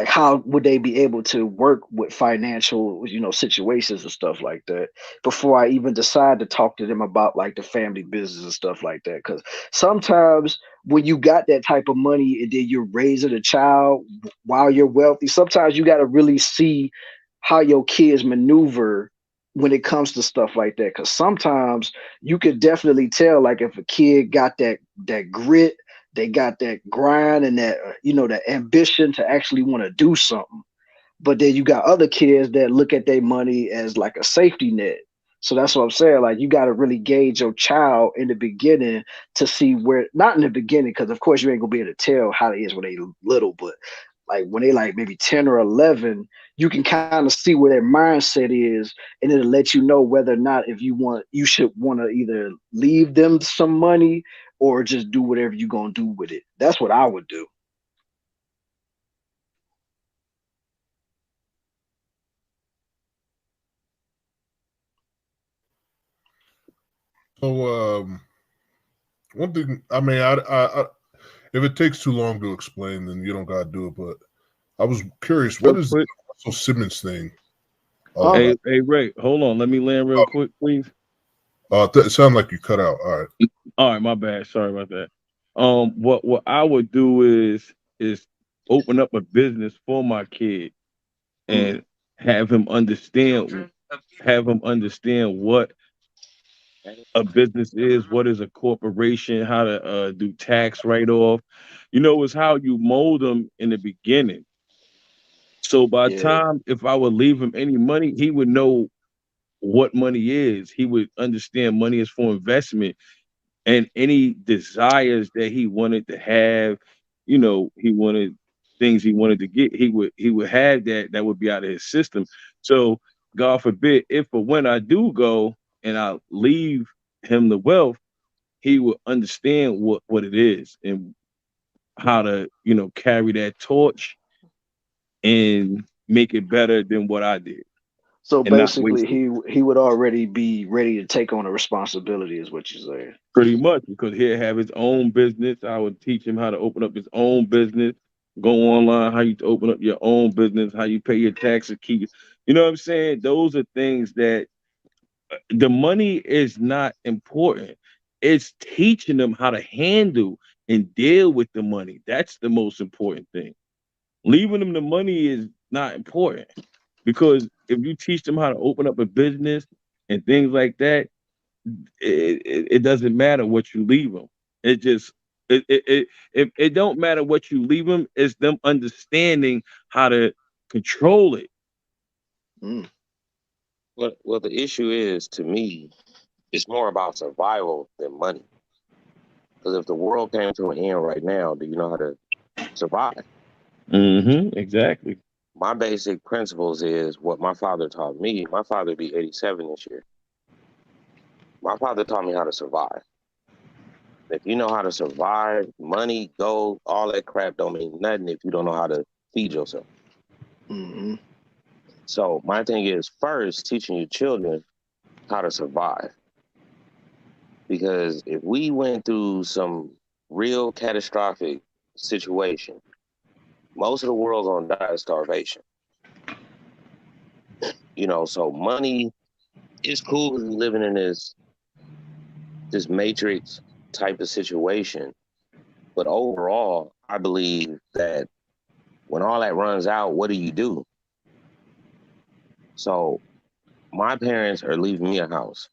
how would they be able to work with financial situations and stuff like that before I even decide to talk to them about like the family business and stuff like that. Because sometimes when you got that type of money and then you're raising a child while you're wealthy, sometimes you got to really see how your kids maneuver when it comes to stuff like that. Because sometimes you could definitely tell like if a kid got that grit, they got that grind and that that ambition to actually want to do something. But then you got other kids that look at their money as like a safety net. So that's what I'm saying. Like you got to really gauge your child in the beginning to see where, not in the beginning, because of course you ain't gonna be able to tell how it is when they little, but like when they like maybe 10 or 11, you can kind of see where their mindset is, and it'll let you know whether or not if you should want to either leave them some money or just do whatever you're gonna do with it. That's what I would do. So, one thing, I mean, I if it takes too long to explain, then you don't gotta do it. But I was curious, what is the Russell Simmons thing all about? Hey, Ray, hold on. Let me land real quick, please. It sounded like you cut out. All right. All right, my bad. Sorry about that. What I would do is open up a business for my kid and have him understand what a business is, what is a corporation, how to do tax write-off. It's how you mold them in the beginning. So by the time, if I would leave him any money, he would know what money is. He would understand money is for investment, and any desires that he wanted to have, he wanted things he wanted to get, he would have that would be out of his system. So God forbid, if or when I do go and I leave him the wealth, he would understand what it is and how to, carry that torch and make it better than what I did. So And not basically, waste it. he would already be ready to take on a responsibility, is what you're saying. Pretty much, because he'll have his own business. I would teach him how to open up his own business, go online, how you open up your own business, how you pay your taxes, you know what I'm saying? Those are things that the money is not important. It's teaching them how to handle and deal with the money. That's the most important thing. Leaving them the money is not important, because if you teach them how to open up a business and things like that, it doesn't matter what you leave them. It don't matter what you leave them. It's them understanding how to control it. Well, the issue is, to me, it's more about survival than money. Because if the world came to an end right now, do you know how to survive? Exactly. My basic principles is what my father taught me. My father be 87 this year. My father taught me how to survive. If you know how to survive, money, gold, all that crap don't mean nothing if you don't know how to feed yourself. So my thing is, first, teaching your children how to survive. Because if we went through some real catastrophic situation, most of the world gonna die of starvation. So money is cool because we're living in this matrix type of situation. But overall, I believe that when all that runs out, what do? So my parents are leaving me a house,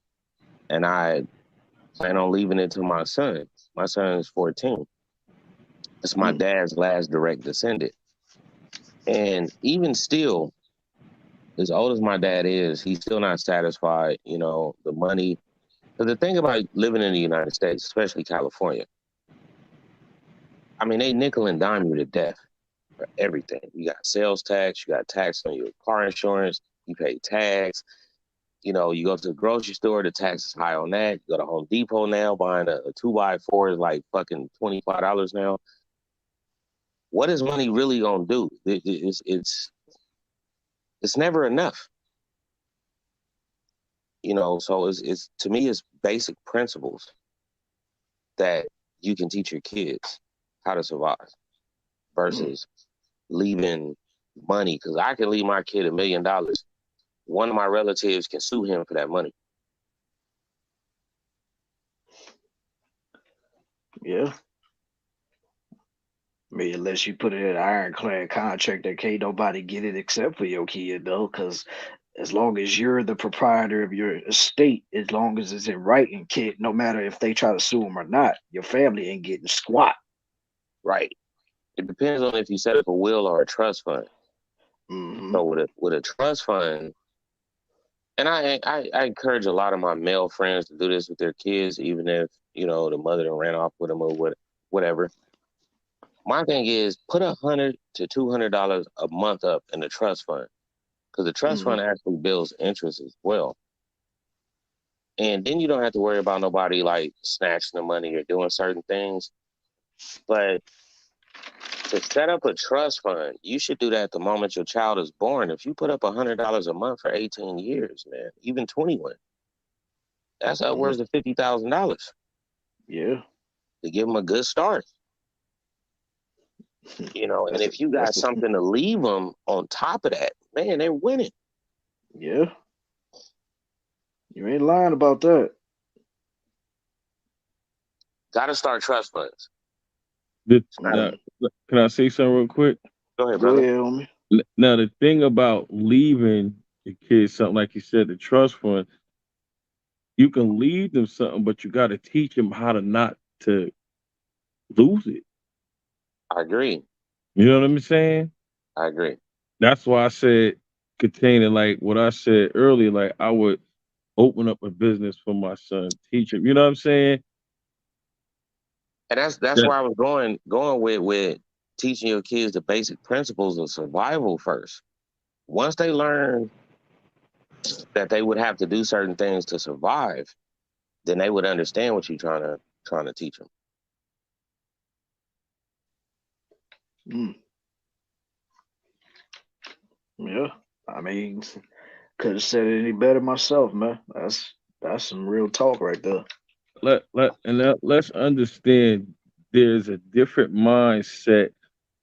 and I plan on leaving it to my son. My son is 14. It's my dad's last direct descendant. And even still, as old as my dad is, he's still not satisfied, the money. Because the thing about living in the United States, especially California, I mean, they nickel and dime you to death for everything. You got sales tax, you got tax on your car insurance, you pay tax. You go to the grocery store, the tax is high on that. You go to Home Depot now, buying a 2x4 is like fucking $25 now. What is money really gonna do? It's never enough. So it's to me, it's basic principles that you can teach your kids how to survive versus leaving money. Because I can leave my kid $1 million. One of my relatives can sue him for that money. Yeah. I mean, unless you put it in an ironclad contract that can't nobody get it except for your kid, though, because as long as you're the proprietor of your estate, as long as it's in writing, kid, no matter if they try to sue them or not, your family ain't getting squat. Right. It depends on if you set up a will or a trust fund. So with a trust fund, and I encourage a lot of my male friends to do this with their kids, even if, the mother ran off with them or whatever. My thing is, put $100 to $200 a month up in the trust fund, because the trust fund actually builds interest as well. And then you don't have to worry about nobody like snatching the money or doing certain things. But to set up a trust fund, you should do that the moment your child is born. If you put up $100 a month for 18 years, man, even 21, That's upwards of $50,000. Yeah. To give them a good start. You know, and if you got something to leave them on top of that, man, they're winning. Yeah. You ain't lying about that. Got to start trust funds. Can I say something real quick? Go ahead, brother. Go ahead, homie. Now, the thing about leaving the kids something, like you said, the trust fund, you can leave them something, but you got to teach them how to not to lose it. I agree. You know what I'm saying? I agree. That's why I said, containing like what I said earlier, like I would open up a business for my son, teach him. You know what I'm saying? And that's where I was going with teaching your kids the basic principles of survival first. Once they learn that they would have to do certain things to survive, then they would understand what you're trying to teach them. Yeah, I mean, could have said it any better myself, man. That's some real talk right there. Let's understand there's a different mindset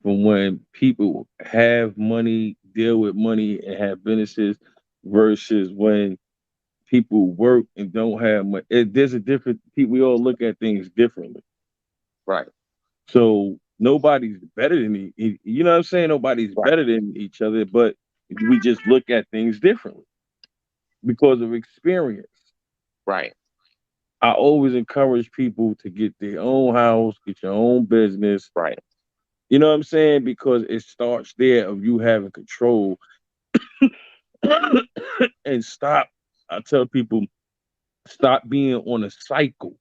from when people have money, deal with money, and have businesses versus when people work and don't have money. There's a different. We all look at things differently. Right. So nobody's better than you know what I'm saying? Nobody's better than each other, but we just look at things differently because of experience. Right. I always encourage people to get their own house, get your own business. Right. You know what I'm saying? Because it starts there of you having control and stop. I tell people, stop being on a cycle.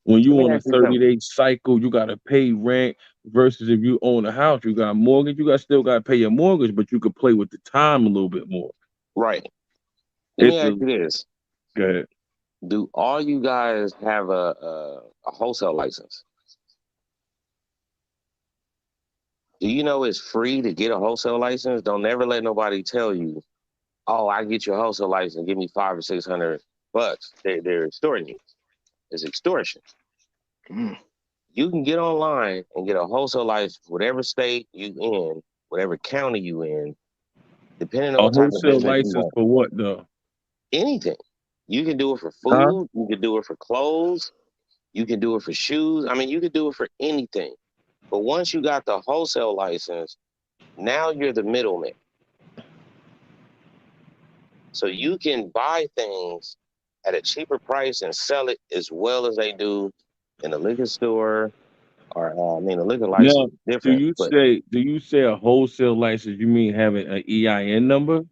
When you on a 30-day cycle, you gotta pay rent versus if you own a house, you got a mortgage, still gotta pay your mortgage, but you could play with the time a little bit more. Right. Let me ask you this. Go ahead. Do all you guys have a wholesale license? Do you know it's free to get a wholesale license? Don't never let nobody tell you, oh, I get your wholesale license, give me $500 or $600. They're extorting you. It's extortion. You can get online and get a wholesale license, whatever state you in, whatever county you in, depending on what type of wholesale business you license want. for what though? Anything. You can do it for food. You can do it for clothes. You can do it for shoes. I mean, you can do it for anything. But once you got the wholesale license, now you're the middleman. So you can buy things at a cheaper price and sell it as well as they do in a liquor store, or a liquor license Now, is different. Do you say a wholesale license? You mean having an EIN number?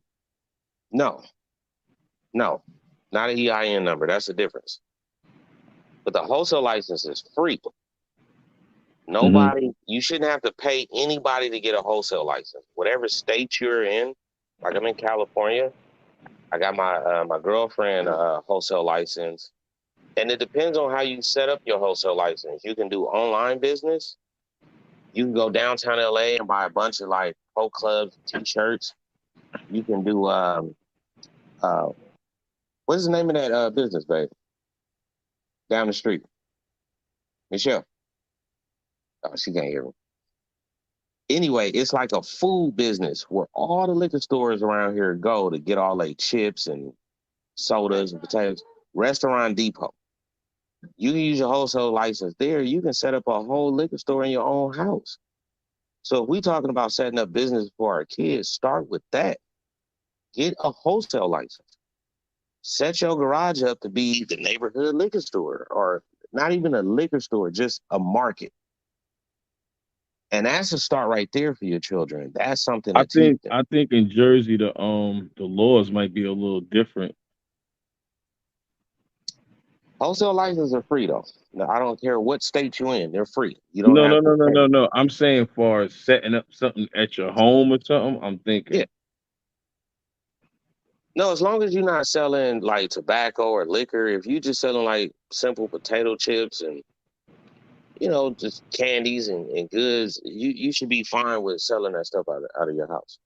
No, not an EIN number. That's the difference. But the wholesale license is free. Nobody, you shouldn't have to pay anybody to get a wholesale license. Whatever state you're in, like I'm in California, I got my girlfriend wholesale license, and it depends on how you set up your wholesale license. You can do online business. You can go downtown LA and buy a bunch of like pro clubs, t-shirts. You can do what is the name of that business, babe? Down the street, Michelle. Oh, she can't hear me. Anyway, it's like a food business where all the liquor stores around here go to get all their chips and sodas and potatoes. Restaurant Depot. You can use your wholesale license there. You can set up a whole liquor store in your own house. So if we're talking about setting up business for our kids, start with that. Get a wholesale license. Set your garage up to be the neighborhood liquor store, or not even a liquor store, just a market. And that's a start right there for your children. That's something to teach them. I think in Jersey the laws might be a little different. Wholesale licenses are free though. No, I don't care what state you're in; they're free. You don't have to pay. No. I'm saying for setting up something at your home or something. I'm thinking. Yeah. No, as long as you're not selling like tobacco or liquor, if you're just selling like simple potato chips and just candies and goods, you should be fine with selling that stuff out of your house.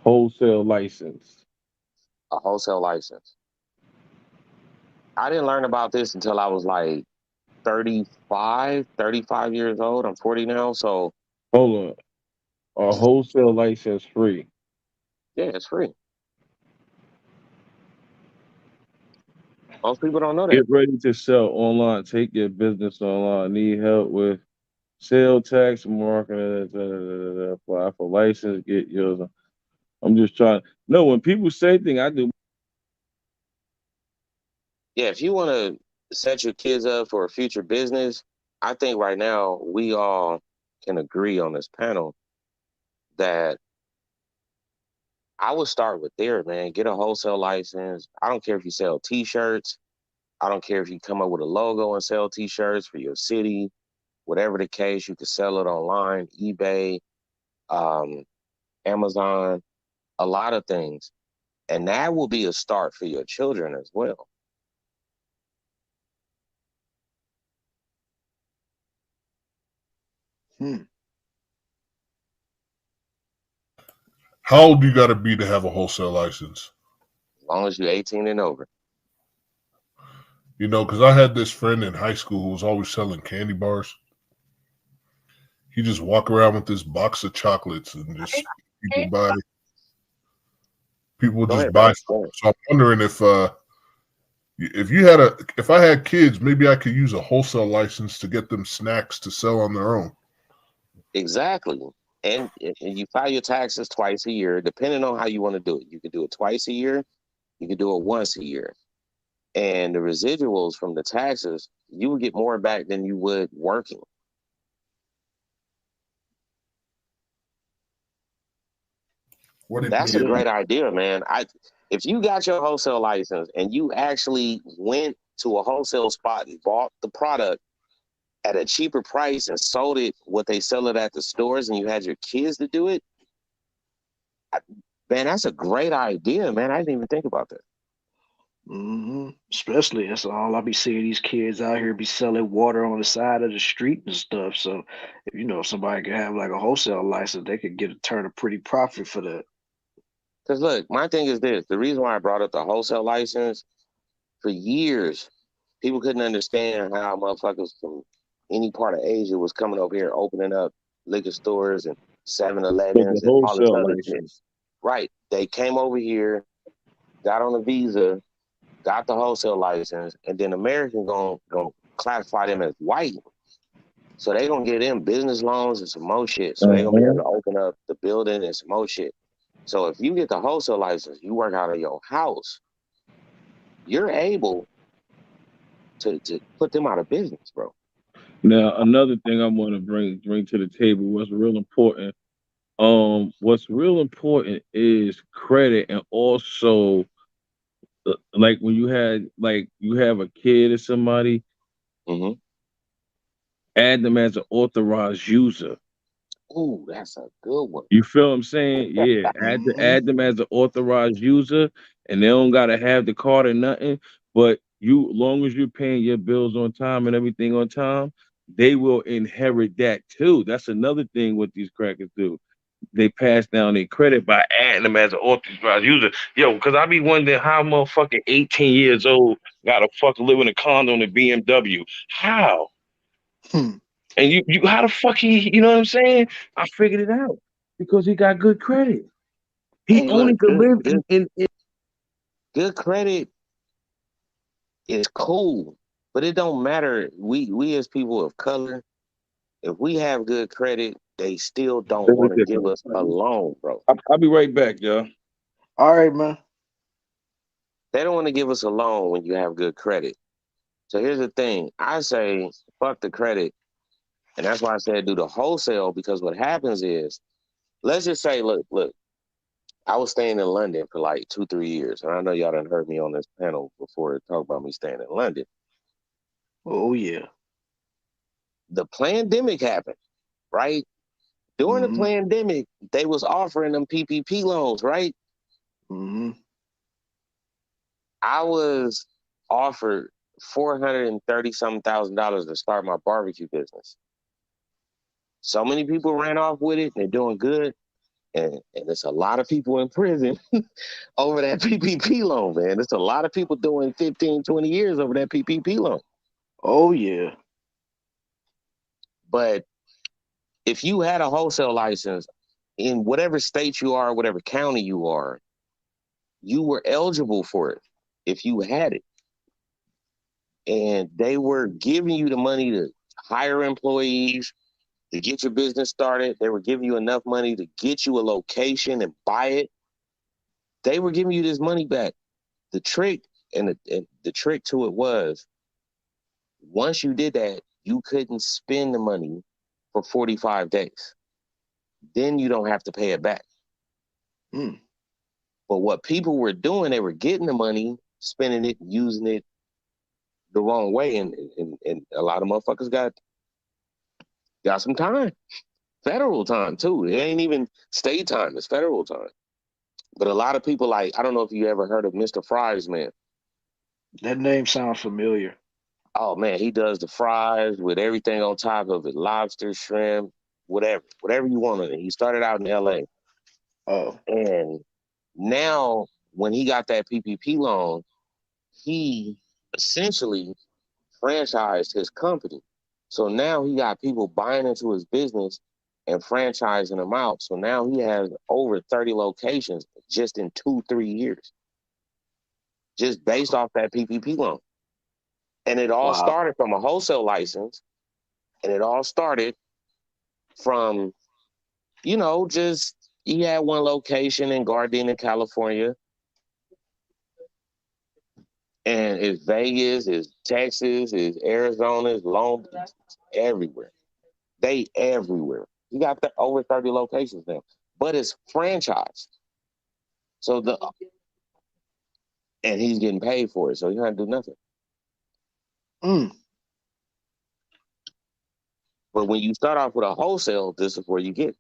Wholesale license. A wholesale license. I didn't learn about this until I was like 35 years old. I'm 40 now, so Hold on. A wholesale license free. yeah, it's free. Most people don't know that. Get ready to sell online. Take your business online. Need help with sales tax, marketing, apply for license, get yours. I'm just trying. No, when people say things, I do. Yeah, if you want to set your kids up for a future business, I think right now we all can agree on this panel that I would start with there, man. Get a wholesale license. I don't care if you sell T-shirts. I don't care if you come up with a logo and sell T-shirts for your city. Whatever the case, you can sell it online, eBay, Amazon, a lot of things. And that will be a start for your children as well. How old you got to be to have a wholesale license? As long as you're 18 and over. You know, because I had this friend in high school who was always selling candy bars. He just walk around with this box of chocolates and just people just buy. So I'm wondering if I had kids, maybe I could use a wholesale license to get them snacks to sell on their own. Exactly. And you file your taxes twice a year, depending on how you want to do it. You could do it twice a year. You could do it once a year. And the residuals from the taxes, you would get more back than you would working. That's a great idea, man. If you got your wholesale license and you actually went to a wholesale spot and bought the product at a cheaper price and sold it what they sell it at the stores, and you had your kids to do it, man, that's a great idea, man. I didn't even think about that. Especially, that's all I be seeing these kids out here be selling water on the side of the street and stuff. So, if somebody could have like a wholesale license, they could turn a pretty profit for that. Because look, my thing is this: the reason why I brought up the wholesale license, for years, people couldn't understand how motherfuckers from any part of Asia was coming over here opening up liquor stores and 7-Elevens and all this other shit. Right. They came over here, got on a visa, got the wholesale license, and then American gonna classify them as white. So they gonna get them business loans and some more shit. So they gonna be able to open up the building and some more shit. So if you get the wholesale license, you work out of your house, you're able to put them out of business, bro. Now, another thing I want to bring to the table, what's real important. What's real important is credit, and also like when you have a kid or somebody, add them as an authorized user. Ooh, that's a good one. You feel what I'm saying? Yeah, add them as an authorized user, and they don't gotta have the card or nothing. But long as you're paying your bills on time and everything on time, they will inherit that too. That's another thing what these crackers do. They pass down their credit by adding them as an authorized user. Yo, because I be wondering how motherfucking 18 years old got a fucking live in a condo in a BMW. How? And you how the fuck you know what I'm saying? I figured it out. Because he got good credit. He only could live in good credit is cool, but it don't matter. We as people of color, if we have good credit, they still don't want to give us a loan, bro. I'll be right back, y'all. All right, man. They don't want to give us a loan when you have good credit. So here's the thing. I say, fuck the credit. And that's why I said do the wholesale, because what happens is, let's just say, look, I was staying in London for like 2-3 years. And I know y'all done heard me on this panel before to talk about me staying in London. Oh, yeah. The pandemic happened, right? During the pandemic, they was offering them PPP loans, right? I was offered $430,000 to start my barbecue business. So many people ran off with it. They're doing good. And there's a lot of people in prison over that PPP loan, man. There's a lot of people doing 15, 20 years over that PPP loan. Oh, yeah. But if you had a wholesale license in whatever state you are, whatever county you are, you were eligible for it if you had it. And they were giving you the money to hire employees, to get your business started. They were giving you enough money to get you a location and buy it. They were giving you this money back. The trick and the trick to it was, once you did that, you couldn't spend the money for 45 days. Then you don't have to pay it back. But what people were doing, they were getting the money, spending it, using it the wrong way, and a lot of motherfuckers got some time. Federal time too. It ain't even state time, it's federal time. But a lot of people, like, I don't know if you ever heard of Mr. Fries, man. That name sounds familiar. Oh man, he does the fries with everything on top of it. Lobster, shrimp, whatever you want on it. He started out in LA. Oh. And now when he got that PPP loan, he essentially franchised his company. So now he got people buying into his business and franchising them out. So now he has over 30 locations just in 2-3 years, just based off that PPP loan. And it all started from a wholesale license, and it all started from, just, he had one location in Gardena, California, and it's Vegas, it's Texas, it's Arizona, it's Long Beach, it's everywhere. They everywhere. You got over 30 locations now, but it's franchised. So and he's getting paid for it, so he don't do nothing. But when you start off with a wholesale, this is where you get.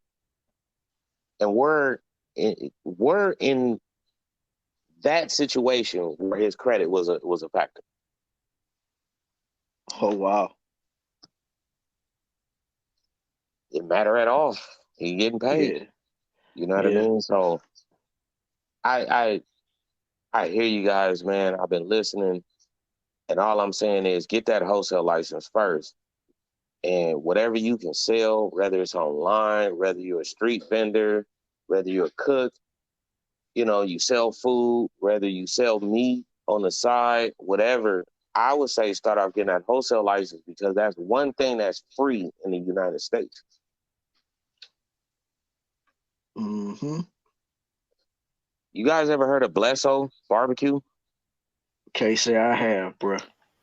And we're in that situation where his credit was a factor. Oh, wow. Didn't matter at all. He getting paid. Yeah. You know what I mean? So I hear you guys, man. I've been listening, and all I'm saying is get that wholesale license first. And whatever you can sell, whether it's online, whether you're a street vendor, whether you're a cook, you sell food, whether you sell meat on the side, whatever, I would say start off getting that wholesale license, because that's one thing that's free in the United States. Mm-hmm. You guys ever heard of Blesso Barbecue? Can't say I have, bro.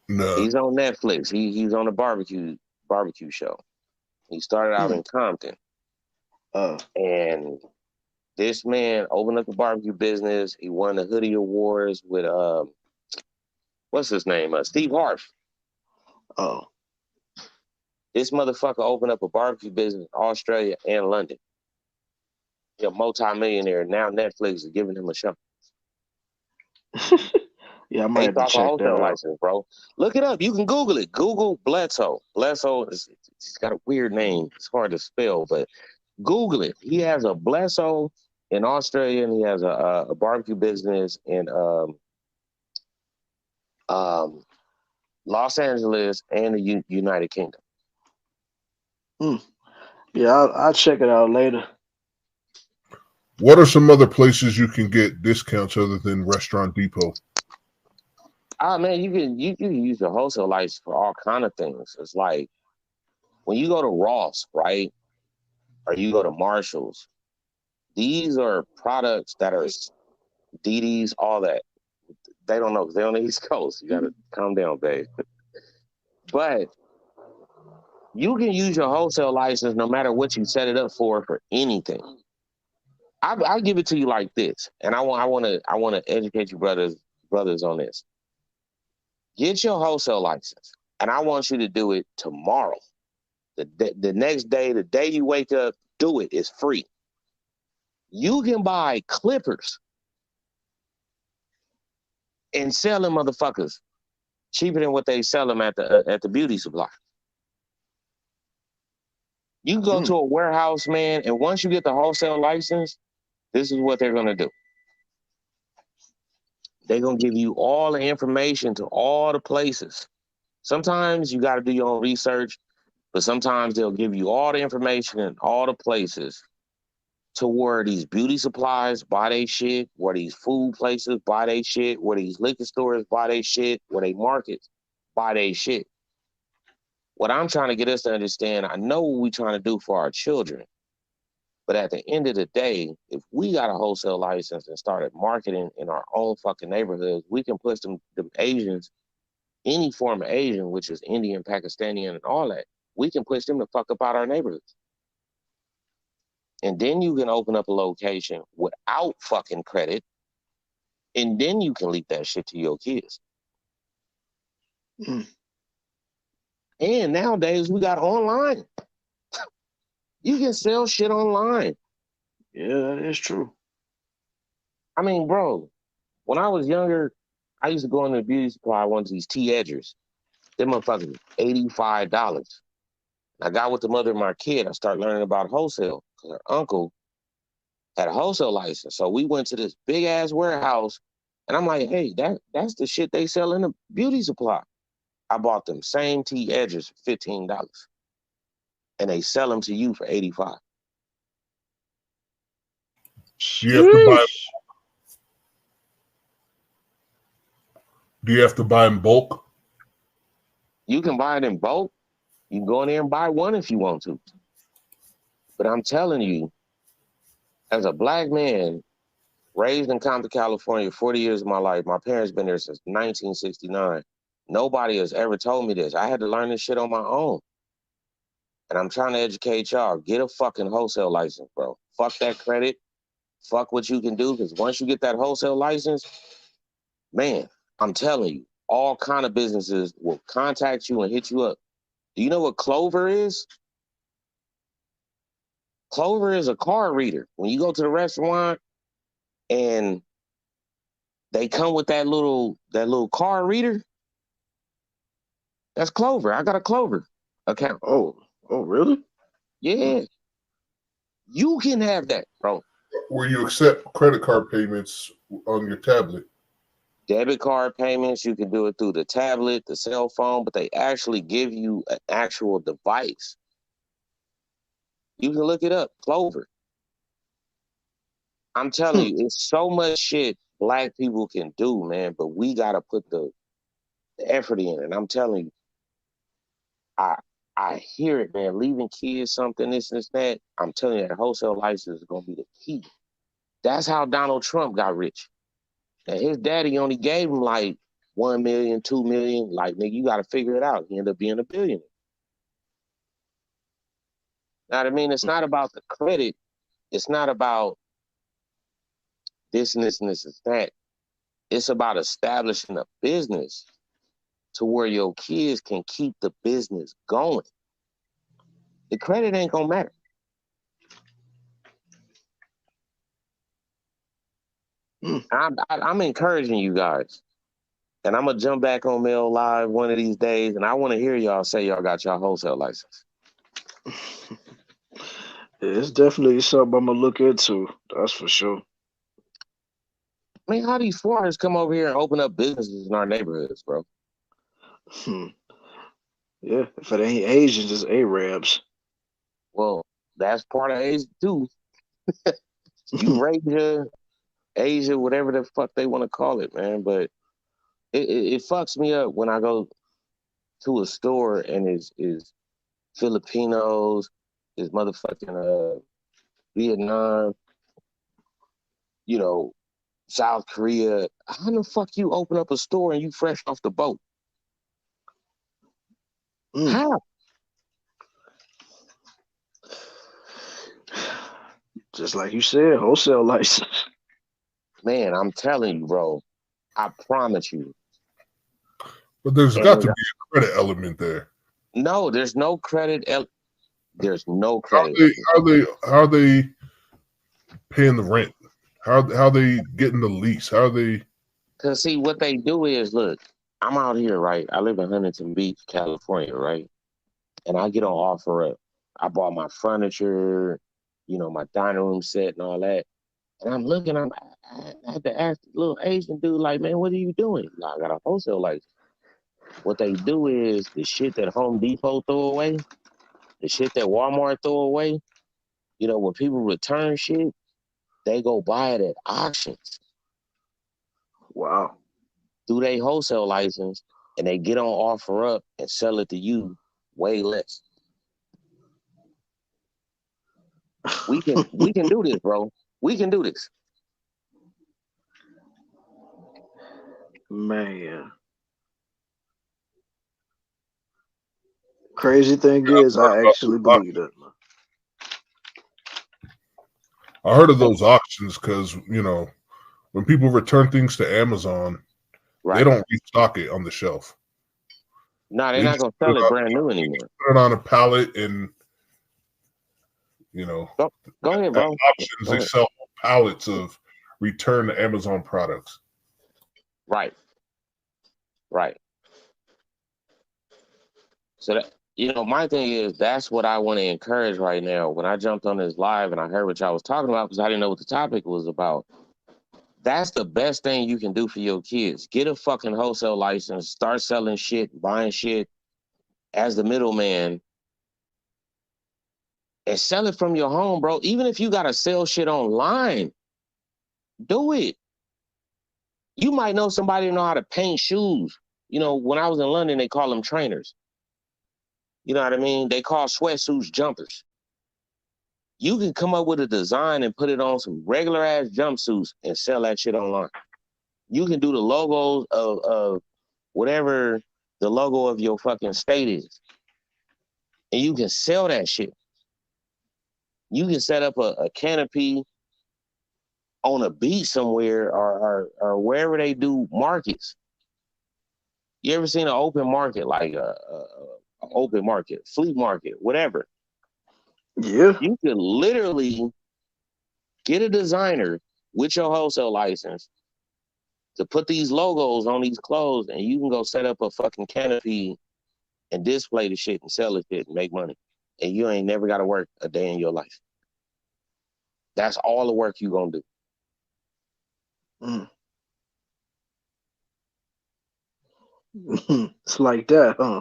No. He's on Netflix. He's on a barbecue show. He started out in Compton. And this man opened up a barbecue business. He won the Hoodie Awards with what's his name? Steve Harf. Oh. This motherfucker opened up a barbecue business in Australia and London. He's a multi-millionaire. Now Netflix is giving him a show. Yeah, I might have to off a check that wholesale out. license, bro. Look it up. You can Google it. Google Bledsoe. Bledsoe he's got a weird name. It's hard to spell, but Google it. He has a Bledsoe in Australia, and he has a barbecue business in Los Angeles and the United Kingdom. Yeah, I'll check it out later. What are some other places you can get discounts other than Restaurant Depot? Man, you can use your wholesale license for all kind of things. It's like when you go to Ross, right, or you go to Marshall's, these are products that are DDs, all that. They don't know because they're on the East Coast. You gotta calm down, babe. But you can use your wholesale license no matter what you set it up for anything. I'll give it to you like this, and I want to educate you brothers on this. Get your wholesale license, and I want you to do it tomorrow. The next day, the day you wake up, do it. It's free. You can buy clippers and sell them motherfuckers cheaper than what they sell them at the beauty supply. You can go to a warehouse, man, and once you get the wholesale license, this is what they're gonna do. They're gonna give you all the information to all the places. Sometimes you got to do your own research, but sometimes they'll give you all the information in all the places to where these beauty supplies buy they shit, where these food places buy they shit, where these liquor stores buy they shit, where they markets buy they shit. What I'm trying to get us to understand, I know what we're trying to do for our children, but at the end of the day, if we got a wholesale license and started marketing in our own fucking neighborhoods, we can push them Asians, any form of Asian, which is Indian, Pakistani, and all that, we can push them the fuck up out our neighborhoods. And then you can open up a location without fucking credit, and then you can leak that shit to your kids. And nowadays we got online. You can sell shit online. Yeah, that is true. I mean, bro, when I was younger, I used to go into the beauty supply, one of these T-edgers. Them motherfuckers, $85. I got with the mother of my kid. I started learning about wholesale because her uncle had a wholesale license. So we went to this big ass warehouse, and I'm like, hey, that's the shit they sell in the beauty supply. I bought them same T-edgers for $15, and they sell them to you for $85. Do you have to buy in bulk? You can buy it in bulk. You can go in there and buy one if you want to. But I'm telling you, as a black man raised in Compton, California, 40 years of my life, my parents been there since 1969. Nobody has ever told me this. I had to learn this shit on my own. And I'm trying to educate y'all. Get a fucking wholesale license, bro. Fuck that credit. Fuck what you can do, because once you get that wholesale license, man, I'm telling you, all kind of businesses will contact you and hit you up. Do you know what Clover is? Clover is a card reader. When you go to the restaurant and they come with that little card reader, that's Clover. I got a Clover account. Oh, really? Yeah. You can have that, bro. Where you accept credit card payments on your tablet. Debit card payments, you can do it through the tablet, the cell phone, but they actually give you an actual device. You can look it up, Clover. I'm telling you, it's so much shit black people can do, man, but we got to put the effort in. And I'm telling you, I hear it, man. Leaving kids something, this and that. I'm telling you, that wholesale license is going to be the key. That's how Donald Trump got rich. And his daddy only gave him like 1 million, 2 million. Like, nigga, you got to figure it out. He ended up being a billionaire. Know what I mean? It's not about the credit. It's not about this and this and this and that. It's about establishing a business to where your kids can keep the business going. The credit ain't gonna matter. I'm encouraging you guys, and I'm gonna jump back on Mail Live one of these days, and I want to hear y'all say y'all got y'all wholesale license. It's definitely something I'm gonna look into. That's for sure. I mean, how these foreigners come over here and open up businesses in our neighborhoods, bro? Yeah, if it ain't Asians, it's Arabs. Well, that's part of Asia too. Asia, whatever the fuck they want to call it, man. But it fucks me up when I go to a store and is Filipinos, is motherfucking Vietnam, you know, South Korea. How the fuck you open up a store and you fresh off the boat? How? Just like you said, wholesale license. Man, I'm telling you, bro. I promise you. But there's got to be a credit element there. No, there's no credit. There's no credit. How are they paying the rent? How are they getting the lease? How are they? Because see, what they do is, look, I'm out here, right? I live in Huntington Beach, California, right? And I get on offer I bought my furniture, my dining room set and all that. And I'm looking, I had to ask the little Asian dude, like, man, what are you doing? Like, I got a wholesale license. What they do is the shit that Home Depot throw away, the shit that Walmart throw away, when people return shit, they go buy it at auctions. Wow. Through their wholesale license, and they get on OfferUp and sell it to you way less. We can do this, bro. We can do this. Man. Crazy thing is, I actually believe that. I heard of those auctions because, when people return things to Amazon, they don't restock it on the shelf. No, they're not going to sell it brand new anymore. Put it on a pallet and, Go ahead, bro. Auctions, they sell pallets of return to Amazon products. Right. So that, my thing is, that's what I want to encourage right now. When I jumped on this live and I heard what y'all was talking about, because I didn't know what the topic was about. That's the best thing you can do for your kids. Get a fucking wholesale license, start selling shit, buying shit as the middleman, and sell it from your home, bro. Even if you got to sell shit online, do it. You might know somebody who know how to paint shoes. When I was in London, they call them trainers. You know what I mean? They call sweatsuits jumpers. You can come up with a design and put it on some regular ass jumpsuits and sell that shit online. You can do the logos of whatever the logo of your fucking state is. And you can sell that shit. You can set up a canopy on a beach somewhere or wherever they do markets. You ever seen an open market, like a open market, flea market, whatever? Yeah. You can literally get a designer with your wholesale license to put these logos on these clothes, and you can go set up a fucking canopy and display the shit and sell the shit and make money. And you ain't never got to work a day in your life. That's all the work you gonna do. It's like that, huh?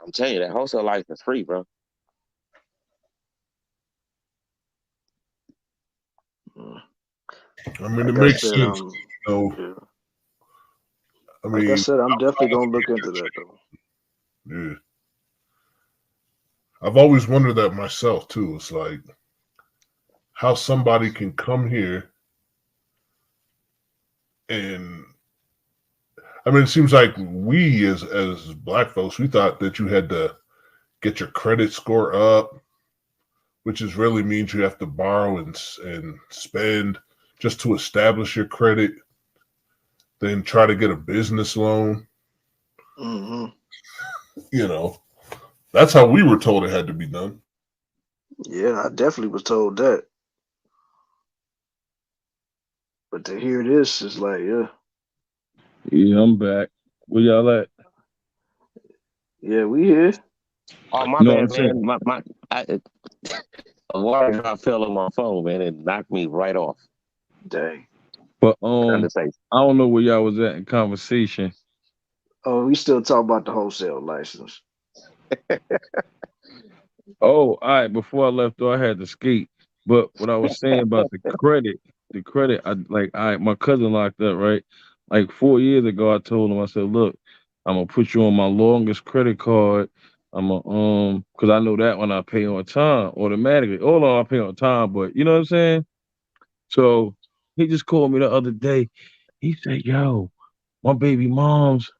I'm telling you, that wholesale license is free, bro. I mean, it makes sense. Yeah. Like I said, I'm definitely gonna look into that though. Yeah. I've always wondered that myself too. It's like how somebody can come here and I mean, it seems like we as black folks, we thought that you had to get your credit score up, which is really means you have to borrow and spend just to establish your credit, then try to get a business loan. That's how we were told it had to be done. Yeah, I definitely was told that. But to hear this is like, yeah. Yeah, I'm back. Where y'all at? Yeah, we here. Oh, my bad, man. A water drop fell on my phone, man. It knocked me right off. Dang. But I don't know where y'all was at in conversation. Oh, we still talk about the wholesale license. Oh, all right. Before I left, though, I had to skate. But what I was saying about the credit, my cousin locked up, right? Like 4 years ago, I told him, I said, look, I'm gonna put you on my longest credit card. I'm gonna because I know that when I pay on time automatically. Hold on, I pay on time, but you know what I'm saying? So he just called me the other day. He said, yo, my baby mom's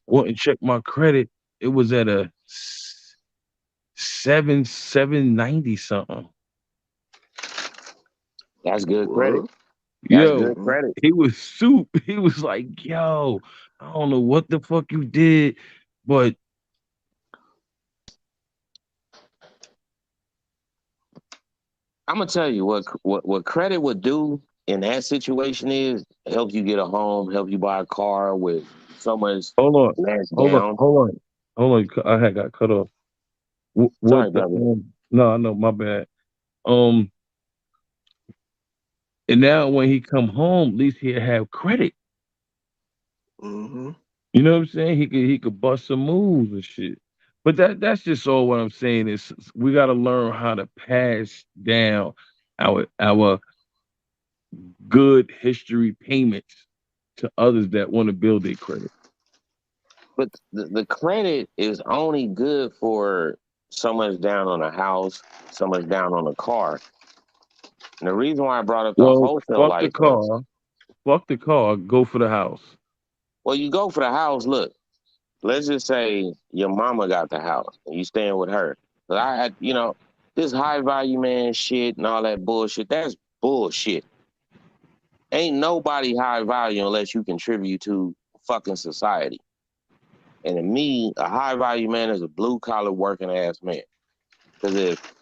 wouldn't check my credit. It was at a 790 something. That's good credit. That's good credit. He was soup. He was like, yo, I don't know what the fuck you did, but I'm gonna tell you what credit would do in that situation is help you get a home, help you buy a car with so much less down. Hold on. I had got cut off. What Sorry, the brother. no, no, my bad. Um, and now when he come home, at least he'll have credit. Mm-hmm. You know what I'm saying? He could bust some moves and shit. But that's just all what I'm saying is we got to learn how to pass down our good history payments to others that want to build their credit. But the credit is only good for so much down on a house, so much down on a car. And the reason why I brought up the Well, wholesale fuck the license, car. Fuck the car. Go for the house. well, you go for the house. Look, let's just say your mama got the house and you staying with her. But I had, this high value man shit and all that bullshit, that's bullshit. Ain't nobody high value unless you contribute to fucking society. And to me, a high value man is a blue collar working ass man. Because if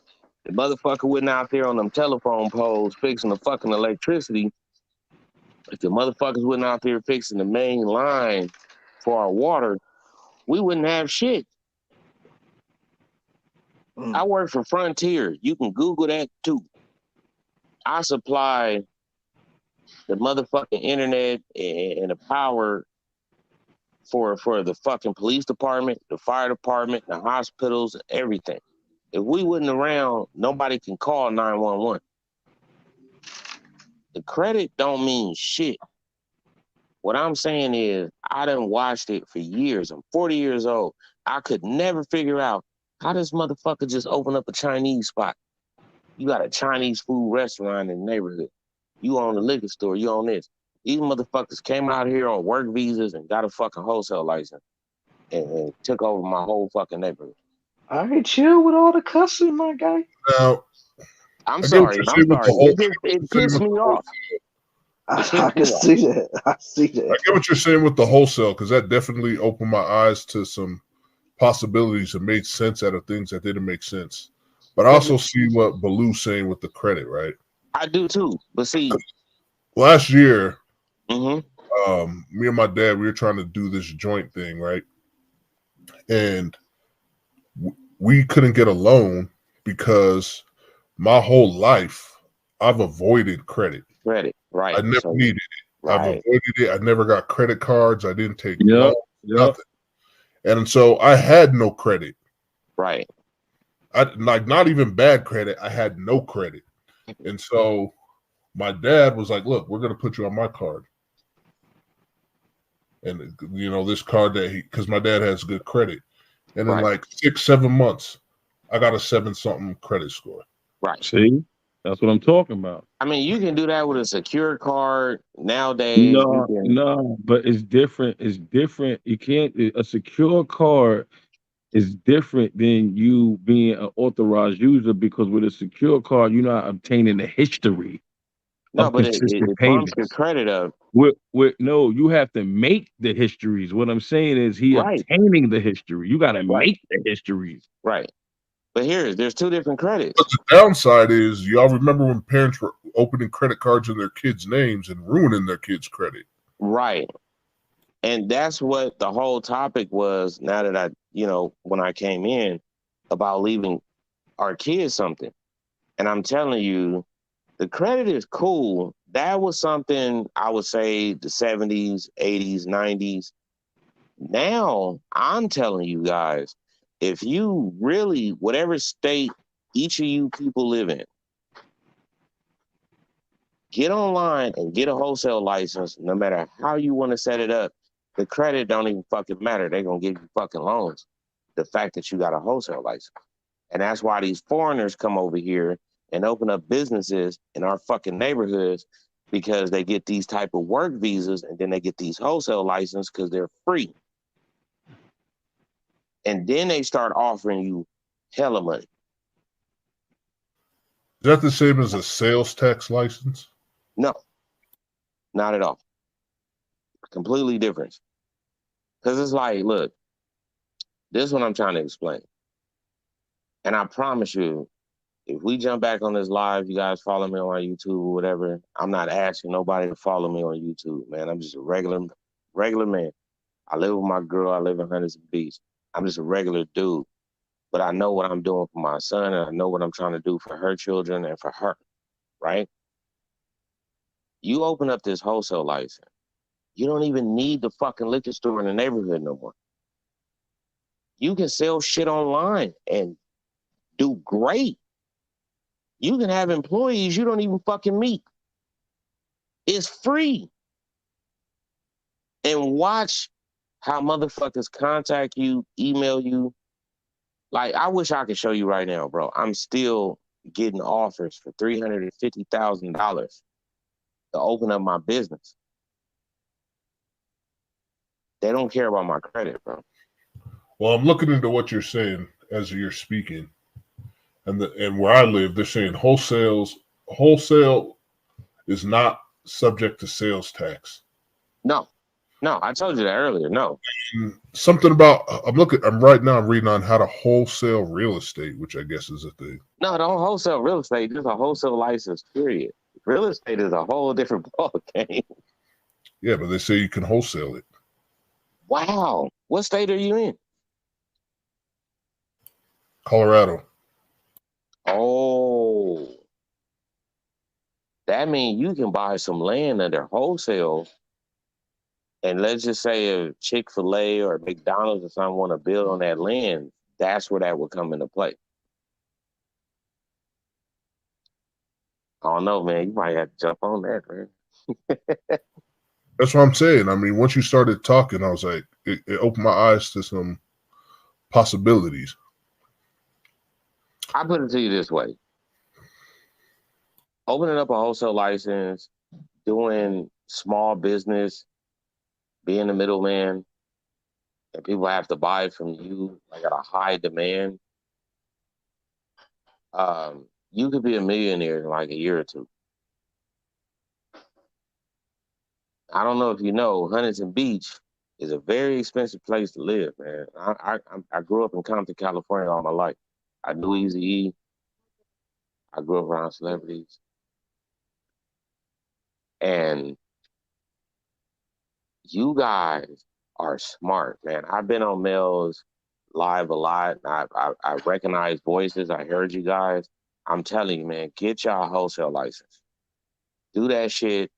the motherfucker wasn't out there on them telephone poles fixing the fucking electricity, if the motherfuckers wasn't out there fixing the main line for our water, we wouldn't have shit. I work for Frontier. You can Google that too. I supply the motherfucking internet and the power for the fucking police department, the fire department, the hospitals, everything. If we wasn't around, nobody can call 911. The credit don't mean shit. What I'm saying is, I done watched it for years. I'm 40 years old. I could never figure out how this motherfucker just open up a Chinese spot. You got a Chinese food restaurant in the neighborhood. You own a liquor store. You own this. These motherfuckers came out here on work visas and got a fucking wholesale license and took over my whole fucking neighborhood. All right, chill with all the cussing, my guy. Now, I'm I get sorry. what you're saying with the It pissed me off. I can see that. I see that. I get what you're saying with the wholesale because that definitely opened my eyes to some possibilities that made sense out of things that didn't make sense. But I also see what Baloo's saying with the credit, right? I do too. But see, last year, mm-hmm. Me and my dad, we were trying to do this joint thing, right? And we couldn't get a loan because my whole life I've avoided credit. Credit, right? I never needed it. Right. I've avoided it. I never got credit cards. I didn't take loans, nothing. And so I had no credit. Right. Not even bad credit. I had no credit. And so my dad was like, look, we're going to put you on my card. And, this card that because my dad has good credit. And in like 6-7 months, I got a 7-something credit score. Right. See? That's what I'm talking about. I mean, you can do that with a secure card nowadays. No, but it's different. It's different. You can't. A secure card is different than you being an authorized user because with a secure card, you're not obtaining the history No, of but consistent it payments. bumps your credit up. No, you have to make the histories. What I'm saying is obtaining the history. You got to make the histories. Right. But there's two different credits. But the downside is, y'all remember when parents were opening credit cards in their kids' names and ruining their kids' credit. Right. And that's what the whole topic was now that when I came in about leaving our kids something. And I'm telling you, the credit is cool. That was something I would say the 70s, 80s, 90s. Now I'm telling you guys, if you really, whatever state each of you people live in, get online and get a wholesale license, no matter how you want to set it up. The credit don't even fucking matter. They're going to give you fucking loans. The fact that you got a wholesale license. And that's why these foreigners come over here and open up businesses in our fucking neighborhoods because they get these type of work visas and then they get these wholesale licenses because they're free. And then they start offering you hella money. Is that the same as a sales tax license? No, not at all. Completely different. Because it's like, look, this is what I'm trying to explain. And I promise you, if we jump back on this live, you guys follow me on YouTube or whatever, I'm not asking nobody to follow me on YouTube, man. I'm just a regular man. I live with my girl. I live in Huntington Beach. I'm just a regular dude. but I know what I'm doing for my son, and I know what I'm trying to do for her children and for her, right? You open up this wholesale license, you don't even need the fucking liquor store in the neighborhood no more. You can sell shit online and do great. You can have employees you don't even fucking meet. It's free. And watch how motherfuckers contact you, email you. Like, I wish I could show you right now, bro. I'm still getting offers for $350,000 to open up my business. They don't care about my credit, bro. Well, I'm looking into what you're saying as you're speaking, and where I live, they're saying wholesale is not subject to sales tax. No, I told you that earlier. No. Something about I'm reading on how to wholesale real estate, which I guess is a thing. No, don't wholesale real estate. Just a wholesale license, period. Real estate is a whole different ball game. Yeah, but they say you can wholesale it. Wow. What state are you in? Colorado. Oh. That means you can buy some land under wholesale, and let's just say a Chick-fil-A or McDonald's or something want to build on that land, that's where that would come into play. I don't know, man. You might have to jump on that, man. That's what I'm saying. I mean, once you started talking, I was like, it opened my eyes to some possibilities. I put it to you this way. Opening up a wholesale license, doing small business, being the middleman, and people have to buy from you like at a high demand, you could be a millionaire in like a year or two. I don't know if you know, Huntington Beach is a very expensive place to live, man. I grew up in Compton, California all my life. I knew Eazy-E. I grew up around celebrities. And you guys are smart, man. I've been on Mel's live a lot. I recognize voices. I heard you guys. I'm telling you, man, get y'all a wholesale license. Do that shit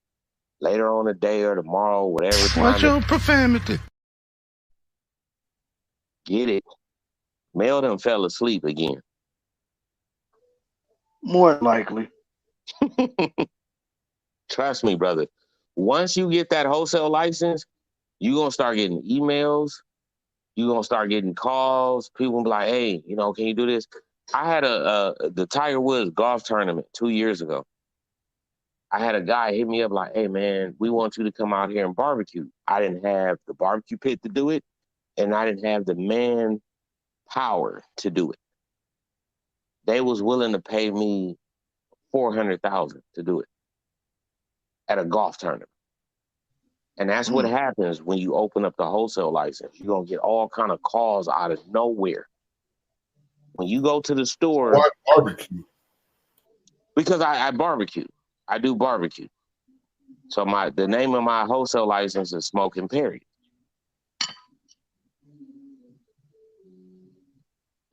later on the day or tomorrow, whatever time. Watch your profanity. Get it. Mel done fell asleep again. More likely. Trust me, brother. Once you get that wholesale license, you're going to start getting emails. You're going to start getting calls. People will be like, hey, can you do this? I had the Tiger Woods golf tournament 2 years ago. I had a guy hit me up like, hey, man, we want you to come out here and barbecue. I didn't have the barbecue pit to do it, and I didn't have the manpower to do it. They was willing to pay me $400,000 to do it at a golf tournament. And that's what happens when you open up the wholesale license. You're going to get all kind of calls out of nowhere. When you go to the store. Why barbecue? Because I barbecue. I do barbecue. So the name of my wholesale license is Smoking Perry.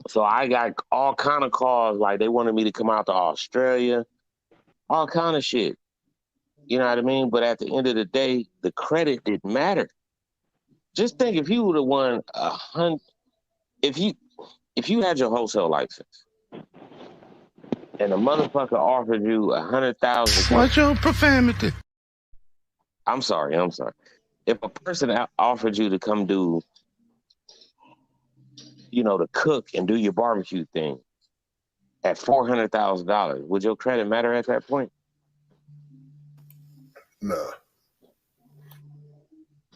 So I got all kind of calls, like they wanted me to come out to Australia, all kind of shit. You know what I mean? But at the end of the day, the credit didn't matter. Just think if you would have won if you had your wholesale license and a motherfucker offered you $100,000. Watch your profanity. I'm sorry. If a person offered you to come do, to cook and do your barbecue thing at $400,000, would your credit matter at that point? No.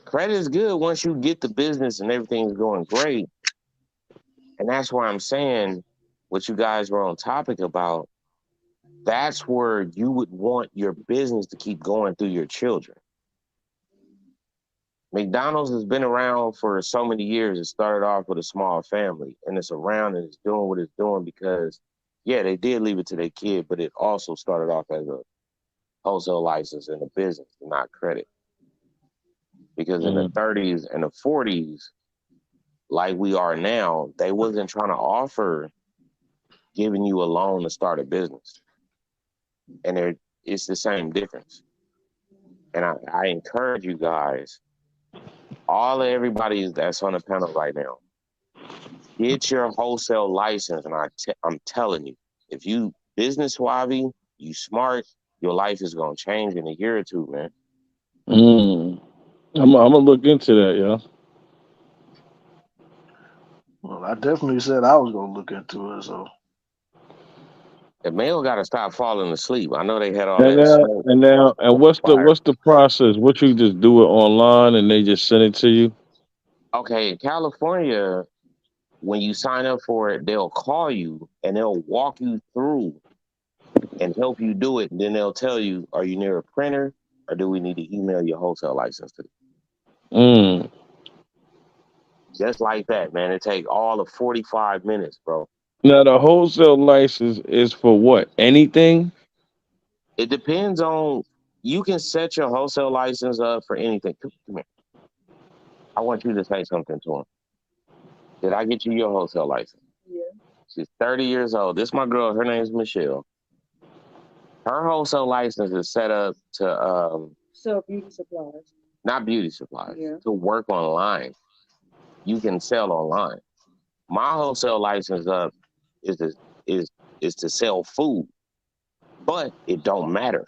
Credit is good once you get the business and everything's going great. And that's why I'm saying what you guys were on topic about. That's where you would want your business to keep going through your children. McDonald's has been around for so many years. It started off with a small family, and it's around and it's doing what it's doing because, yeah, they did leave it to their kid, but it also started off as a wholesale license and a business, not credit. Because in the 30s and the 40s, like we are now, they wasn't trying to offer giving you a loan to start a business. And it's the same difference. And I encourage you guys, everybody that's on the panel right now, get your wholesale license. And I'm telling you, if you business savvy, you smart, your life is going to change in a year or two, man. I'm gonna look into that, yeah. Well, I definitely said I was gonna look into it. So The male got to stop falling asleep. I know they had all And that now, smoke. what's Fire. the process? What, you just do it online and they just send it to you? Okay, in California, when you sign up for it, they'll call you and they'll walk you through and help you do it. And then they'll tell you, are you near a printer or do we need to email your wholesale license to you? Just like that, man. It take all of 45 minutes, bro. Now the wholesale license is for what? Anything? It depends on, you can set your wholesale license up for anything. Come here. I want you to say something to him. Did I get you your wholesale license? Yeah. She's 30 years old. This is my girl. Her name is Michelle. Her wholesale license is set up to sell beauty supplies. Not beauty supplies. Yeah. To work online. You can sell online. My wholesale license up is to sell food, but it don't matter.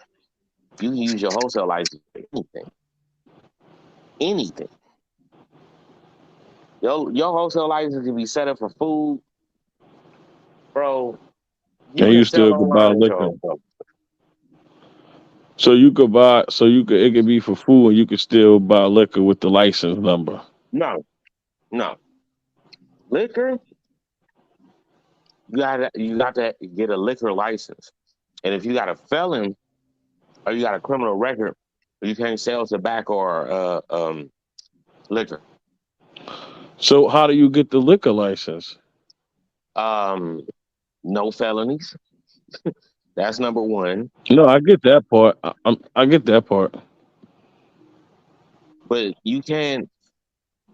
You can use your wholesale license for anything. Anything. Your wholesale license can be set up for food, bro. You And can you sell still could buy online with your liquor. wholesale. So you could buy, it could be for food and you could still buy liquor with the license number. No. Liquor, you got to get a liquor license. And if you got a felon or you got a criminal record, you can't sell tobacco or liquor. So how do you get the liquor license? No felonies. That's number one. No, I get that part. I get that part. But you can.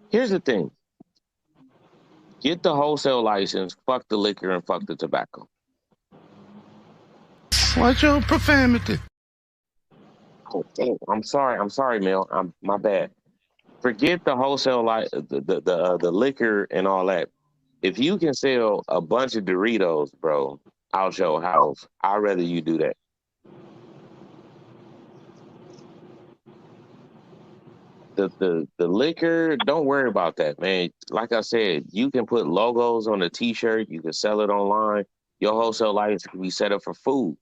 Here's the thing. Get the wholesale license. Fuck the liquor and fuck the tobacco. Watch your profanity. Oh, damn. I'm sorry, Mel. My bad. Forget the wholesale the liquor and all that. If you can sell a bunch of Doritos, bro, out your house, I'd rather you do that. The liquor, don't worry about that, man. Like I said, you can put logos on a t-shirt, you can sell it online. Your wholesale license can be set up for food.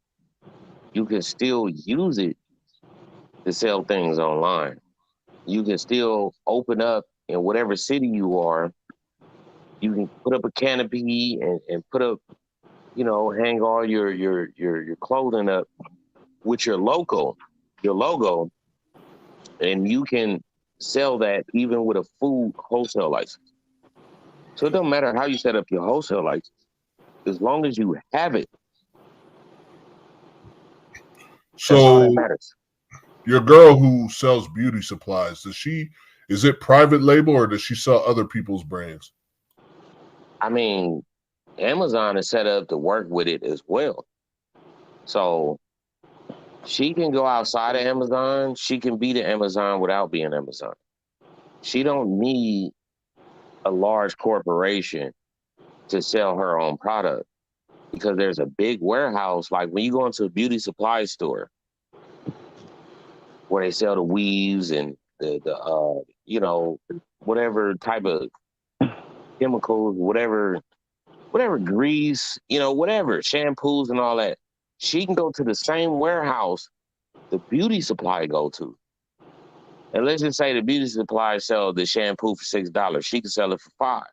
You can still use it to sell things online. You can still open up in whatever city you are. You can put up a canopy and put up, hang all your clothing up with your logo, and you can sell that even with a food wholesale license. So it don't matter how you set up your wholesale license, as long as you have it. So that's all that matters. Your girl who sells beauty supplies, is it private label or does she sell other people's brands? I mean, Amazon is set up to work with it as well. So she can go outside of Amazon. She can be the Amazon without being Amazon. She don't need a large corporation to sell her own product because there's a big warehouse. Like when you go into a beauty supply store where they sell the weaves and the whatever type of chemicals, whatever grease, whatever shampoos and all that. She can go to the same warehouse the beauty supply go to. And let's just say the beauty supply sell the shampoo for $6. She can sell it for $5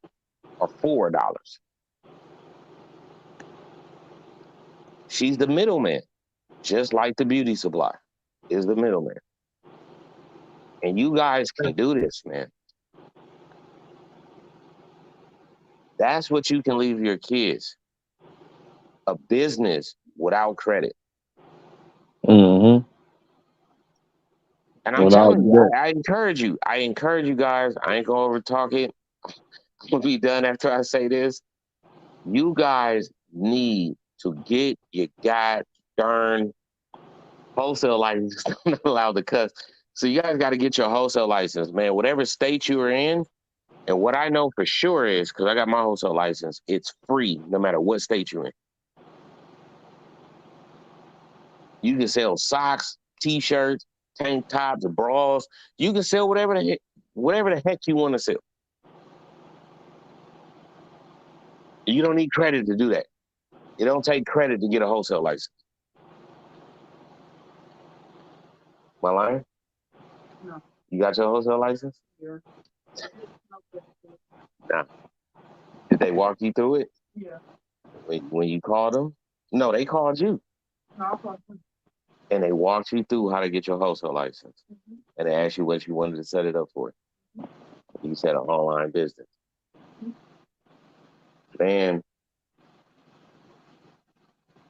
or $4. She's the middleman, just like the beauty supply is the middleman. And you guys can do this, man. That's what you can leave your kids. A business without credit. Mm-hmm. And I'm telling you, I encourage you. I encourage you guys. I ain't gonna over talk it. I'm gonna be done after I say this. You guys need to get your darn wholesale license. I'm not allowed to cuss. So you guys got to get your wholesale license, man. Whatever state you are in, and what I know for sure is, because I got my wholesale license, it's free no matter what state you're in. You can sell socks, t-shirts, tank tops, bras. You can sell whatever the heck you want to sell. You don't need credit to do that. You don't take credit to get a wholesale license. Am I lying? No. You got your wholesale license? Yeah. Nah. Did they walk you through it? Yeah. When you called them? No, they called you. No, I called them. And they walked you through how to get your wholesale license. Mm-hmm. And they asked you what you wanted to set it up for. You said an online business. Man,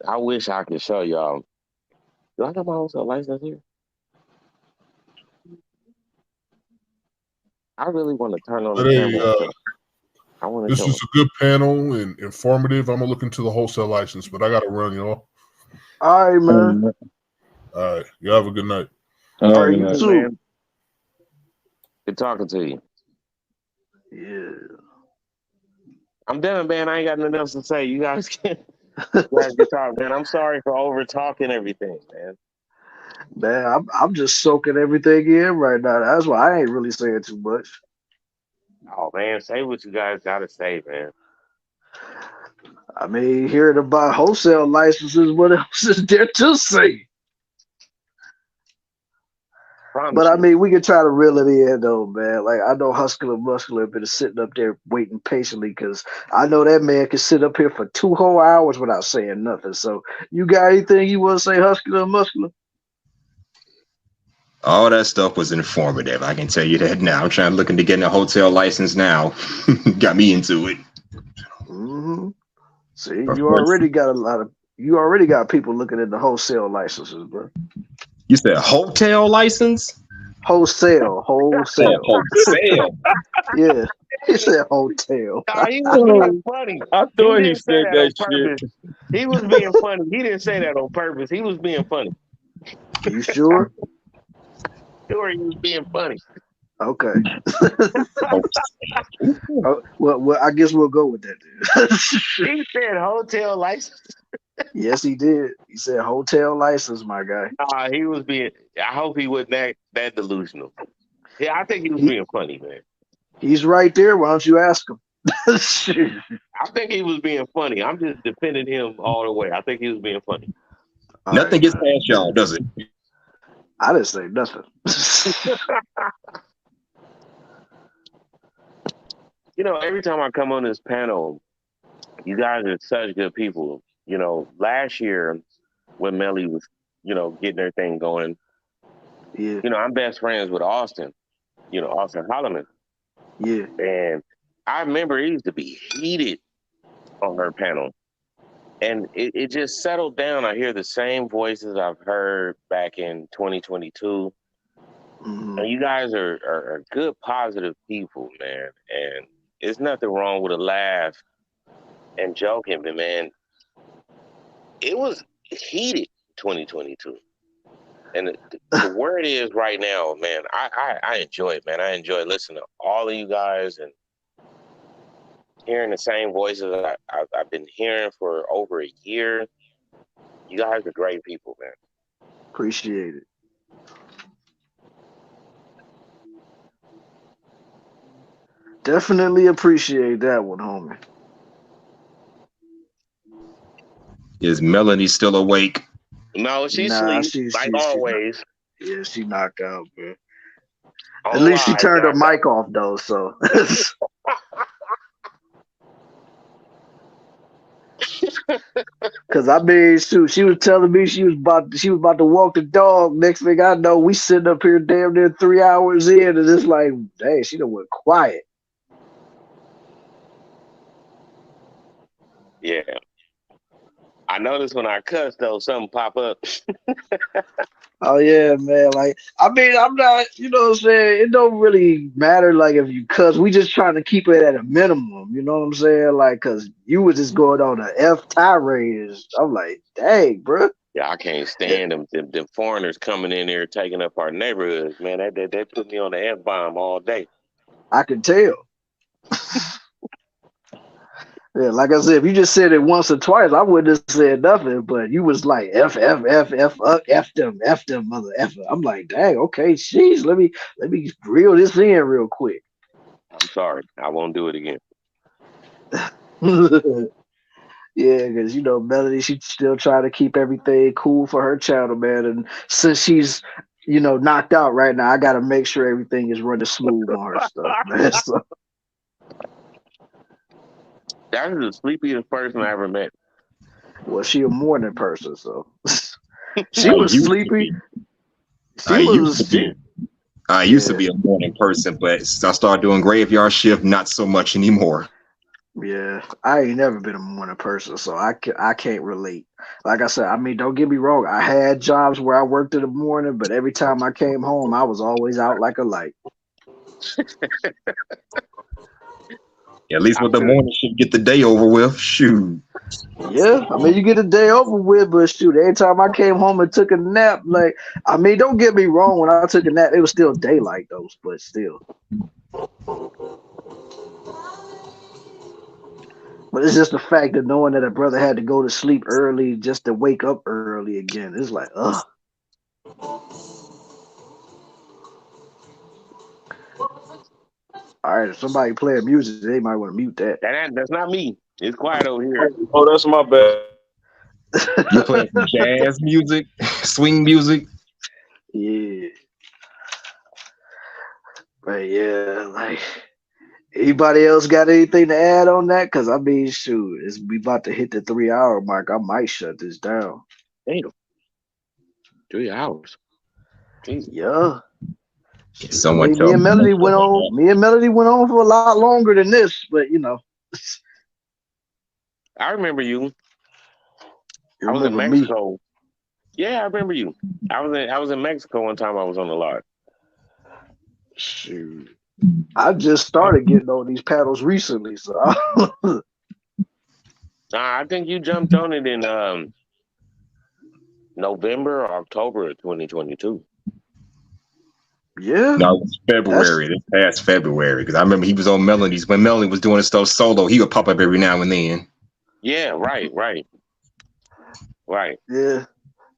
I wish I could show y'all. Do I got my wholesale license here? I really want to turn on the camera. I want to this show is it. a good panel and informative. I'm gonna look into the wholesale license, but I gotta run, y'all. All right, man. All right, you have a good night. All right, you too. Man. Good talking to you. Yeah. I'm done, man. I ain't got nothing else to say. You guys can talk, man. I'm sorry for over talking everything, man. Man, I'm just soaking everything in right now. That's why I ain't really saying too much. Oh man, say what you guys gotta say, man. I mean, hearing about wholesale licenses, what else is there to say? But I mean, we can try to reel it in though, man. Like I know Hustler Muscular been sitting up there waiting patiently because I know that man can sit up here for 2 whole hours without saying nothing. So you got anything you want to say, Hustler Muscular? All that stuff was informative. I can tell you that now. I'm looking to get a hotel license now. Got me into it. Mm-hmm. See, you already got people looking at the wholesale licenses, bro. You said hotel license? Wholesale. Oh, wholesale. Yeah, he said hotel. Nah, he was being funny. I thought he didn't say said that on that shit. purpose. He was being funny. He didn't say that on purpose. He was being funny. You sure? Sure, he was being funny. Okay. Well, I guess we'll go with that then. He said hotel license. Yes, he did. He said hotel license, my guy. He was being. I hope he wasn't that delusional. Yeah, I think he was being funny, man. He's right there. Why don't you ask him? I think he was being funny. I'm just defending him all the way. I think he was being funny. Nothing gets past y'all, does it? I didn't say nothing. You know, every time I come on this panel, you guys are such good people. You know, last year when Melly was, getting her thing going, yeah. I'm best friends with Austin, Austin Holloman. Yeah. And I remember it used to be heated on her panel. And it just settled down. I hear the same voices I've heard back in 2022. Mm-hmm. And you guys are good, positive people, man. And there's nothing wrong with a laugh and joking, but man, it was heated 2022. And the word is right now, man, I enjoy it, man. I enjoy listening to all of you guys and hearing the same voices I've been hearing for over a year. You guys are great people, man. Appreciate it. Definitely appreciate that one, homie. Is Melanie still awake? No, she's asleep, like always. She knocked out, bro. At least she turned her mic off, though, so. Cause I mean, shoot, she was telling me she was about to walk the dog. Next thing I know, we sitting up here damn near 3 hours in, and it's like, dang, she done went quiet. Yeah. I noticed when I cuss though, something pop up. Oh yeah, man. Like, I mean, I'm not, you know what I'm saying? It don't really matter like if you cuss. We just trying to keep it at a minimum, you know what I'm saying? Like, cause you was just going on a F tirade. I'm like, dang, bro. Yeah, I can't stand them foreigners coming in there taking up our neighborhoods, man. They put me on the F bomb all day. I can tell. Yeah, like I said, if you just said it once or twice, I wouldn't have said nothing. But you was like F them, mother F. I'm like, dang, okay, jeez, let me reel this in real quick. I'm sorry, I won't do it again. Yeah, because you know, Melody, she's still trying to keep everything cool for her channel, man. And since she's, you know, knocked out right now, I got to make sure everything is running smooth on her stuff, man. So, That is the sleepiest person I ever met. well, she a morning person, so she I was used to sleepy. be. She I used to was, be. I used to be a morning person, but I started doing graveyard shift. Not so much anymore. yeah. I ain't never been a morning person, so I can't relate. Like I said, I mean, don't get me wrong. I had jobs where I worked in the morning, but every time I came home, I was always out like a light. At least with the morning should get the day over with. Shoot. Yeah, I mean, you get a day over with, but shoot, every time I came home and took a nap, like, I mean, don't get me wrong, when I took a nap, it was still daylight, though, but still. But it's just the fact of knowing that a brother had to go to sleep early just to wake up early again. It's like, ugh. All right, if somebody playing music, they might want to mute that. That's not me. It's quiet over here. Oh, that's my bad. You playing some jazz music, swing music. Yeah. But yeah, like, anybody else got anything to add on that? Because I mean, shoot, it's we about to hit the 3 hour mark. I might shut this down. Damn. 3 hours. Jesus. Yeah. Someone Me told and me. Melody went on. Me and Melody went on for a lot longer than this, but you know. I remember you. You I was in remember me? Mexico. Yeah, I remember you. I was in Mexico one time. I was on the lot. Shoot. I just started getting on these paddles recently, so I think you jumped on it in November or October of 2022. yeah. No, it was February. This past February, because I remember he was on Melodies when Melody was doing his stuff solo. He would pop up every now and then. Yeah, right. Yeah.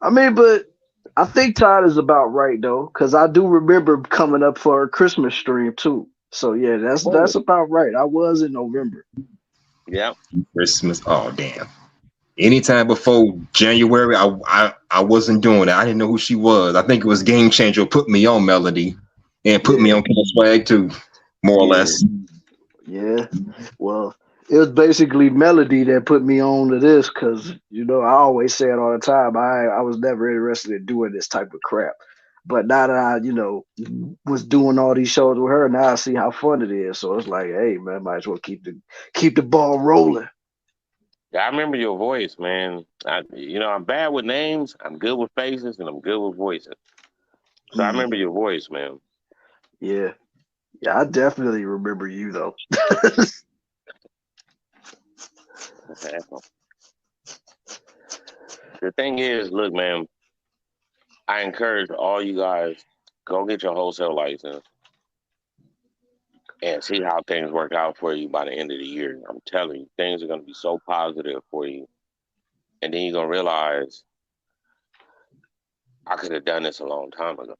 I mean, but I think Todd is about right though, because I do remember coming up for a Christmas stream too. So yeah, that's about right. I was in November. Yeah. Christmas. Oh damn. Anytime before January, I wasn't doing it. I didn't know who she was. I think it was Game Changer put me on Melody and put me on Killa Swag too, more or less. Yeah. Well, it was basically Melody that put me on to this because, you know, I always say it all the time. I was never interested in doing this type of crap. But now that I, you know, was doing all these shows with her, now I see how fun it is. So it's like, hey, man, might as well keep the ball rolling. Yeah, I remember your voice, man. I'm bad with names. I'm good with faces, and I'm good with voices. So I remember your voice, man. Yeah. Yeah, I definitely remember you, though. The thing is, look, man, I encourage all you guys, go get your wholesale license and see how things work out for you by the end of the year. I'm telling you, things are going to be so positive for you. And then you're going to realize, I could have done this a long time ago.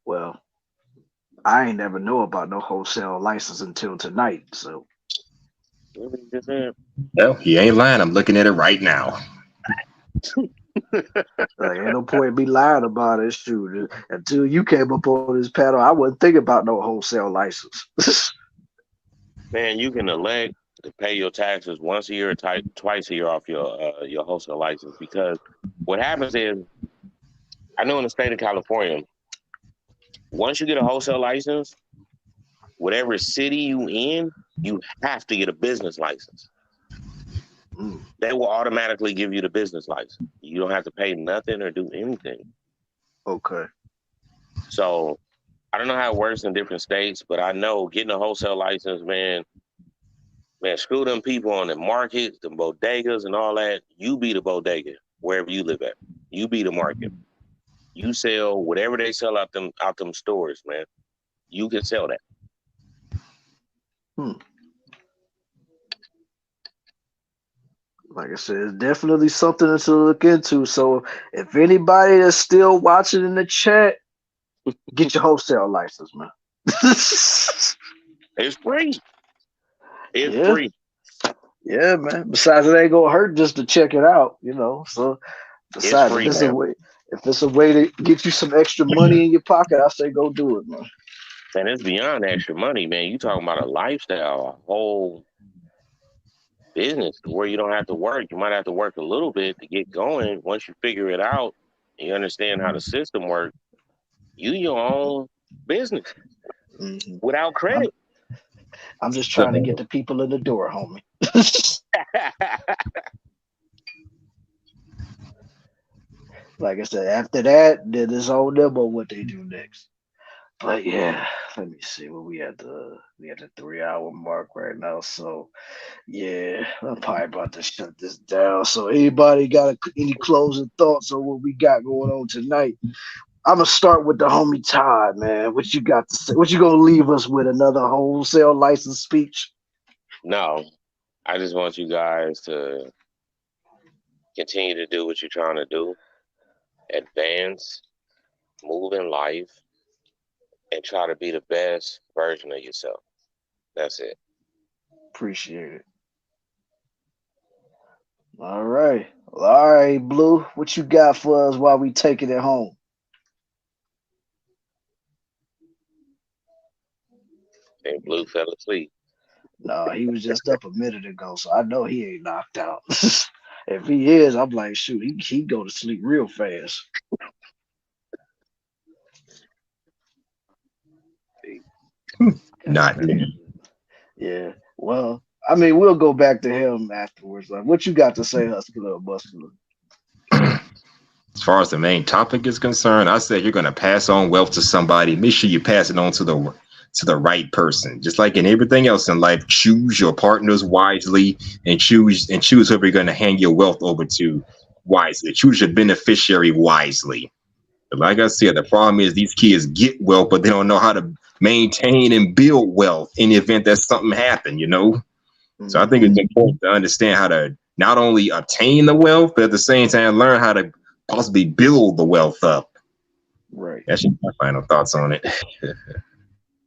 Well, I ain't never know about no wholesale license until tonight, so. Well, he ain't lying. I'm looking at it right now. Like, ain't no point in me lying about it. Shoot, until you came up on this panel, I wasn't thinking about no wholesale license. Man, you can elect to pay your taxes once a year, or twice a year off your wholesale license. Because what happens is, I know in the state of California, once you get a wholesale license, whatever city you in, you have to get a business license. They will automatically give you the business license. You don't have to pay nothing or do anything. Okay. So I don't know how it works in different states, but I know getting a wholesale license, man, screw them people on the markets, the bodegas and all that. You be the bodega wherever you live at. You be the market. You sell whatever they sell out them stores, man. You can sell that. Like I said, it's definitely something to look into. So if anybody that's still watching in the chat, get your wholesale license, man. It's free. It's free. Yeah, man. Besides, it ain't gonna hurt just to check it out, you know. So besides, free, if it's a way to get you some extra money in your pocket, I say go do it, man. And it's beyond extra money, man. You talking about a lifestyle, a whole business where you don't have to work. You might have to work a little bit to get going. Once you figure it out, and you understand how the system works, you your own business without credit. I'm just trying to get the people in the door, homie. Like I said, after that, then it's on them on what they do next. But yeah, let me see what we at the 3-hour mark right now. So yeah, I'm probably about to shut this down. So anybody got any closing thoughts on what we got going on tonight? I'm gonna start with the homie Todd, man. What you got to say? What you gonna leave us with? Another wholesale license speech? No, I just want you guys to continue to do what you're trying to do, advance, move in life, and try to be the best version of yourself. That's it. Appreciate it. All right. All right, Blue. What you got for us while we taking it home? And Blue fell asleep. No, he was just up a minute ago, so I know he ain't knocked out. If he is, I'm like, shoot, he go to sleep real fast. Not Yeah. Well, I mean, we'll go back to him afterwards. Like, what you got to say, Huscular or Muscular? As far as the main topic is concerned, I said you're going to pass on wealth to somebody. Make sure you pass it on to the right person. Just like in everything else in life, choose your partners wisely and choose whoever you're going to hand your wealth over to wisely. Choose your beneficiary wisely. But like I said, the problem is these kids get wealth, but they don't know how to maintain and build wealth in the event that something happened, you know? So I think it's important to understand how to not only obtain the wealth, but at the same time learn how to possibly build the wealth up. Right. That's just my final thoughts on it.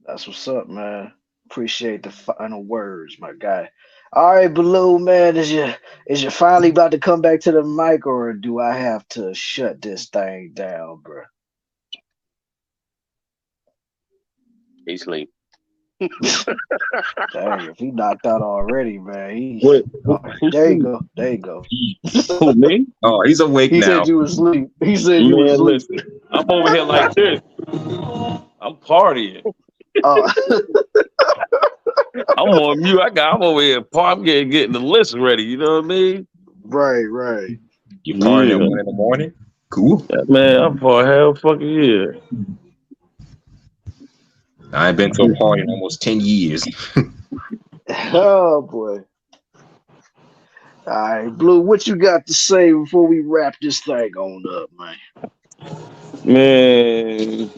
That's what's up, man. Appreciate the final words, my guy. All right, Blue, man, is you finally about to come back to the mic, or do I have to shut this thing down, bro? He sleep. Dang, if he knocked out already, man. There you go. Who, me? Oh, he's awake He now. said you was asleep. He said you was asleep. Listen, I'm over here like this. I'm partying. I'm on mute. I'm over here. I'm getting the list ready. You know what I mean? Right. You partying at 1 in the morning? Cool. Yeah, man, I'm for hell fucking year. I ain't been to a party in almost 10 years. Oh boy. All right, Blue, what you got to say before we wrap this thing on up, man? Man,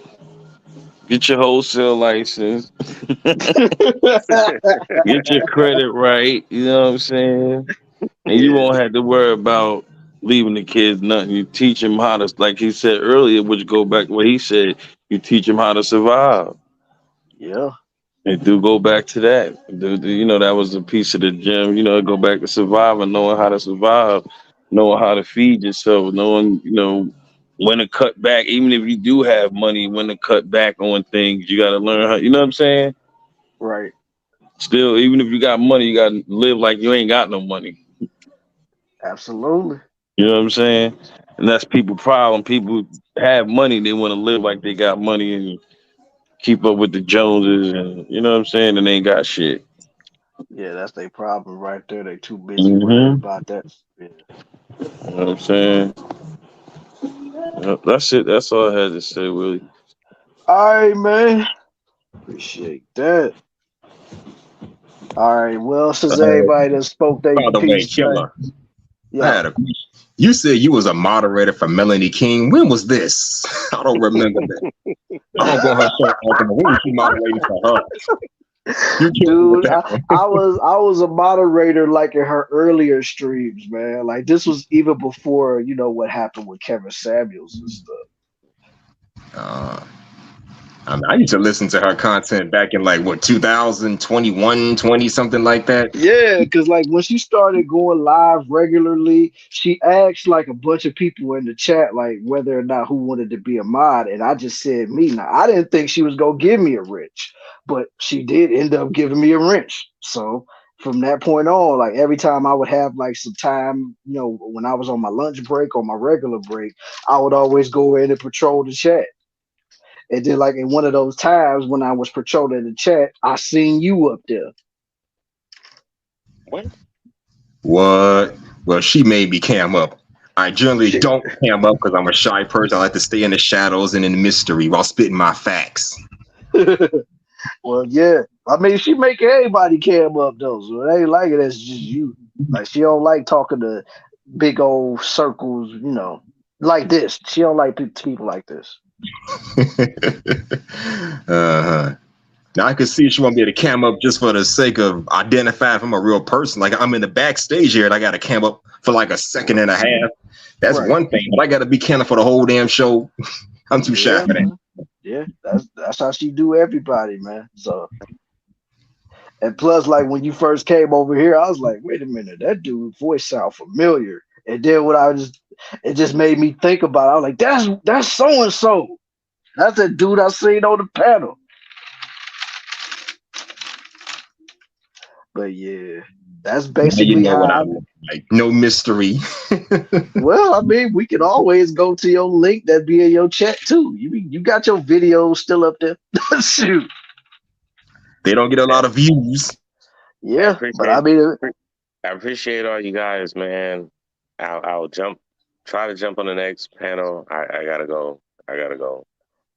get your wholesale license. Get your credit right. You know what I'm saying? And you won't have to worry about leaving the kids nothing. You teach them how to, like he said earlier, which go back to what he said, you teach them how to survive. Yeah. And do go back to that. You know, that was a piece of the gym. You know, go back to surviving, knowing how to survive, knowing how to feed yourself, knowing, you know, when to cut back. Even if you do have money, when to cut back on things, you got to learn how, you know what I'm saying? Right. Still, even if you got money, you got to live like you ain't got no money. Absolutely. You know what I'm saying? And that's people's problem. People have money, they want to live like they got money and keep up with the Joneses, and you know what I'm saying, and they ain't got shit. Yeah, that's their problem right there. They too busy worried Mm-hmm. about that. Yeah. You know what I'm saying? Yep, that's it. That's all I had to say, Willie. All right, man. Appreciate that. All right. Well, since everybody that spoke their By the way, piece, man. Killer, I Yeah. had a question. You said you was a moderator for Melanie King. When was this? I don't remember that. I don't go on her show often. When was you moderating for her? You killed me with Dude, that I, one. I was a moderator like in her earlier streams, man. Like this was even before what happened with Kevin Samuels and stuff. I used to listen to her content back in like what 2021, 20 something like that. Yeah, because like when she started going live regularly, she asked like a bunch of people in the chat like whether or not who wanted to be a mod, and I just said me. Now I didn't think she was gonna give me a wrench, but she did end up giving me a wrench. So from that point on, like every time I would have like some time, when I was on my lunch break or my regular break, I would always go in and patrol the chat. And then like in one of those times when I was patrolling the chat, I seen you up there. What? What? Well, she made me cam up. I generally don't cam up because I'm a shy person. I like to stay in the shadows and in the mystery while spitting my facts. Well, yeah. I mean, she make everybody cam up though, so it ain't like it. That's just you. Like she don't like talking to big old circles, like this. She don't like people like this. Uh-huh. Now I could see she won't be able to cam up just for the sake of identifying from a real person. Like I'm in the backstage here and I got to cam up for like a second and a half. That's Right. one thing, but I got to be camming for the whole damn show. I'm too shy for that. Man. Yeah, that's how she do everybody, man. So, and plus, like when you first came over here, I was like, wait a minute, that dude's voice sound familiar. And then it just made me think about it. I was like, that's so and so. That's the dude I seen on the panel. But yeah, that's Now basically you know what I how. look like. No mystery. Well, I mean, we can always go to your link that be in your chat too. You got your videos still up there. Shoot. They don't get a lot of views. Yeah, but I mean, I appreciate all you guys, man. I'll try to jump on the next panel. I gotta go.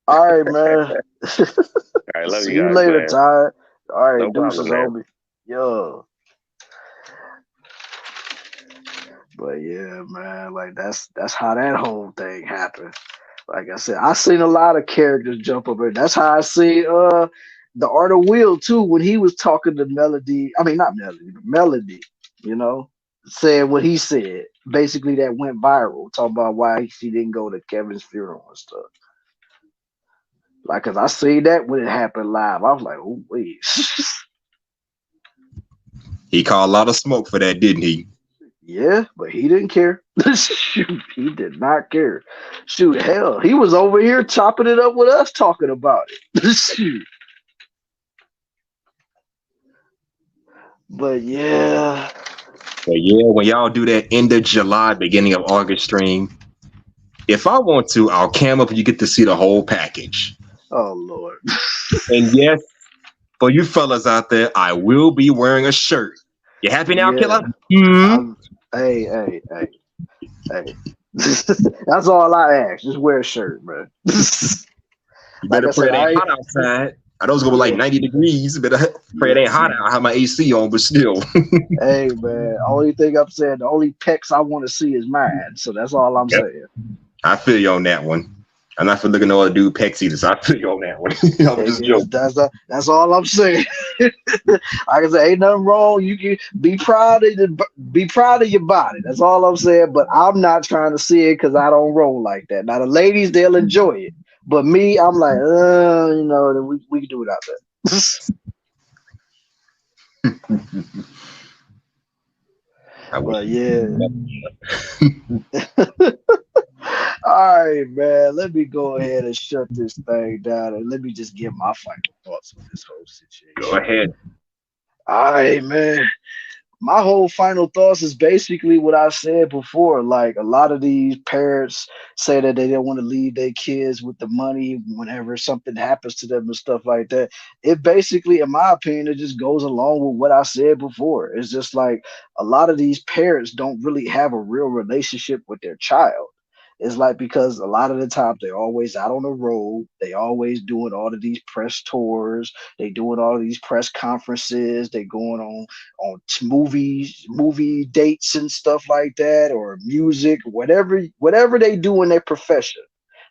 all right, man. All right, love See you you guys, later, man. Ty. All right, No deuces, problem, man. homie. Yo. But yeah, man, like that's how that whole thing happened. Like I said, I seen a lot of characters jump up there. That's how I see the Art of Will too when he was talking to Melody. I mean, not Melody, but Melody. Saying what he said. Basically, that went viral. Talking about why she didn't go to Kevin's funeral and stuff. Like, cause I seen that when it happened live. I was like, oh wait. He caught a lot of smoke for that, didn't he? Yeah, but he didn't care. Shoot, he did not care. Shoot, hell, he was over here chopping it up with us talking about it. Shoot. But yeah. But yeah, when y'all do that end of July, beginning of August stream, if I want to, I'll cam up and you get to see the whole package. Oh Lord. And yes, for you fellas out there, I will be wearing a shirt. You happy now, Yeah. Killer? Mm-hmm. Hey. That's all I ask. Just wear a shirt, man. You better pray it ain't hot outside. I know it's gonna be like 90 degrees, but pray it ain't hot out. I have my AC on, but still. Hey man, only thing I'm saying, the only pecs I want to see is mine. So that's all I'm saying. I feel you on that one. I'm not for looking at no other dude pecs either, so I feel you on that one. I'm just joking. That's all I'm saying. Like I say, ain't nothing wrong. You can be proud of your body. That's all I'm saying. But I'm not trying to see it because I don't roll like that. Now the ladies, they'll enjoy it. But me, I'm like, we can do it out there. But yeah. All right, man. Let me go ahead and shut this thing down and let me just give my final thoughts on this whole situation. Go ahead. All right, man. my whole final thoughts is basically what I said before. Like a lot of these parents say that they don't want to leave their kids with the money whenever something happens to them and stuff like that. It basically, in my opinion, it just goes along with what I said before. It's just like a lot of these parents don't really have a real relationship with their child. It's like because a lot of the time they're always out on the road. They always doing all of these press tours. They doing all of these press conferences. They going on movies, movie dates and stuff like that, or music, whatever they do in their profession.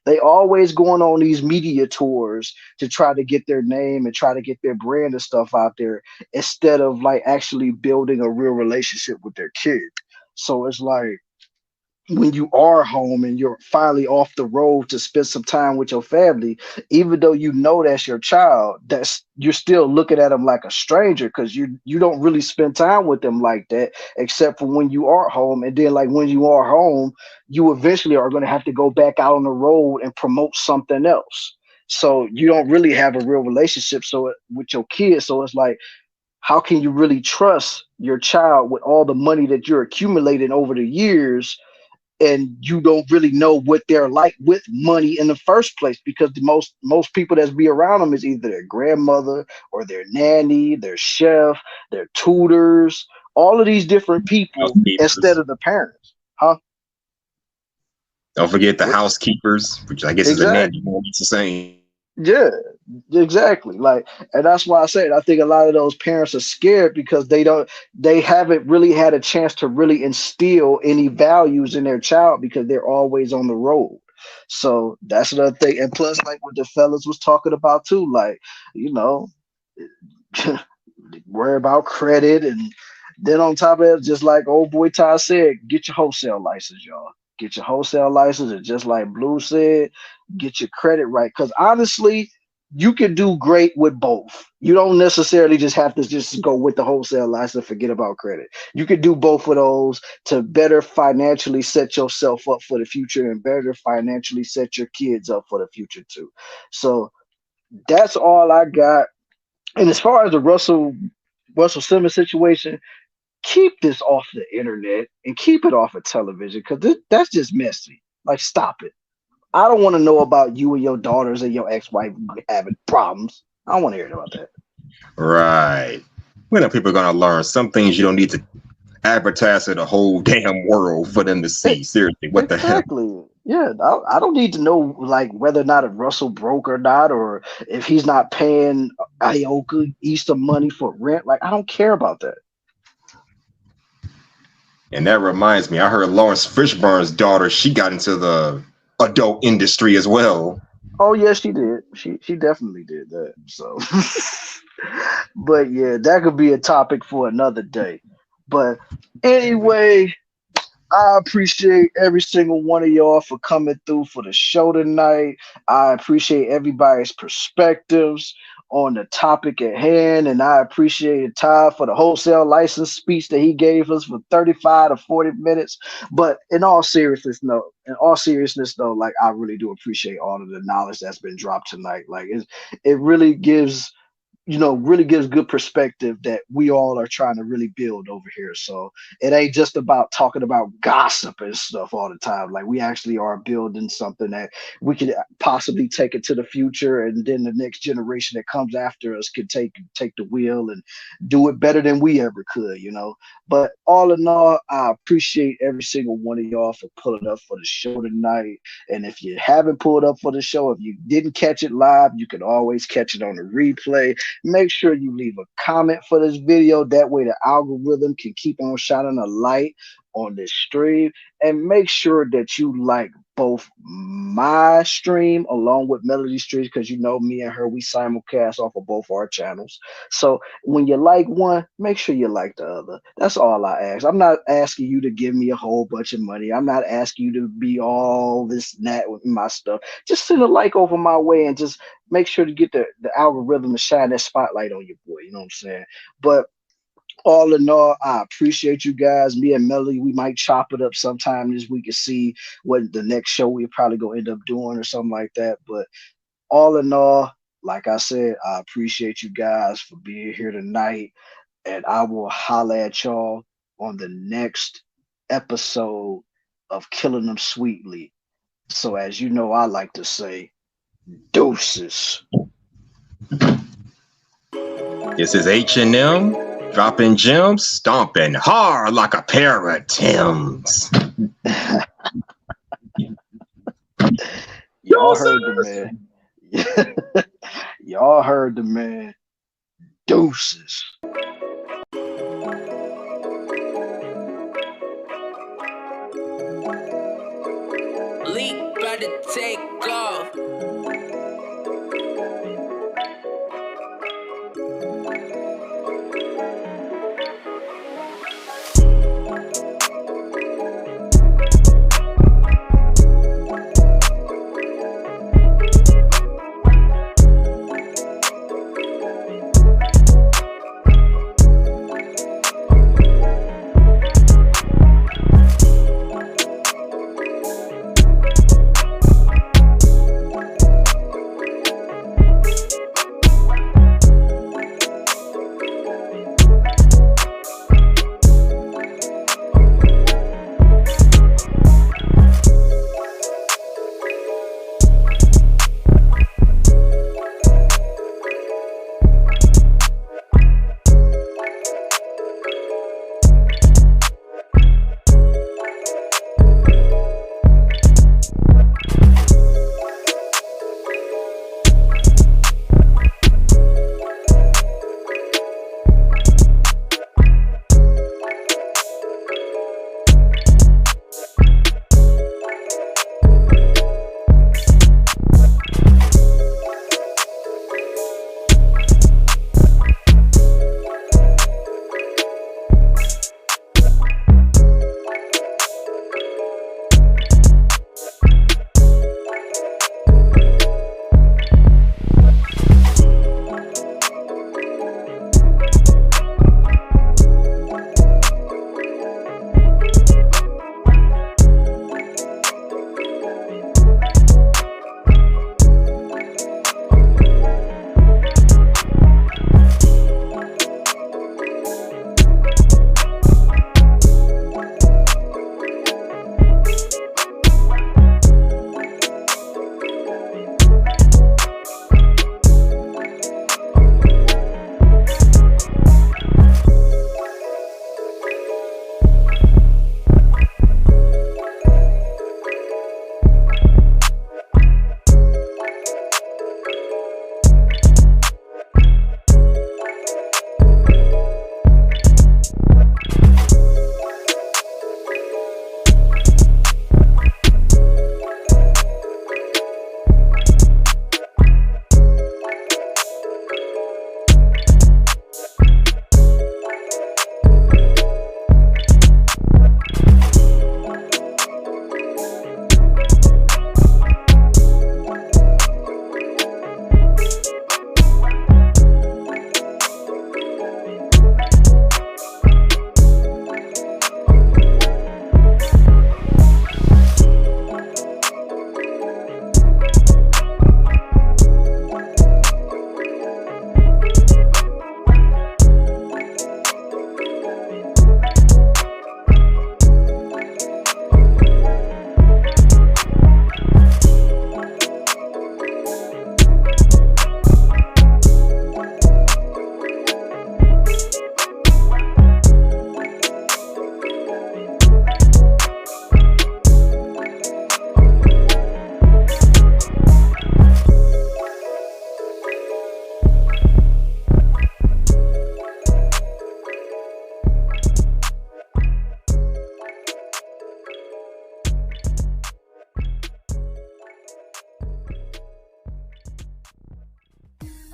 They always going on these media tours to try to get their name and try to get their brand and stuff out there instead of like actually building a real relationship with their kid. So it's like when you are home and you're finally off the road to spend some time with your family, even though you know that's your child, that's you're still looking at them like a stranger because you don't really spend time with them like that, except for when you are home. And then like when you are home, you eventually are going to have to go back out on the road and promote something else. So you don't really have a real relationship with your kids. So it's like, how can you really trust your child with all the money that you're accumulating over the years and you don't really know what they're like with money in the first place because the most people that's be around them is either their grandmother or their nanny, their chef, their tutors, all of these different people instead Housekeepers. of the parents. Huh? Don't forget the What? housekeepers, which I guess is a nanny. Exactly. It's the same. Yeah, exactly. Like, and that's why I said I think a lot of those parents are scared because they haven't really had a chance to really instill any values in their child because they're always on the road. So that's another thing. And plus, like what the fellas was talking about too, like, you know, worry about credit. And then on top of it, just like old boy Ty said, get your wholesale license, y'all. Get your wholesale license. And just like Blue said, get your credit right. Because honestly, you can do great with both. You don't necessarily just have to just go with the wholesale license, forget about credit. You could do both of those to better financially set yourself up for the future and better financially set your kids up for the future too. So that's all I got. And as far as the Russell Simmons situation, keep this off the internet and keep it off of television because that's just messy. Like, stop it. I don't want to know about you and your daughters and your ex-wife having problems. I don't want to hear about that. Right. When are people gonna learn some things you don't need to advertise to the whole damn world for them to see? Seriously, what the hell? Exactly. Yeah, I don't need to know like whether or not if Russell broke or not, or if he's not paying Ioka Easter money for rent. Like, I don't care about that. And that reminds me, I heard Lawrence Fishburne's daughter, she got into the adult industry as well. Oh yeah, she did. She definitely did that. So, but yeah, that could be a topic for another day. But anyway, I appreciate every single one of y'all for coming through for the show tonight. I appreciate everybody's perspectives on the topic at hand, and I appreciate Ty for the wholesale license speech that he gave us for 35 to 40 minutes. But in all seriousness, though, like I really do appreciate all of the knowledge that's been dropped tonight. Like it really gives really gives good perspective that we all are trying to really build over here. So it ain't just about talking about gossip and stuff all the time. Like we actually are building something that we could possibly take it to the future, and then the next generation that comes after us could take the wheel and do it better than we ever could. But all in all, I appreciate every single one of y'all for pulling up for the show tonight. And if you haven't pulled up for the show, if you didn't catch it live, you can always catch it on the replay. Make sure you leave a comment for this video. That way the algorithm can keep on shining a light on this stream. And make sure that you like both my stream along with Melody Streams, because me and her, we simulcast off of both our channels. So when you like one, make sure you like the other. That's all I ask. I'm not asking you to give me a whole bunch of money. I'm not asking you to be all this and that with my stuff. Just send a like over my way and just make sure to get the algorithm to shine that spotlight on your boy. You know what I'm saying? But all in all, I appreciate you guys. Me and Melody, we might chop it up sometime this week and see what the next show we're probably going to end up doing or something like that. But all in all, like I said, I appreciate you guys for being here tonight. and I will holler at y'all on the next episode of Killing Them Sweetly. So as you know, I like to say, deuces. This is H&M, dropping gems, stomping hard like a pair of Timbs. Y'all heard the man. Y'all heard the man. Deuces. Leak about to take off.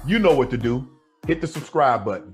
You know what to do. Hit the subscribe button.